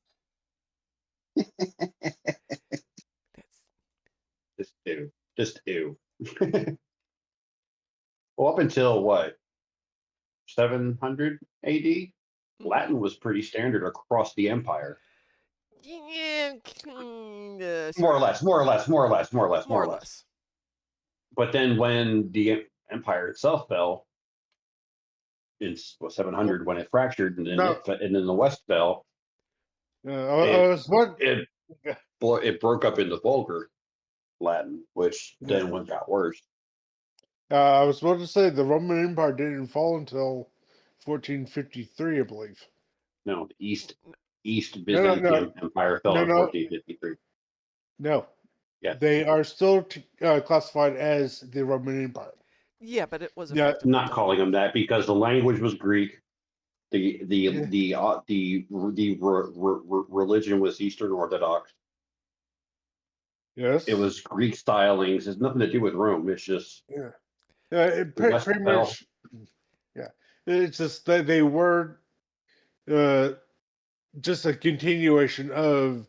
That's... Just ew. Well, up until what, 700 AD, Latin was pretty standard across the empire. Yeah, More or less. But then when the empire itself fell in 700, when it fractured and then the West fell, it broke up into vulgar Latin, which then got worse. I was about to say the Roman Empire didn't fall until 1453, I believe. No, the East Byzantium Empire fell in 1453. No. Yeah. They are still classified as the Roman Empire. Yeah, but it was not calling them that because the language was Greek. The religion was Eastern Orthodox. Yes. It was Greek stylings. It's nothing to do with Rome. It's just pretty much. Yeah, it's just that they were just a continuation of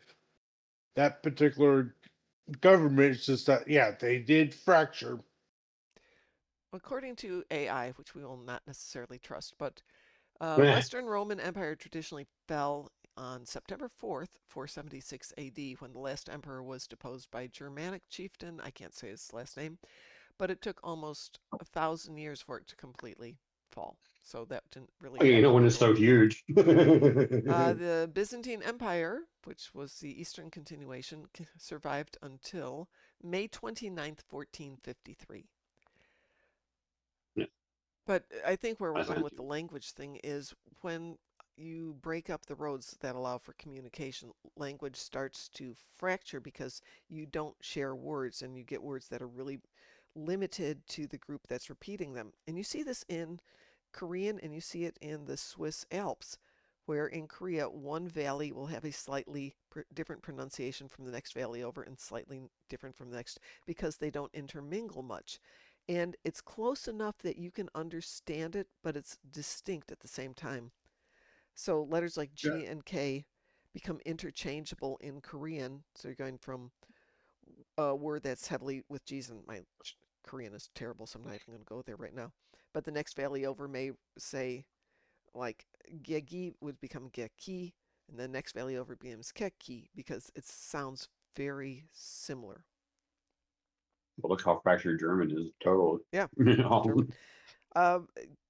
that particular government. It's just that, yeah, they did fracture. According to AI, which we will not necessarily trust, but Meh. Western Roman Empire traditionally fell on September 4th, 476 AD, when the last emperor was deposed by Germanic chieftain. I can't say his last name, but it took almost 1,000 years for it to completely fall. So that didn't really You know, happen when it's so until huge. the Byzantine Empire, which was the eastern continuation, survived until May 29th, 1453. Yeah, But I think where we're that's going not with the huge. language thing is when you break up the roads that allow for communication, language starts to fracture because you don't share words and you get words that are really limited to the group that's repeating them. And you see this in Korean and you see it in the Swiss Alps, where in Korea, one valley will have a slightly different pronunciation from the next valley over and slightly different from the next because they don't intermingle much. And it's close enough that you can understand it, but it's distinct at the same time. So letters like Yeah. G and K become interchangeable in Korean. So you're going from a word that's heavily with G's, and my Korean is terrible, so I'm not even going to go there right now. But the next valley over may say, like, Gegi would become Geki, and the next valley over becomes Keki because it sounds very similar. But look how fractured German is. Total. Yeah, You know? German. Uh,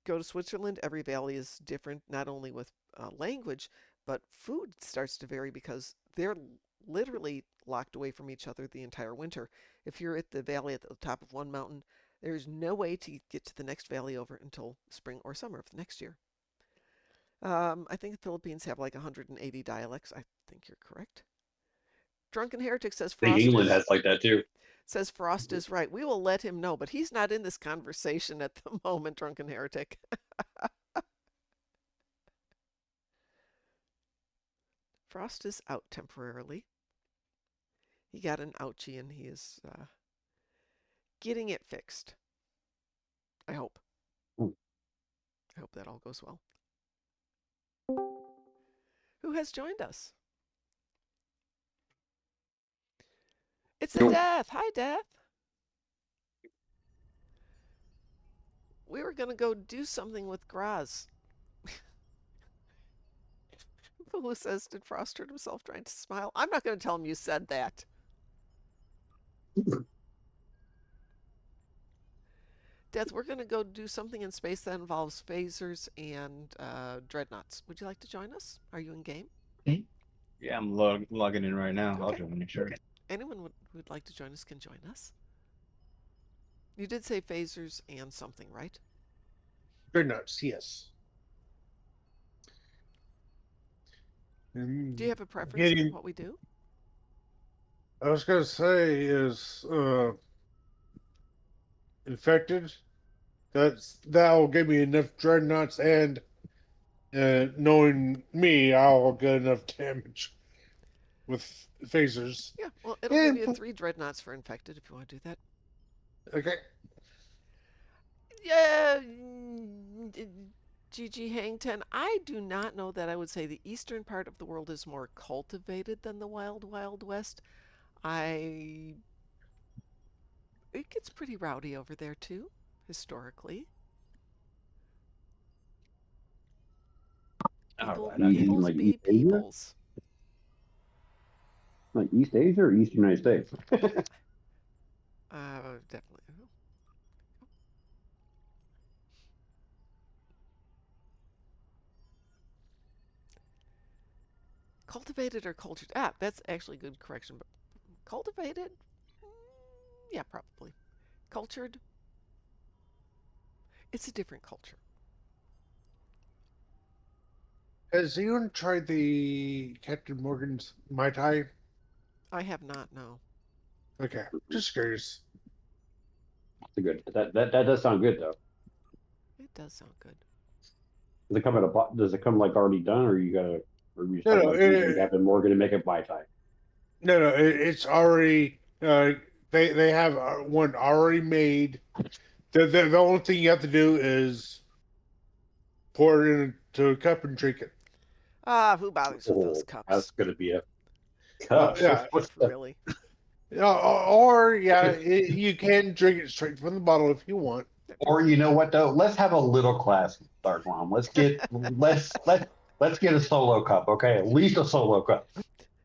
go to Switzerland, every valley is different, not only with language, but food starts to vary because they're literally locked away from each other the entire winter. If you're at the valley at the top of one mountain, there's no way to get to the next valley over until spring or summer of the next year. I think the Philippines have like 180 dialects. I think you're correct. Drunken Heretic says I think Frost England is has like that too. right. We will let him know, but he's not in this conversation at the moment, Drunken Heretic. Frost is out temporarily. He got an ouchie and he is getting it fixed. I hope. Hmm. I hope that all goes well. Who has joined us? It's a Death. Hi, Death. We were going to go do something with Graz. Who says, did Frost hurt himself trying to smile? I'm not going to tell him you said that. Death, we're going to go do something in space that involves phasers and dreadnoughts. Would you like to join us? Are you in game? Yeah, I'm logging in right now. I'll Okay. join you, sure. Anyone would like to join us can join us. You did say phasers and something, right? Dreadnoughts, yes. Do you have a preference Getting, on what we do? I was gonna say is infected. That'll give me enough dreadnoughts, and knowing me, I'll get enough damage with phasers. Yeah, well, it'll give And you 3 dreadnoughts for infected if you want to do that. okay, Yeah, GG Hang 10. I do not know that I would say the eastern part of the world is more cultivated than the wild, wild west. It gets pretty rowdy over there too, historically. All right, You I mean can. Peoples like East be Asia? peoples. Like East Asia or East United States? Definitely. Cultivated or cultured? Ah, that's actually a good correction. But cultivated? Yeah, probably. Cultured? It's a different culture. has anyone tried the Captain Morgan's Mai Tai? I have not, no. Okay, just curious. That's a good. That does sound good though. It does sound good. Does it come at a? Does it come like already done, or you gotta? Or you just No, talking no, about using Captain Morgan to make it Mai Tai? no. It's already. They have one already made. The only thing you have to do is pour it into a cup and drink it. Ah, who bothers with those Oh, cups? that's gonna be a cup. Yeah, What's the Really? Or yeah, you can drink it straight from the bottle if you want. Or you know what though? Let's have a little class, Darkmom. Let's get a solo cup, okay? At least a solo cup.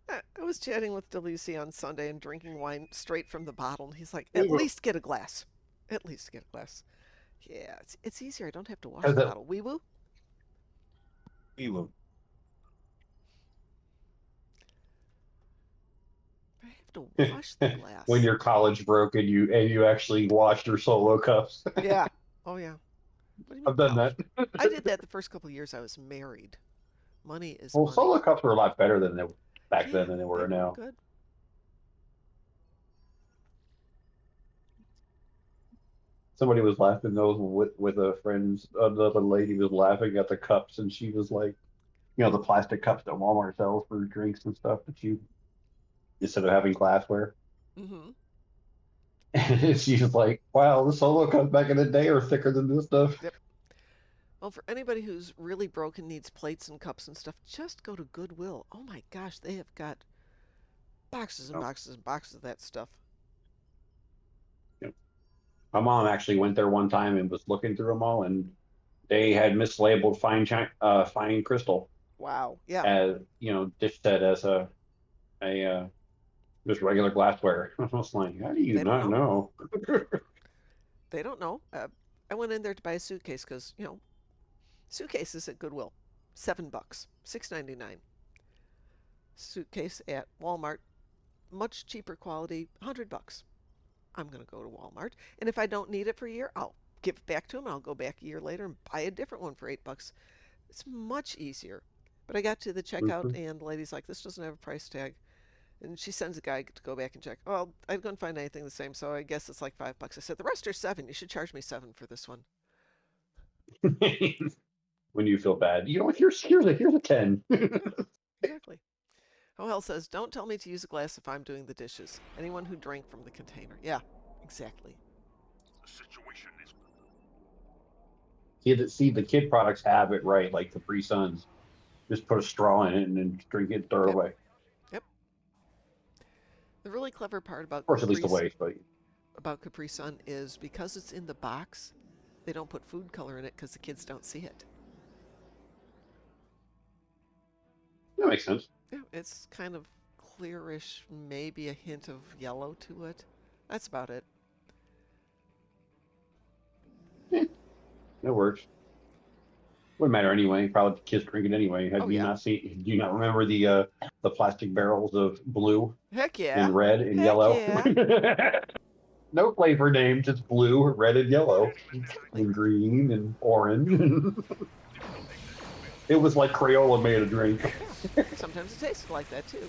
I was chatting with Delisi on Sunday and drinking wine straight from the bottle, and he's like, "At Because least get a glass. At least get a glass." Yeah, it's easier. I don't have to wash the it, bottle. Wee woo. We will. I have to wash the when glass. your college broke and you actually washed your solo cups. Yeah. Oh yeah. What do you mean I've done college? that. I did that the first couple of years I was married. Money is Well, money. solo cups were a lot better than they back Yeah, then than they they were were now. good. Somebody was laughing those with a friend's another lady was laughing at the cups and she was like, the plastic cups that Walmart sells for drinks and stuff that you instead of having glassware. Mm-hmm. And she was like, wow, the solo cups back in the day are thicker than this stuff. Yep. Well, for anybody who's really broken, needs plates and cups and stuff, just go to Goodwill. Oh my gosh, they have got boxes and Oh, boxes and boxes of that stuff. yeah. My mom actually went there one time and was looking through them all, and they had mislabeled fine crystal Wow. Yeah. as dish set as a just regular glassware. I was like, how do you They don't not know. know? They don't know. I went in there to buy a suitcase because suitcases at Goodwill, $7, 6.99. Suitcase at Walmart, much cheaper quality, $100. I'm gonna go to Walmart, and if I don't need it for a year, I'll give it back to them. I'll go back a year later and buy a different one for $8. It's much easier. But I got to the checkout, Mhm. and the lady's like, "This doesn't have a price tag." And she sends a guy to go back and check. Well, I couldn't find anything the same, so I guess it's like $5. I said, "The rest are 7. You should charge me 7 for this one." when you feel bad, here's a 10. Yeah, exactly. Hell says, "Don't tell me to use a glass if I'm doing the dishes. Anyone who drank from the container." Yeah, exactly. See, the kid products have it right, like Capri Suns. Just put a straw in it and then drink it, throw it Yep, away. yep. The really clever part Of course, at least a waste, but About Capri Sun is because it's in the box, they don't put food color in it because the kids don't see it. that makes sense. Yeah, it's kind of clearish, maybe a hint of yellow to it. That's about it. Eh, that works. Wouldn't matter anyway. Probably the kids drink it anyway. Oh Have you yeah. not seen? Do you not remember the plastic barrels of blue Heck yeah. and red and Heck yellow? yeah. No flavor name, just blue, red, and Yeah, yellow, exactly. and green and orange. It was like Crayola made a drink. Yeah. Sometimes it tastes like that too.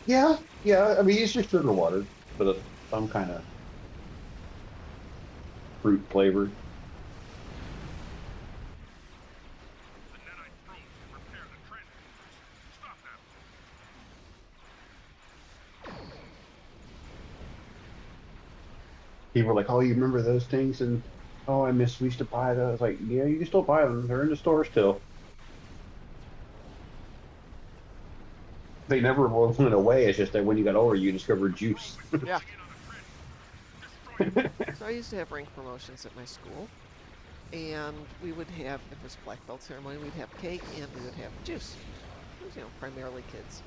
Yeah, yeah. I mean, it's just sugar water, but some kind of fruit flavor. People were like, "Oh, you remember those things?" And oh, I miss. We used to buy those. Like, yeah, you can still buy them. They're in the store still. They never went away. It's just that when you got older, you discovered juice. Yeah. So I used to have rank promotions at my school, and we would have, if it was black belt ceremony, we'd have cake and we would have juice. It was, primarily kids.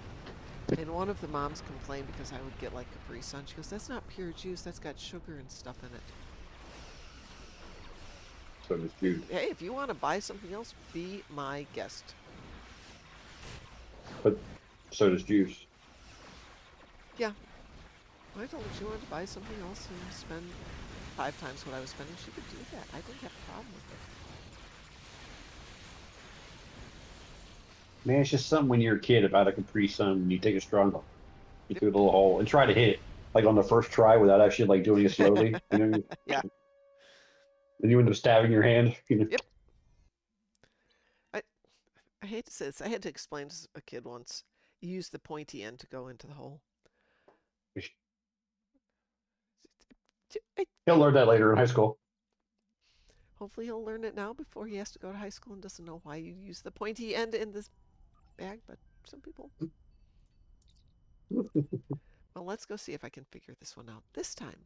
And one of the moms complained because I would get like Capri Sun. She goes, "That's not pure juice. That's got sugar and stuff in it." So does juice. Hey, if you want to buy something else, be my guest. But so does juice. Yeah. I told her she wanted to buy something else and spend 5 times what I was spending. She could do that. I didn't have a problem with it. Man, it's just something when you're a kid about a Capri Sun when you take a straw you through the little hole and try to hit it like on the first try without actually like doing it slowly. Yeah. And you end up stabbing your hand. Yep. I I hate to say this. I had to explain to a kid once. You use the pointy end to go into the hole. He'll learn that later in high school. Hopefully he'll learn it now before he has to go to high school and doesn't know why you use the pointy end in this bag, but some people. Well, let's go see if I can figure this one out this time.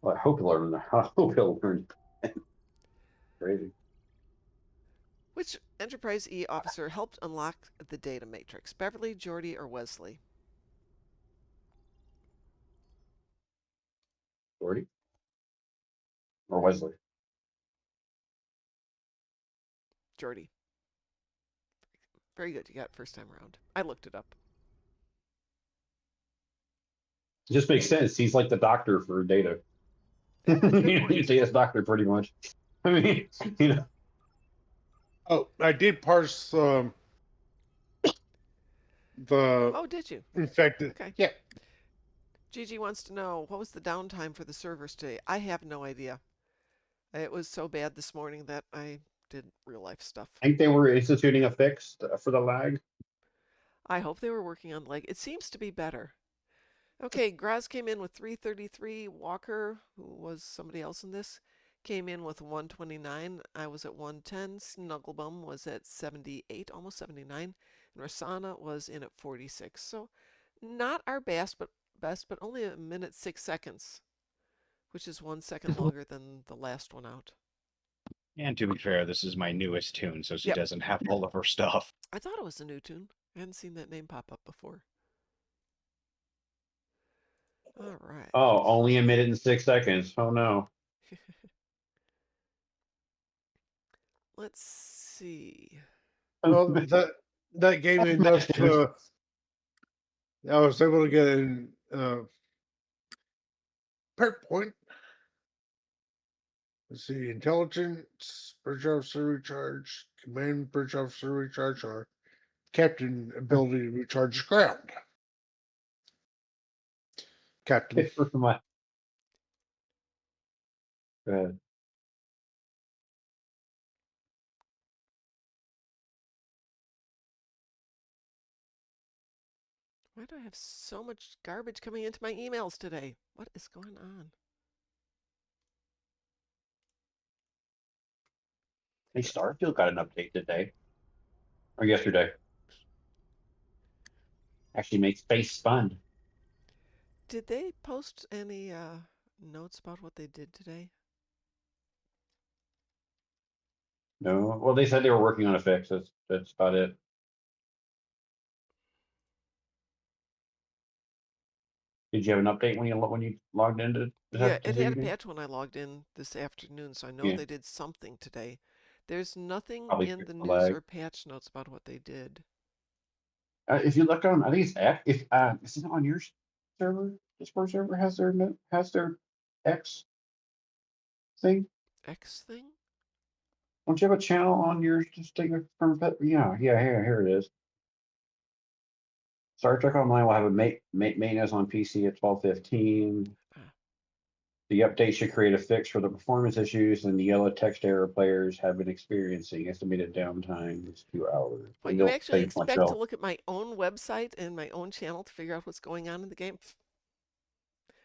Well, I hope he'll learn. I hope he'll learn. Crazy. Which Enterprise E officer helped unlock the data matrix? Beverly, Geordi, or Wesley? Gordy or Wesley? Geordi. Very good. You got it first time around. I looked it up. It just makes sense. He's like the doctor for data. Good point. Data's doctor, pretty much. I mean, you know. Oh, I did parse the Oh, did you? infected. Okay. Yeah. Gigi wants to know, what was the downtime for the servers today? I have no idea. It was so bad this morning that I did real life stuff. I think they were instituting a fix for the lag. I hope they were working on leg. It seems to be better. Okay, Graz came in with 333. Walker, who was somebody else in this, came in with 129. I was at 110. Snugglebum was at 78, almost 79. And Rasana was in at 46. So not our best, but only a minute 6 seconds, which is 1 second longer than the last one out. And to be fair, this is my newest tune, so she Yep. doesn't have all of her stuff. I thought it was a new tune. I hadn't seen that name pop up before. All right. Oh, only a minute and 6 seconds. Oh no. Let's see. Well, that gave me enough. I was able to get an perk point. Let's see, intelligence, bridge officer recharge, command bridge officer recharge, or captain ability to recharge ground. Captain. For my. Go ahead. Why do I have so much garbage coming into my emails today? What is going on? Hey, Starfield got an update today or yesterday. Actually makes space fun. Did they post any notes about what they did today? No, well, they said they were working on a fix. That's about it. Did you have an update when you logged into Yeah, to it see had a anything? patch when I logged in this afternoon, so I know Yeah, they did something today. There's nothing probably in the fixed the news lag. or patch notes about what they did. If you look on, I think it's X. If is it on your server? Discord server has their X thing. X thing? Don't you have a channel on yours? Just take it from yeah. Here it is. Star Trek Online will have a maintenance on PC at 12:15. Ah. The update should create a fix for the performance issues and the yellow text error players have been experiencing. Estimated downtime is 2 hours. What, And you they'll actually say much expect to else. look at my own website and my own channel to figure out what's going on in the game?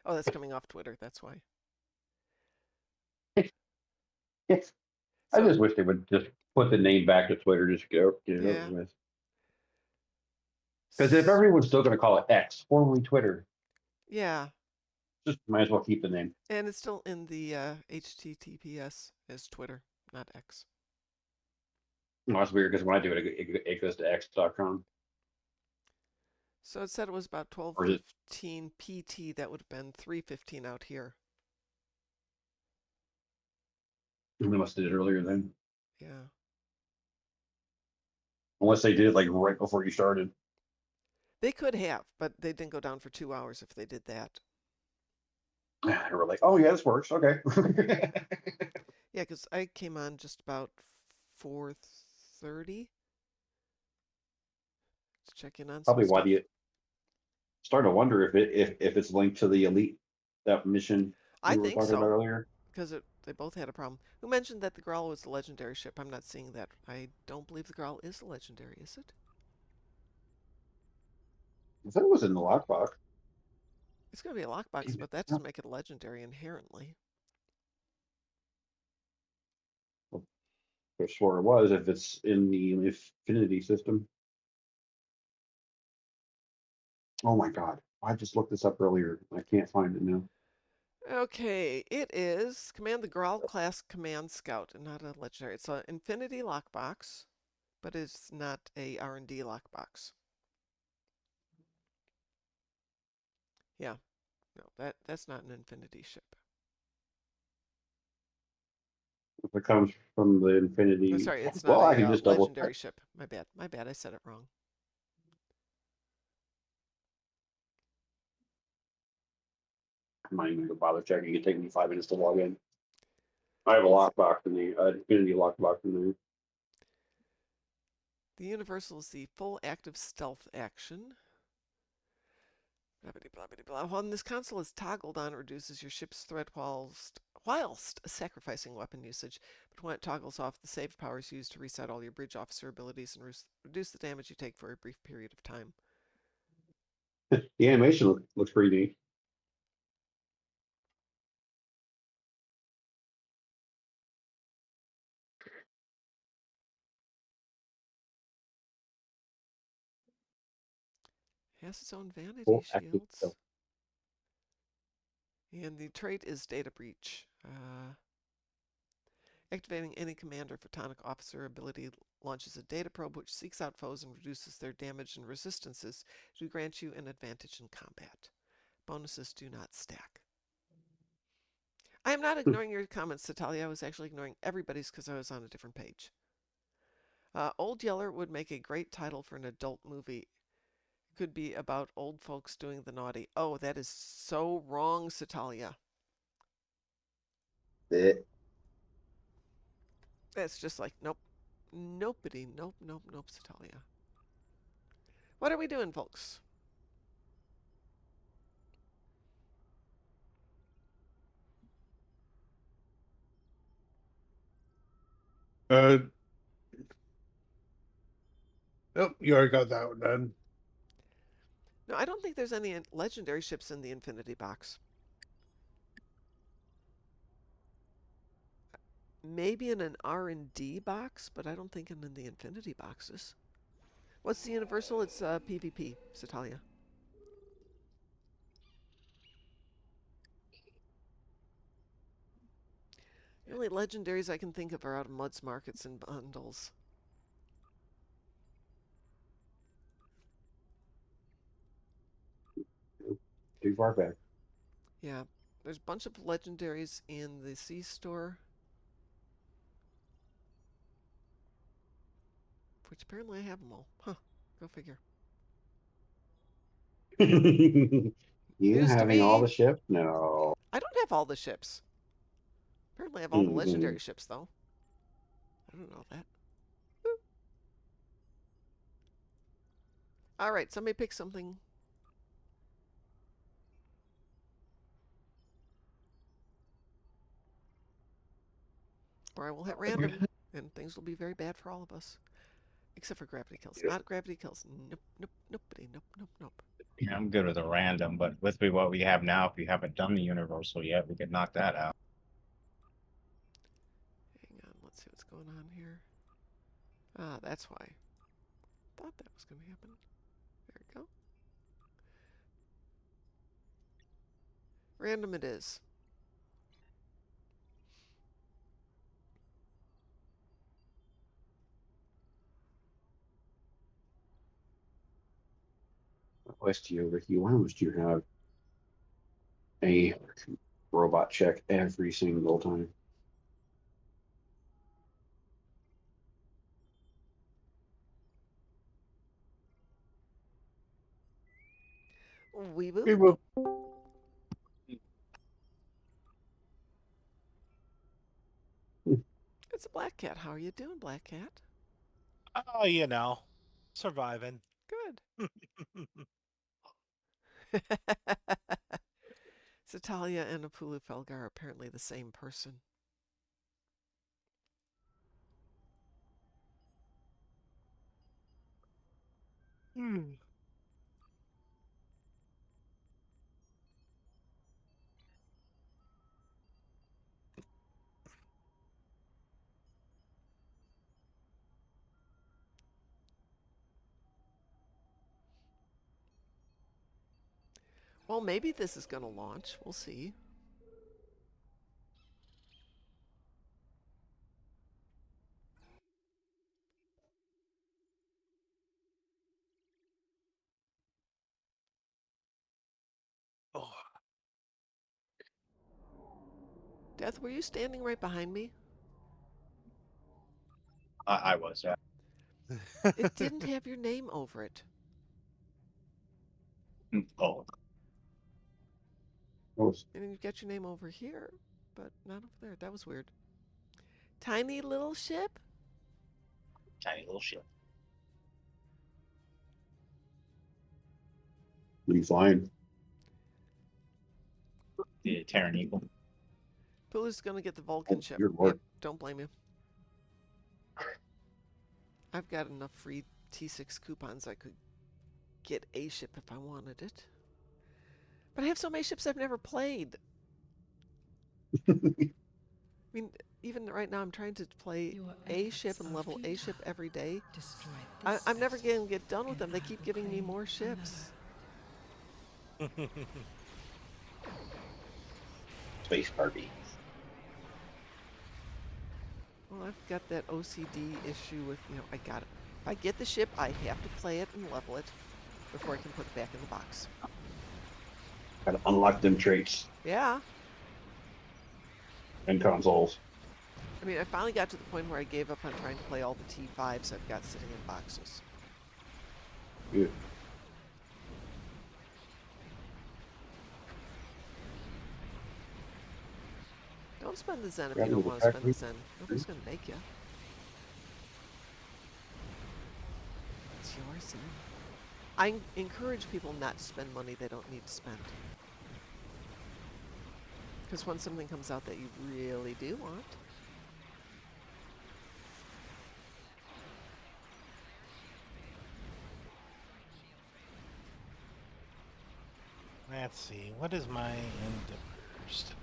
Oh, that's coming off Twitter, that's why. Yes. I So, just wish they would just put the name back to Twitter, just get it over yeah. with. Because if everyone's still going to call it X, formerly Twitter, Yeah, just might as well keep the name. and it's still in the HTTPS as Twitter, not X. No, that's weird because when I do it, it goes to X.com. So it said it was about Or is it 12:15 PT. That would have been 3:15 out here. they must have did it earlier then? Yeah. Unless they did it like right before you started. They could have, but they didn't go down for 2 hours if they did that. They were like, oh, yeah, this works. Okay. Yeah, because I came on just about 4:30 to check in on some Probably why stuff. the starting to wonder if it's linked to the elite, that mission I we were think talking about so, earlier. because they both had a problem. Who mentioned that the Graal was the legendary ship? I'm not seeing that. I don't believe the Graal is a legendary, is it? I thought it was in the lockbox. It's going to be a lockbox, but that doesn't make it a legendary inherently. I swore it was if it's in the Infinity system. Oh my God. I just looked this up earlier. I can't find it now. Okay, it is Command the Growl class Command Scout, and not a legendary. It's an Infinity lockbox, but it's not a R&D lockbox. Yeah, no, that's not an Infinity ship. If it comes from the Oh, Infinity, sorry, it's not well, I a can just double check. legendary ship. My bad. My bad. I said it wrong. I'm not even gonna bother checking. It take me 5 minutes to log in. I have a lockbox in the Infinity lockbox in there. The Universal is the full active stealth action. Blah. When this console is toggled on, it reduces your ship's threat whilst sacrificing weapon usage. But when it toggles off, the save power is used to reset all your bridge officer abilities and reduce the damage you take for a brief period of time. The animation looks pretty neat. It has its own vanity Full active shields. stealth. And the trait is data breach. Activating any commander photonic officer ability launches a data probe which seeks out foes and reduces their damage and resistances to grant you an advantage in combat. Bonuses do not stack. I am not ignoring your comments, Satalia. I was actually ignoring everybody's because I was on a different page. Old Yeller would make a great title for an adult movie. It could be about old folks doing the naughty. Oh, that is so wrong, Satalia. That's just like, nope. Nobody. Nope, Satalia. What are we doing, folks? Oh, you already got that one done. No, I don't think there's any legendary ships in the Infinity box. Maybe in an R&D box, but I don't think in the Infinity boxes. What's the Universal? It's PvP, Satalia. The only legendaries I can think of are out of Mud's Markets and bundles. Too far back. Yeah, there's a bunch of legendaries in the C store, which apparently I have them all. Huh, go figure. You News to having all me. the ships? No. I don't have all the ships. Apparently I have all the Mm-hmm. legendary ships, though. I don't know that. All right, somebody pick something. Or I will hit random, and things will be very bad for all of us. Except for gravity kills. Not gravity kills. Nope. Yeah, I'm good with a random, but with what we have now, if you haven't done the universal yet, we could knock that out. Hang on, let's see what's going on here. Ah, that's why. Thought that was going to happen. There we go. Random it is. West over here. Why must you have a robot check every single time? Weeboo. People, It's a black cat. How are you doing, black cat? Oh, surviving. Good. Satalia and Apulu Felgar are apparently the same person. Well, maybe this is going to launch. We'll see. Oh, Death, were you standing right behind me? I was, yeah. It didn't have your name over it. Oh, Oh, And you've got your name over here, but not over there. That was weird. Tiny little ship? tiny little ship. be fine. The Terran Eagle. Pooler's going to get the Vulcan Oh, ship. dear Lord. Yep, don't blame you. I've got enough free T6 coupons I could get a ship if I wanted it. But I have so many ships I've never played. I mean, even right now I'm trying to play a ship and level a ship every day. I'm never going to get done with them. They keep giving me more ships. Space party. Well, I've got that OCD issue with, I got it. If I get the ship, I have to play it and level it before I can put it back in the box. Gotta unlock them traits Yeah. and consoles. I mean, I finally got to the point where I gave up on trying to play all the T5s I've got sitting in boxes. Yeah. Don't spend the Zen if Grab you don't the want to spend the factory. Zen. Nobody's going to make you. It's your Zen. I encourage people not to spend money they don't need to spend. Because when something comes out that you really do want, let's see. What is my endeavors today?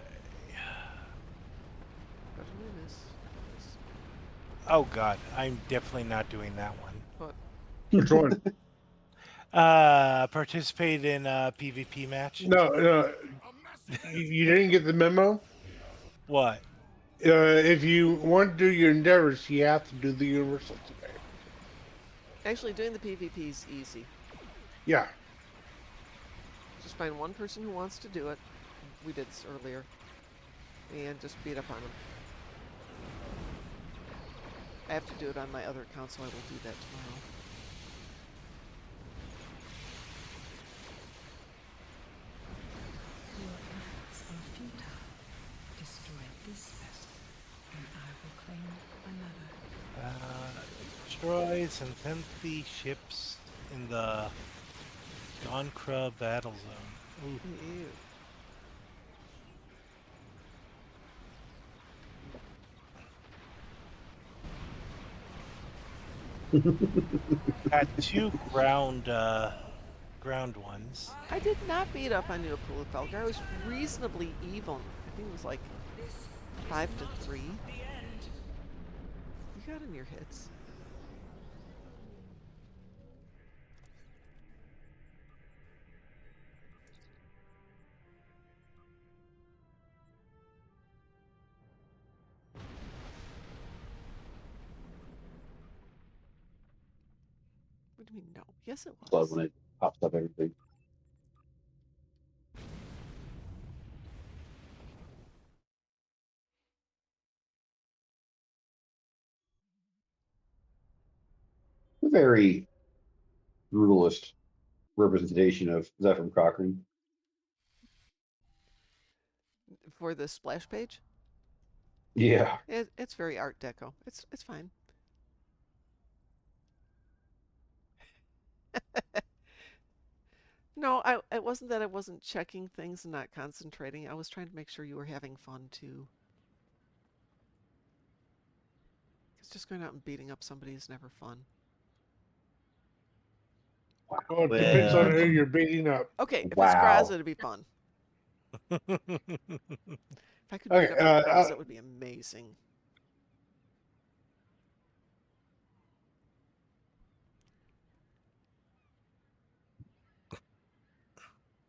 better than this. Oh God, I'm definitely not doing that one. What? Which one? Participate in a PvP match. No, you didn't get the memo. What? If you want to do your endeavors, you have to do the universal today. Actually, doing the PvP is easy. Yeah. Just find one person who wants to do it. We did this earlier. And just beat up on them. I have to do it on my other account, so I will do that tomorrow. Your efforts are futile. Destroy this vessel, and I will claim another. Destroy Synthenthy ships in the Donkra battle zone. Ooh. Ew. Got two ground ones. I did not beat up on you, Felgar. I was reasonably even. I think it was like 5-3. You got in your hits. What do you mean no? Yes, it Love was. when it pops up everything. Very brutalist representation of Zephyr Cochrane. For the splash page? Yeah. It's very Art Deco. It's fine. No, it wasn't that I wasn't checking things and not concentrating. I was trying to make sure you were having fun too. Because just going out and beating up somebody is never fun. Well, it depends on who you're beating up. Okay, if it's Wow. Graza, it'd be fun. If I could Okay, beat up a Graza, it would be amazing.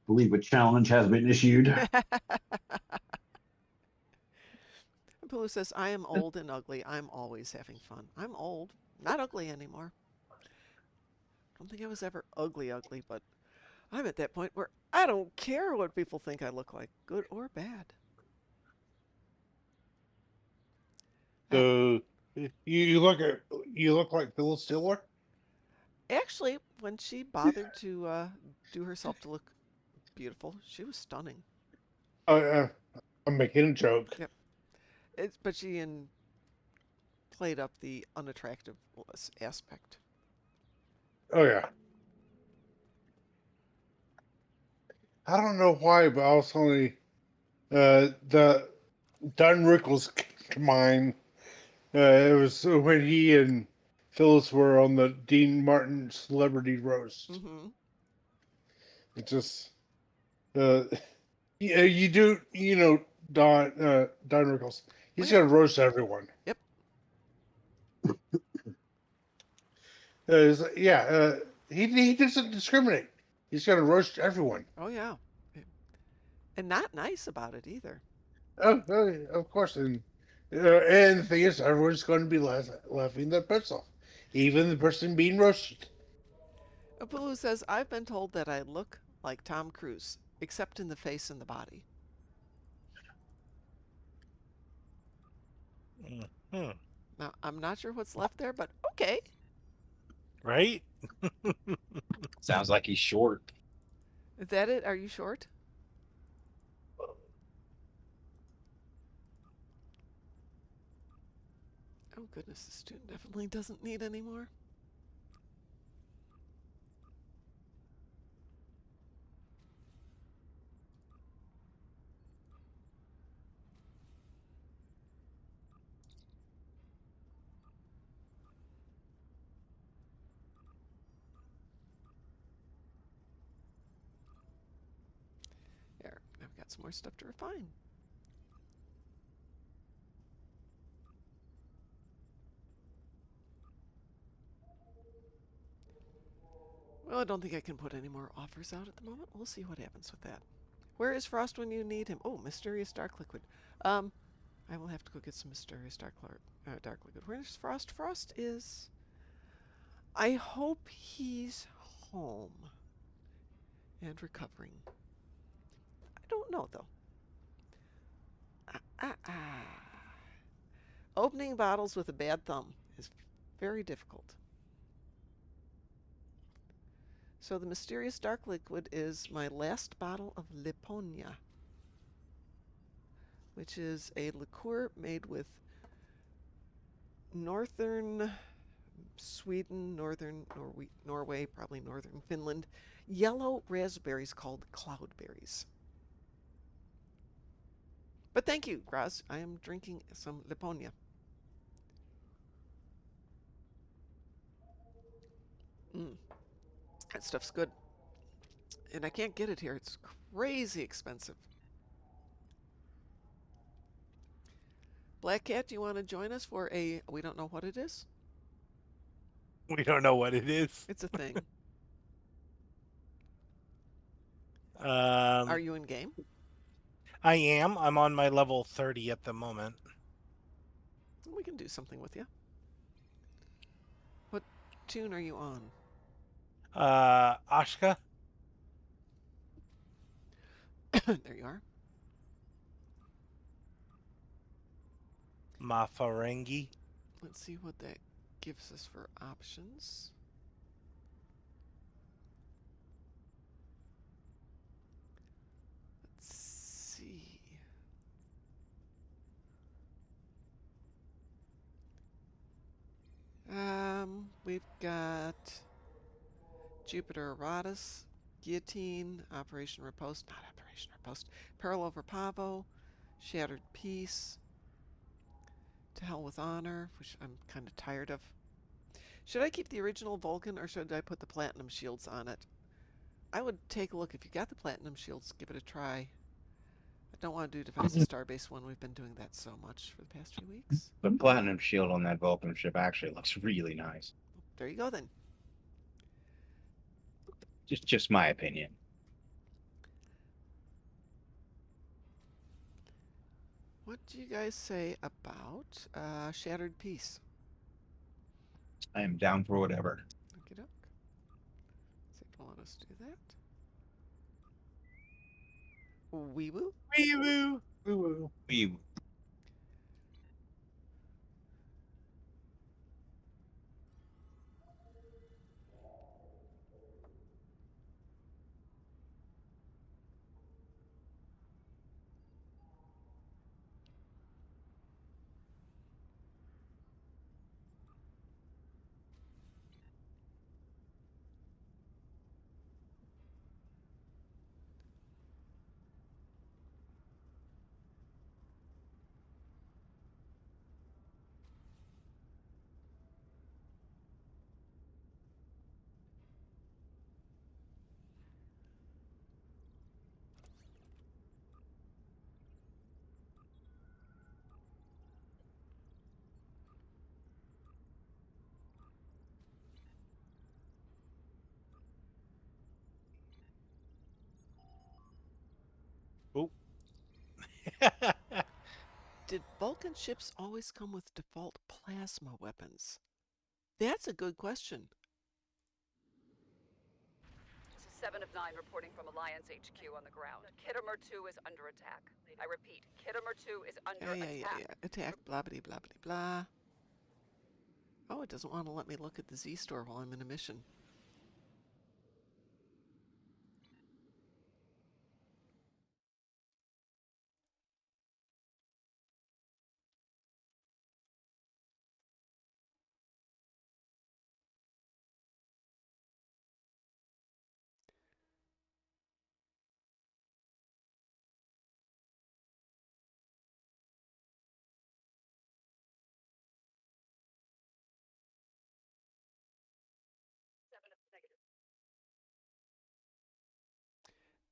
believe a challenge has been issued. Pulu says, I am old and ugly. I'm always having fun. I'm old, not ugly anymore. I don't think I was ever ugly, but I'm at that point where I don't care what people think I look like, good or bad. So you look like Phyllis Diller. Actually, when she bothered to do herself to look beautiful, she was stunning. I'm making a joke. Yep. But she played up the unattractive aspect. Oh yeah. I don't know why, but I was only the Don Rickles came to mind. It was when he and Phyllis were on the Dean Martin Celebrity Roast. Mm-hmm. It just yeah, you do Don Rickles. He's gonna roast everyone. Yep. He doesn't discriminate. He's gonna roast everyone. Oh yeah. And not nice about it either. Of course, and the thing is, everyone's going to be laughing their butts off, even the person being roasted. Apulu says, I've been told that I look like Tom Cruise, except in the face and the body. Mm-hmm. Now, I'm not sure what's left there, but okay. Right? Sounds like he's short. Is that it? Are you short? Oh goodness, the student definitely doesn't need any more. There, I've got some more stuff to refine. Well, I don't think I can put any more offers out at the moment. We'll see what happens with that. Where is Frost when you need him? Oh, mysterious dark liquid. I will have to go get some mysterious dark liquid. Where's Frost? Frost is... I hope he's home and recovering. I don't know, though. Opening bottles with a bad thumb is very difficult. So the mysterious dark liquid is my last bottle of Liponia, which is a liqueur made with northern Sweden, northern Norway, probably northern Finland, yellow raspberries called cloudberries. But thank you, Graz. I am drinking some Liponia. That stuff's good. And I can't get it here. It's crazy expensive. Black Cat, do you want to join us for a... We don't know what it is? We don't know what it is. It's a thing. Are you in game? I am. I'm on my level 30 at the moment. We can do something with you. What tune are you on? Ashka. There you are. Mafarengi. Let's see what that gives us for options. Let's see. We've got Jupiter Eratus, Guillotine, Operation Riposte, not Operation Riposte, Peril over Pavo, Shattered Peace, To Hell with Honor, which I'm kind of tired of. Should I keep the original Vulcan or should I put the Platinum Shields on it? I would take a look. If you got the Platinum Shields, give it a try. I don't want to do Defense of Starbase 1. We've been doing that so much for the past few weeks. The platinum shield on that Vulcan ship actually looks really nice. There you go then. Just my opinion. What do you guys say about Shattered Peace? I am down for whatever. Okey doke. See if it'll let us do that. Wee woo. Wee woo. Woo woo. We Oh. Did Vulcan ships always come with default plasma weapons? That's a good question. This is 7 of 9 reporting from Alliance HQ on the ground. Kittimer 2 is under attack. I repeat, Kittimer 2 is under attack. Attack, blah, blah, blah, blah, blah. Oh, it doesn't want to let me look at the Z store while I'm in a mission.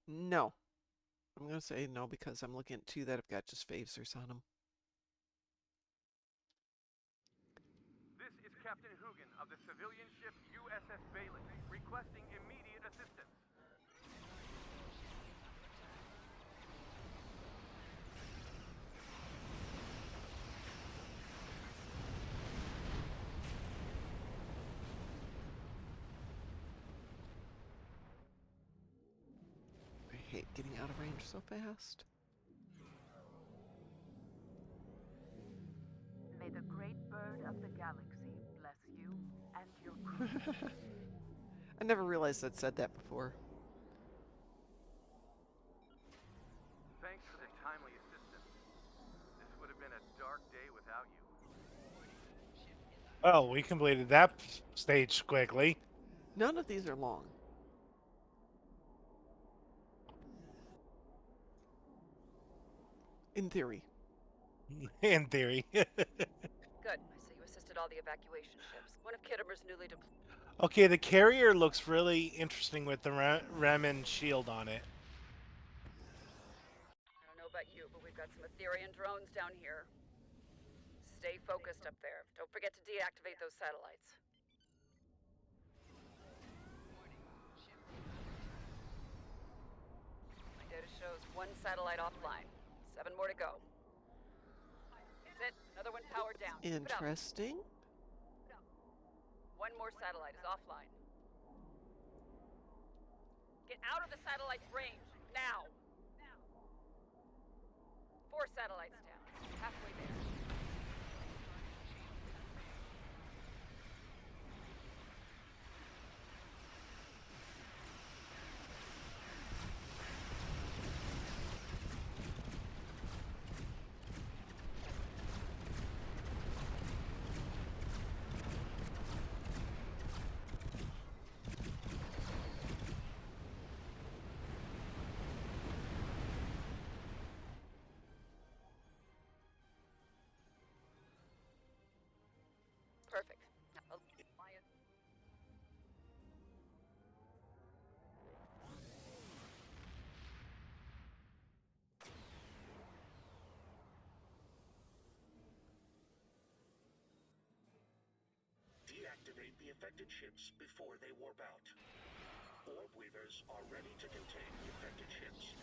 No. I'm going to say no because I'm looking at 2 that have got just phasers on them. This is Captain Hoogan of the civilian ship USS Bailey, requesting immediate assistance. I hate getting out of range so fast. May the great bird of the galaxy bless you and your crew. I never realized I'd said that before. Thanks for the timely assistance. This would have been a dark day without you. Well, we completed that stage quickly. None of these are long. In theory. In theory. Good. I see you assisted all the evacuation ships. One of Kittimer's newly deployed. Okay, the carrier looks really interesting with the Raman shield on it. I don't know about you, but we've got some Etherian drones down here. Stay focused up there. Don't forget to deactivate those satellites. My data shows 1 satellite offline. 7 more to go. That's it. Another one powered down. Keep it up. Interesting. 1 more satellite is offline. Get out of the satellite's range, now! 4 satellites down. Halfway there. Perfect. Deactivate the affected ships before they warp out. Orb weavers are ready to contain the affected ships.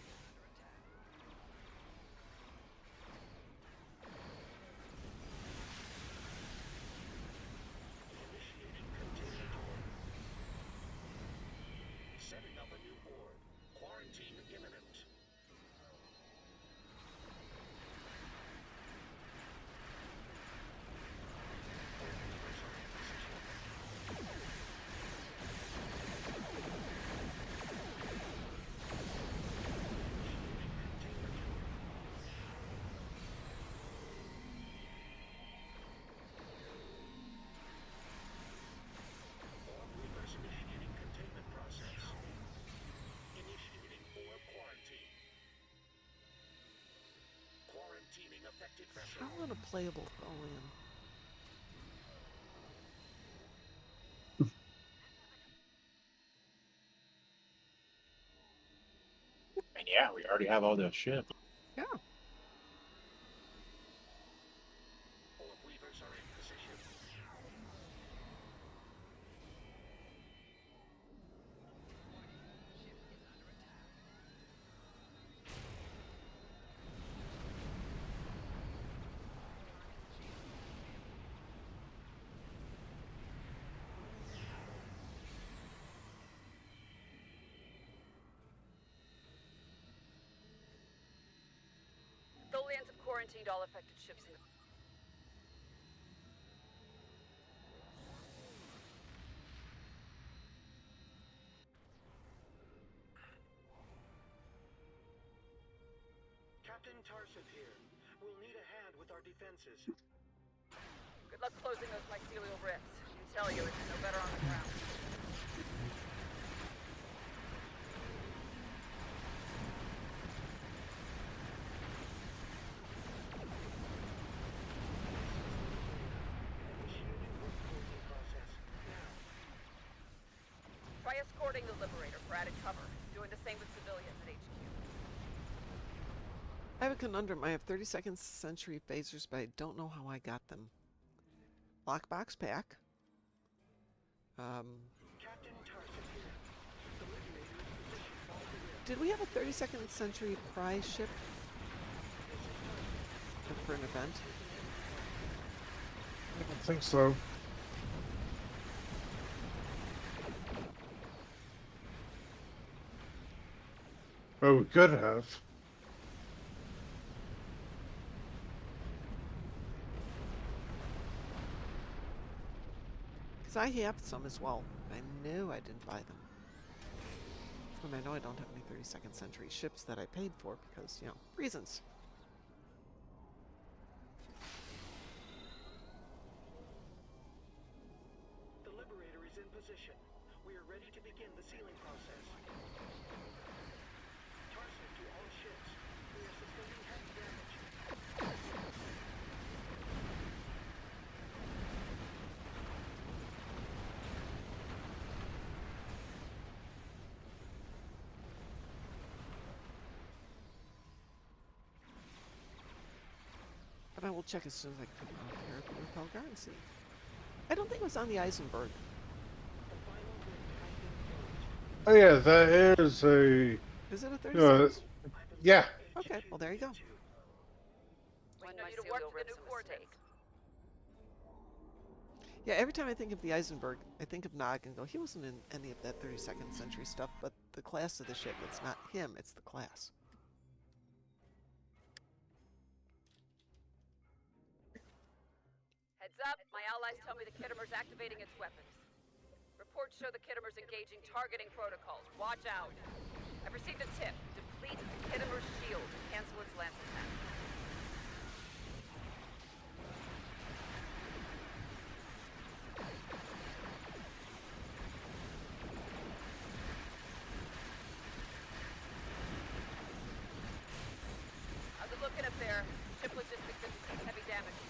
I want a playable throw-in. And yeah, we already have all those ships. Yeah. All weavers are in position. Tholians have quarantined all affected ships in the... Captain Tarsif here. We'll need a hand with our defenses. Good luck closing those mycelial rifts. I tell you, it's no better on the ground. Initiating rift closing process. Now. Try escorting the Liberator for added cover. Doing the same with civilians at HQ. I have a conundrum. I have 32nd century phasers, but I don't know how I got them. Lockbox pack. Captain Tarsif here. The Liberator is positioned by the rift. Did we have a 32nd century prize ship for an event? I don't think so. Oh, we could have. Because I have some as well. I knew I didn't buy them. And I know I don't have any 32nd century ships that I paid for because, you know, reasons. The Liberator is in position. We are ready to begin the sealing process. Tarsif to all ships. We are sustaining heavy damage. But I will check as soon as I can out here at the Repel Garden Sea. I don't think it was on the Eisenberg. The final rift has been closed. Oh yeah, that is a. Is it a 36? No, I believe yeah. Okay, well there you go. We know you to work for the new coordinates. Yeah, every time I think of the Eisenberg, I think of Nog and go, he wasn't in any of that 32nd century stuff, but the class of the ship, it's not him, it's the class. Heads up, my allies tell me the Kittimer's activating its weapons. Reports show the Kittimer's engaging targeting protocols. Watch out. I've received a tip. Deplete the Kittimer's shield to cancel its lance attack. How's it looking up there? Ship logistics have received heavy damage.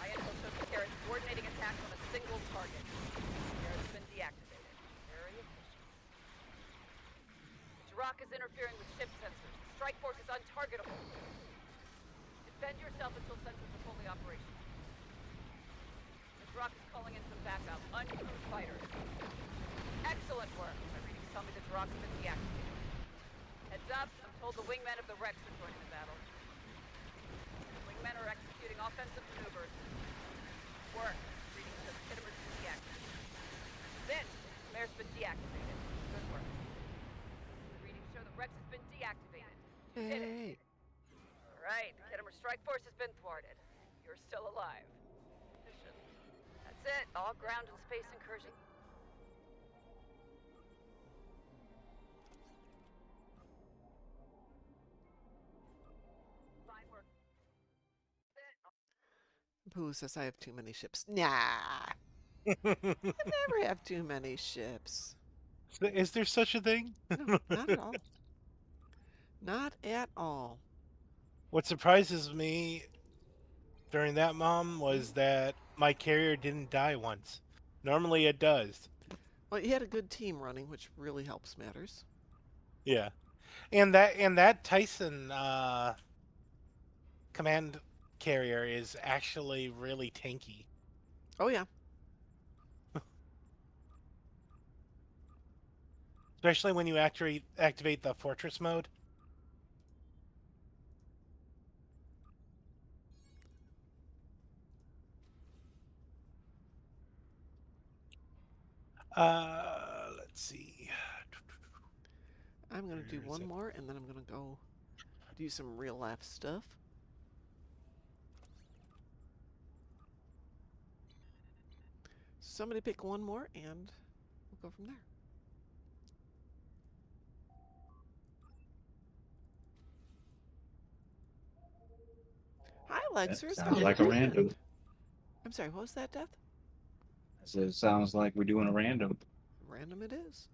My intel shows the Garrett's coordinating attacks on a single target. Garrett's been deactivated. Very efficient. Jirok is interfering with ship sensors. The strike force is untargetable. Defend yourself until sensors are fully operational. Jirok is calling in some backup. Uncrewed fighters. Excellent work. My readings tell me the Jirok has been deactivated. Heads up, I'm told the wingmen of the Rex are joining the battle. Wingmen are executing offensive maneuvers. Work. Readings show the Kittimer's been deactivated. Then, Mare's been deactivated. Good work. The readings show the Rex has been deactivated. You did it. Hey, Alright, the Kittimer strike force has been thwarted. You're still alive. Mission. That's it. All ground and space incursion. Fine work. Pooh says I have too many ships. Nah, I never have too many ships. Is there such a thing? No, not at all. Not at all. What surprises me during that, Mom, was that my carrier didn't die once. Normally it does. Well, you had a good team running, which really helps matters. Yeah. And that Tyson command carrier is actually really tanky. Oh yeah. Especially when you activate the fortress mode. Let's see. I'm gonna do Where is one it? more, and then I'm gonna go do some real life stuff. Somebody pick one more, and we'll go from there. Hi, That Lexers. How sounds you like a doing? random. I'm sorry. What was that, Death? I said, it sounds like we're doing a random. Random it is.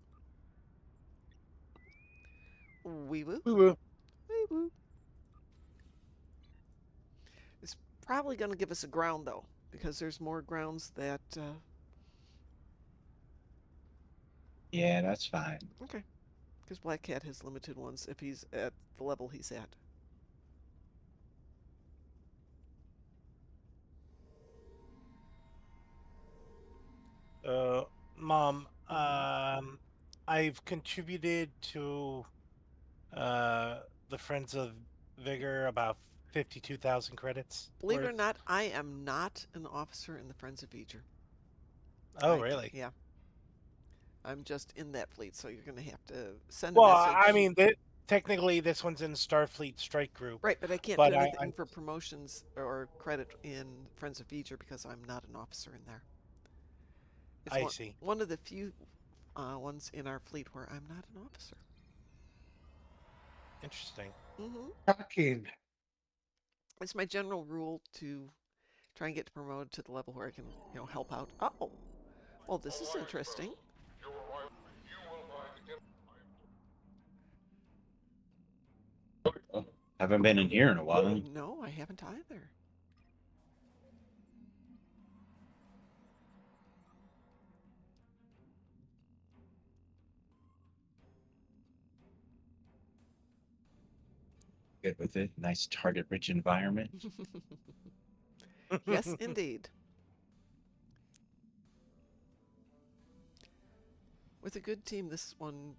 Wee woo. We will. Wee woo. It's probably going to give us a ground, though, because there's more grounds that. Yeah, that's fine. Okay. Because Black Cat has limited ones if he's at the level he's at. Mom, I've contributed to the Friends of Vigor about 52,000 credits Believe it or worth. not, I am not an officer in the Friends of Beecher. Oh, really? Yeah. I'm just in that fleet, so you're going to have to send a Well, message. I mean, technically this one's in Starfleet Strike Group. Right, but I can't but do anything I for promotions or credit in Friends of Beecher because I'm not an officer in there. It's see. one of the few ones in our fleet where I'm not an officer. Interesting. Shocking. It's my general rule to try and get promoted to the level where I can, help out. Oh, well, this is interesting. Haven't been in here in a while. No, I haven't either. Good with it. Nice target-rich environment. Yes, indeed. With a good team, this one...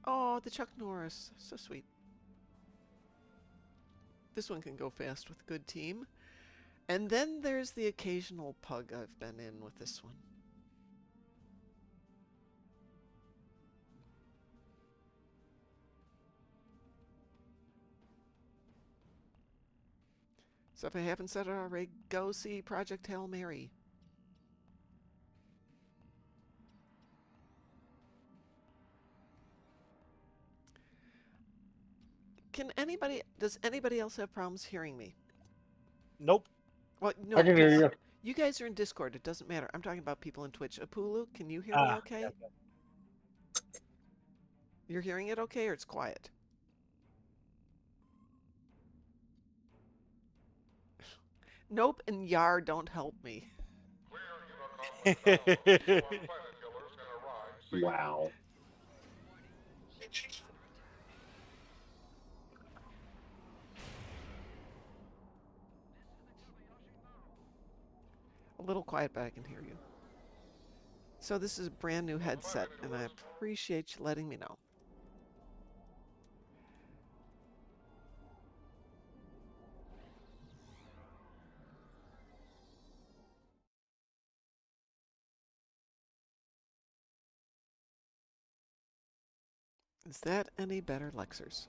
Oh, the Chuck Norris. So sweet. This one can go fast with a good team. And then there's the occasional pug I've been in with this one. So if I haven't said it already, go see Project Hail Mary. Does anybody else have problems hearing me? Nope. Well, no, I can hear you. you guys are in Discord. It doesn't matter. I'm talking about people in Twitch. Apulu, can you hear me okay? Yep. You're hearing it okay, or it's quiet? Nope and Yar don't help me. Wow. A little quiet, but I can hear you. So this is a brand new headset, and I appreciate you letting me know. Is that any better, Lexers?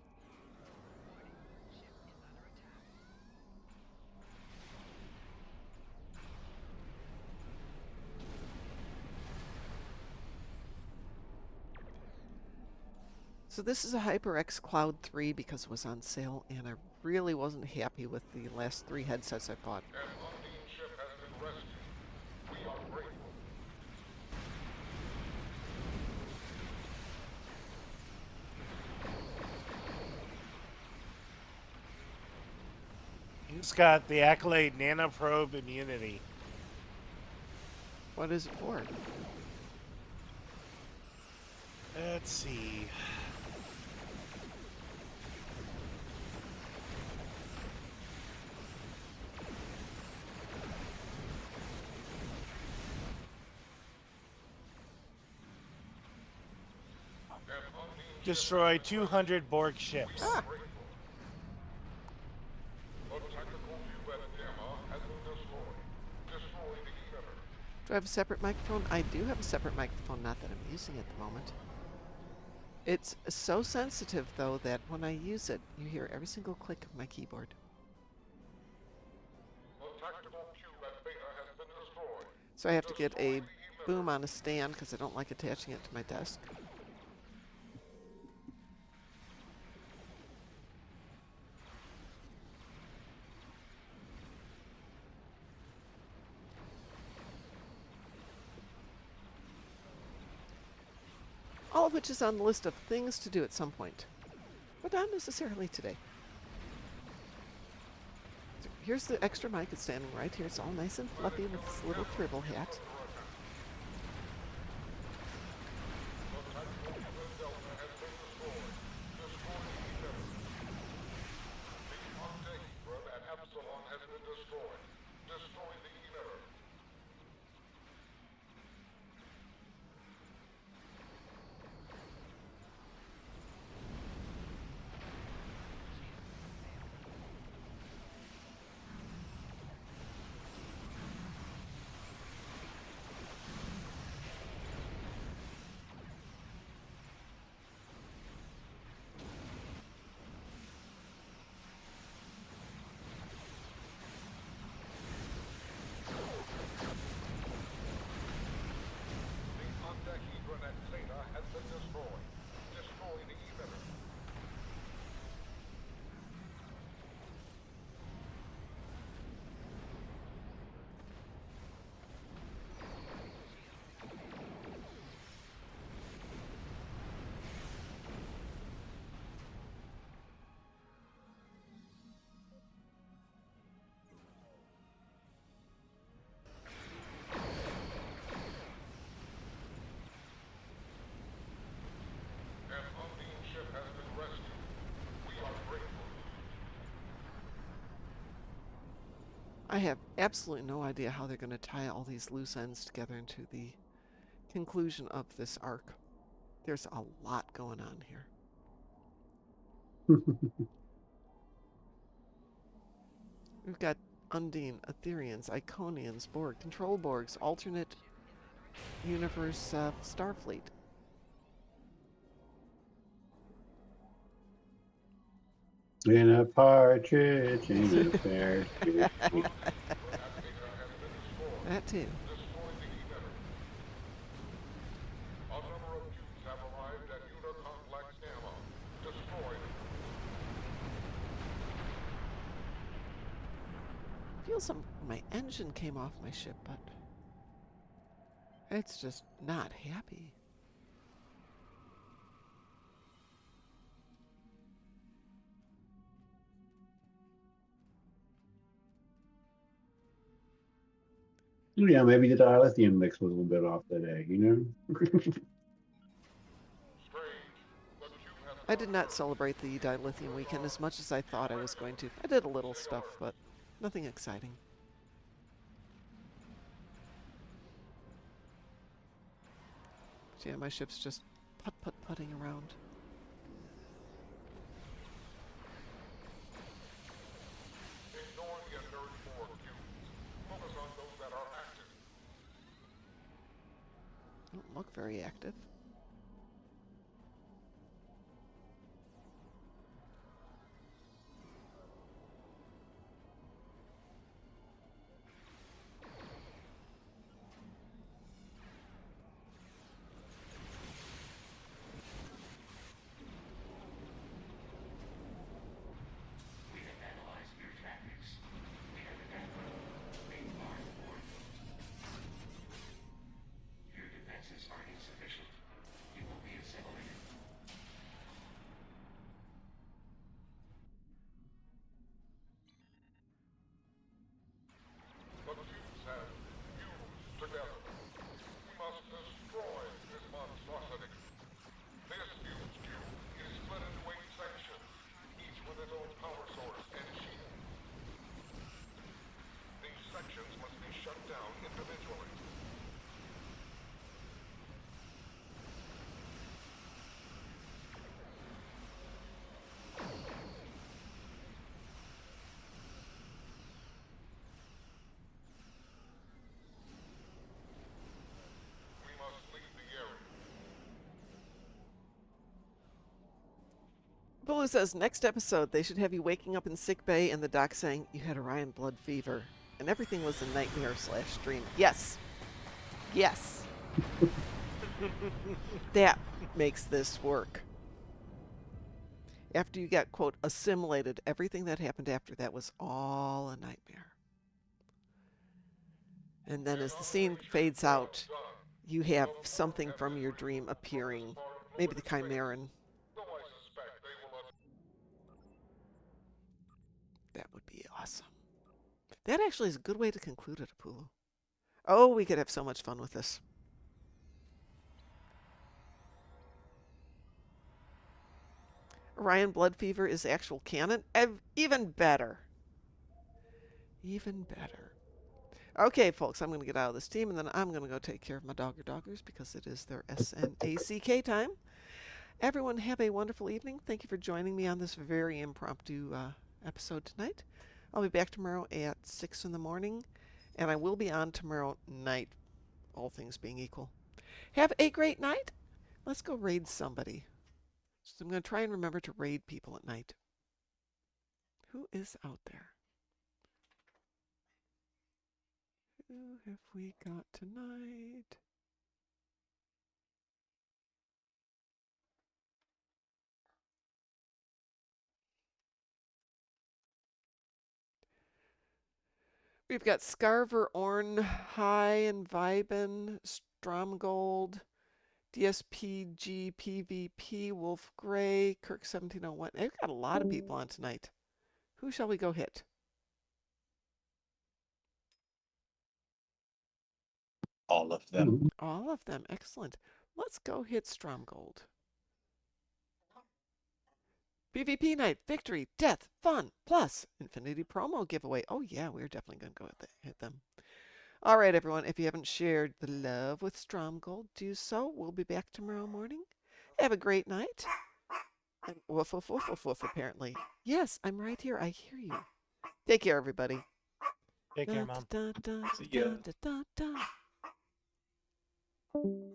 So this is a HyperX Cloud 3 because it was on sale, and I really wasn't happy with the last 3 headsets I bought. It's got the accolade nanoprobe immunity. What is it for? Let's see. Destroy 200 Borg ships. Ah, do I have a separate microphone? I do have a separate microphone, not that I'm using it at the moment. It's so sensitive, though, that when I use it, you hear every single click of my keyboard. So I have to get a boom on a stand because I don't like attaching it to my desk. All of which is on the list of things to do at some point, but not necessarily today. So here's the extra mic. It's standing right here. It's all nice and fluffy with this little tribble hat. I have absolutely no idea how they're going to tie all these loose ends together into the conclusion of this arc. There's a lot going on here. We've got Undine, Etherians, Iconians, Borg, Control Borgs, alternate universe Starfleet. In a partridge in a pear tree. That too. Feels some my engine came off my ship, but it's just not happy. Yeah, maybe the dilithium mix was a little bit off today, you know? I did not celebrate the dilithium weekend as much as I thought I was going to. I did a little stuff, but nothing exciting. So yeah, my ship's just putting around. Don't look very active. We have analyzed your tactics. We have identified a large board. Your defenses are insufficient. Pulu says, next episode, they should have you waking up in sick bay and the doc saying, you had Orion blood fever. And everything was a nightmare/dream. Yes. Yes. That makes this work. After you get, quote, assimilated, everything that happened after that was all a nightmare. And then as the scene fades out, you have something from your dream appearing. Maybe the Chimeran. That would be awesome. That actually is a good way to conclude it, Apulu. Oh, we could have so much fun with this. Orion Blood Fever is actual canon. Even better. Even better. Okay, folks, I'm going to get out of this team, and then I'm going to go take care of my doggers because it is their SNACK time. Everyone have a wonderful evening. Thank you for joining me on this very impromptu episode tonight. I'll be back tomorrow at 6 in the morning, and I will be on tomorrow night, all things being equal. Have a great night. Let's go raid somebody. So I'm going to try and remember to raid people at night. Who is out there? Who have we got tonight? We've got Scarver, Orn, High and Vibin, Stromgold, DSPG, PVP, Wolf Grey, Kirk 1701. They've got a lot of people on tonight. Who shall we go hit? All of them. All of them. Excellent. Let's go hit Stromgold. PvP night, victory, death, fun, plus Infinity promo giveaway. Oh yeah, we're definitely going to go hit them. All right, everyone, if you haven't shared the love with Stromgold, do so. We'll be back tomorrow morning. Have a great night. And woof, woof, woof, woof, woof, apparently. Yes, I'm right here. I hear you. Take care, everybody. Take care, Mom. Da, da, da, See ya. da, da, da, da.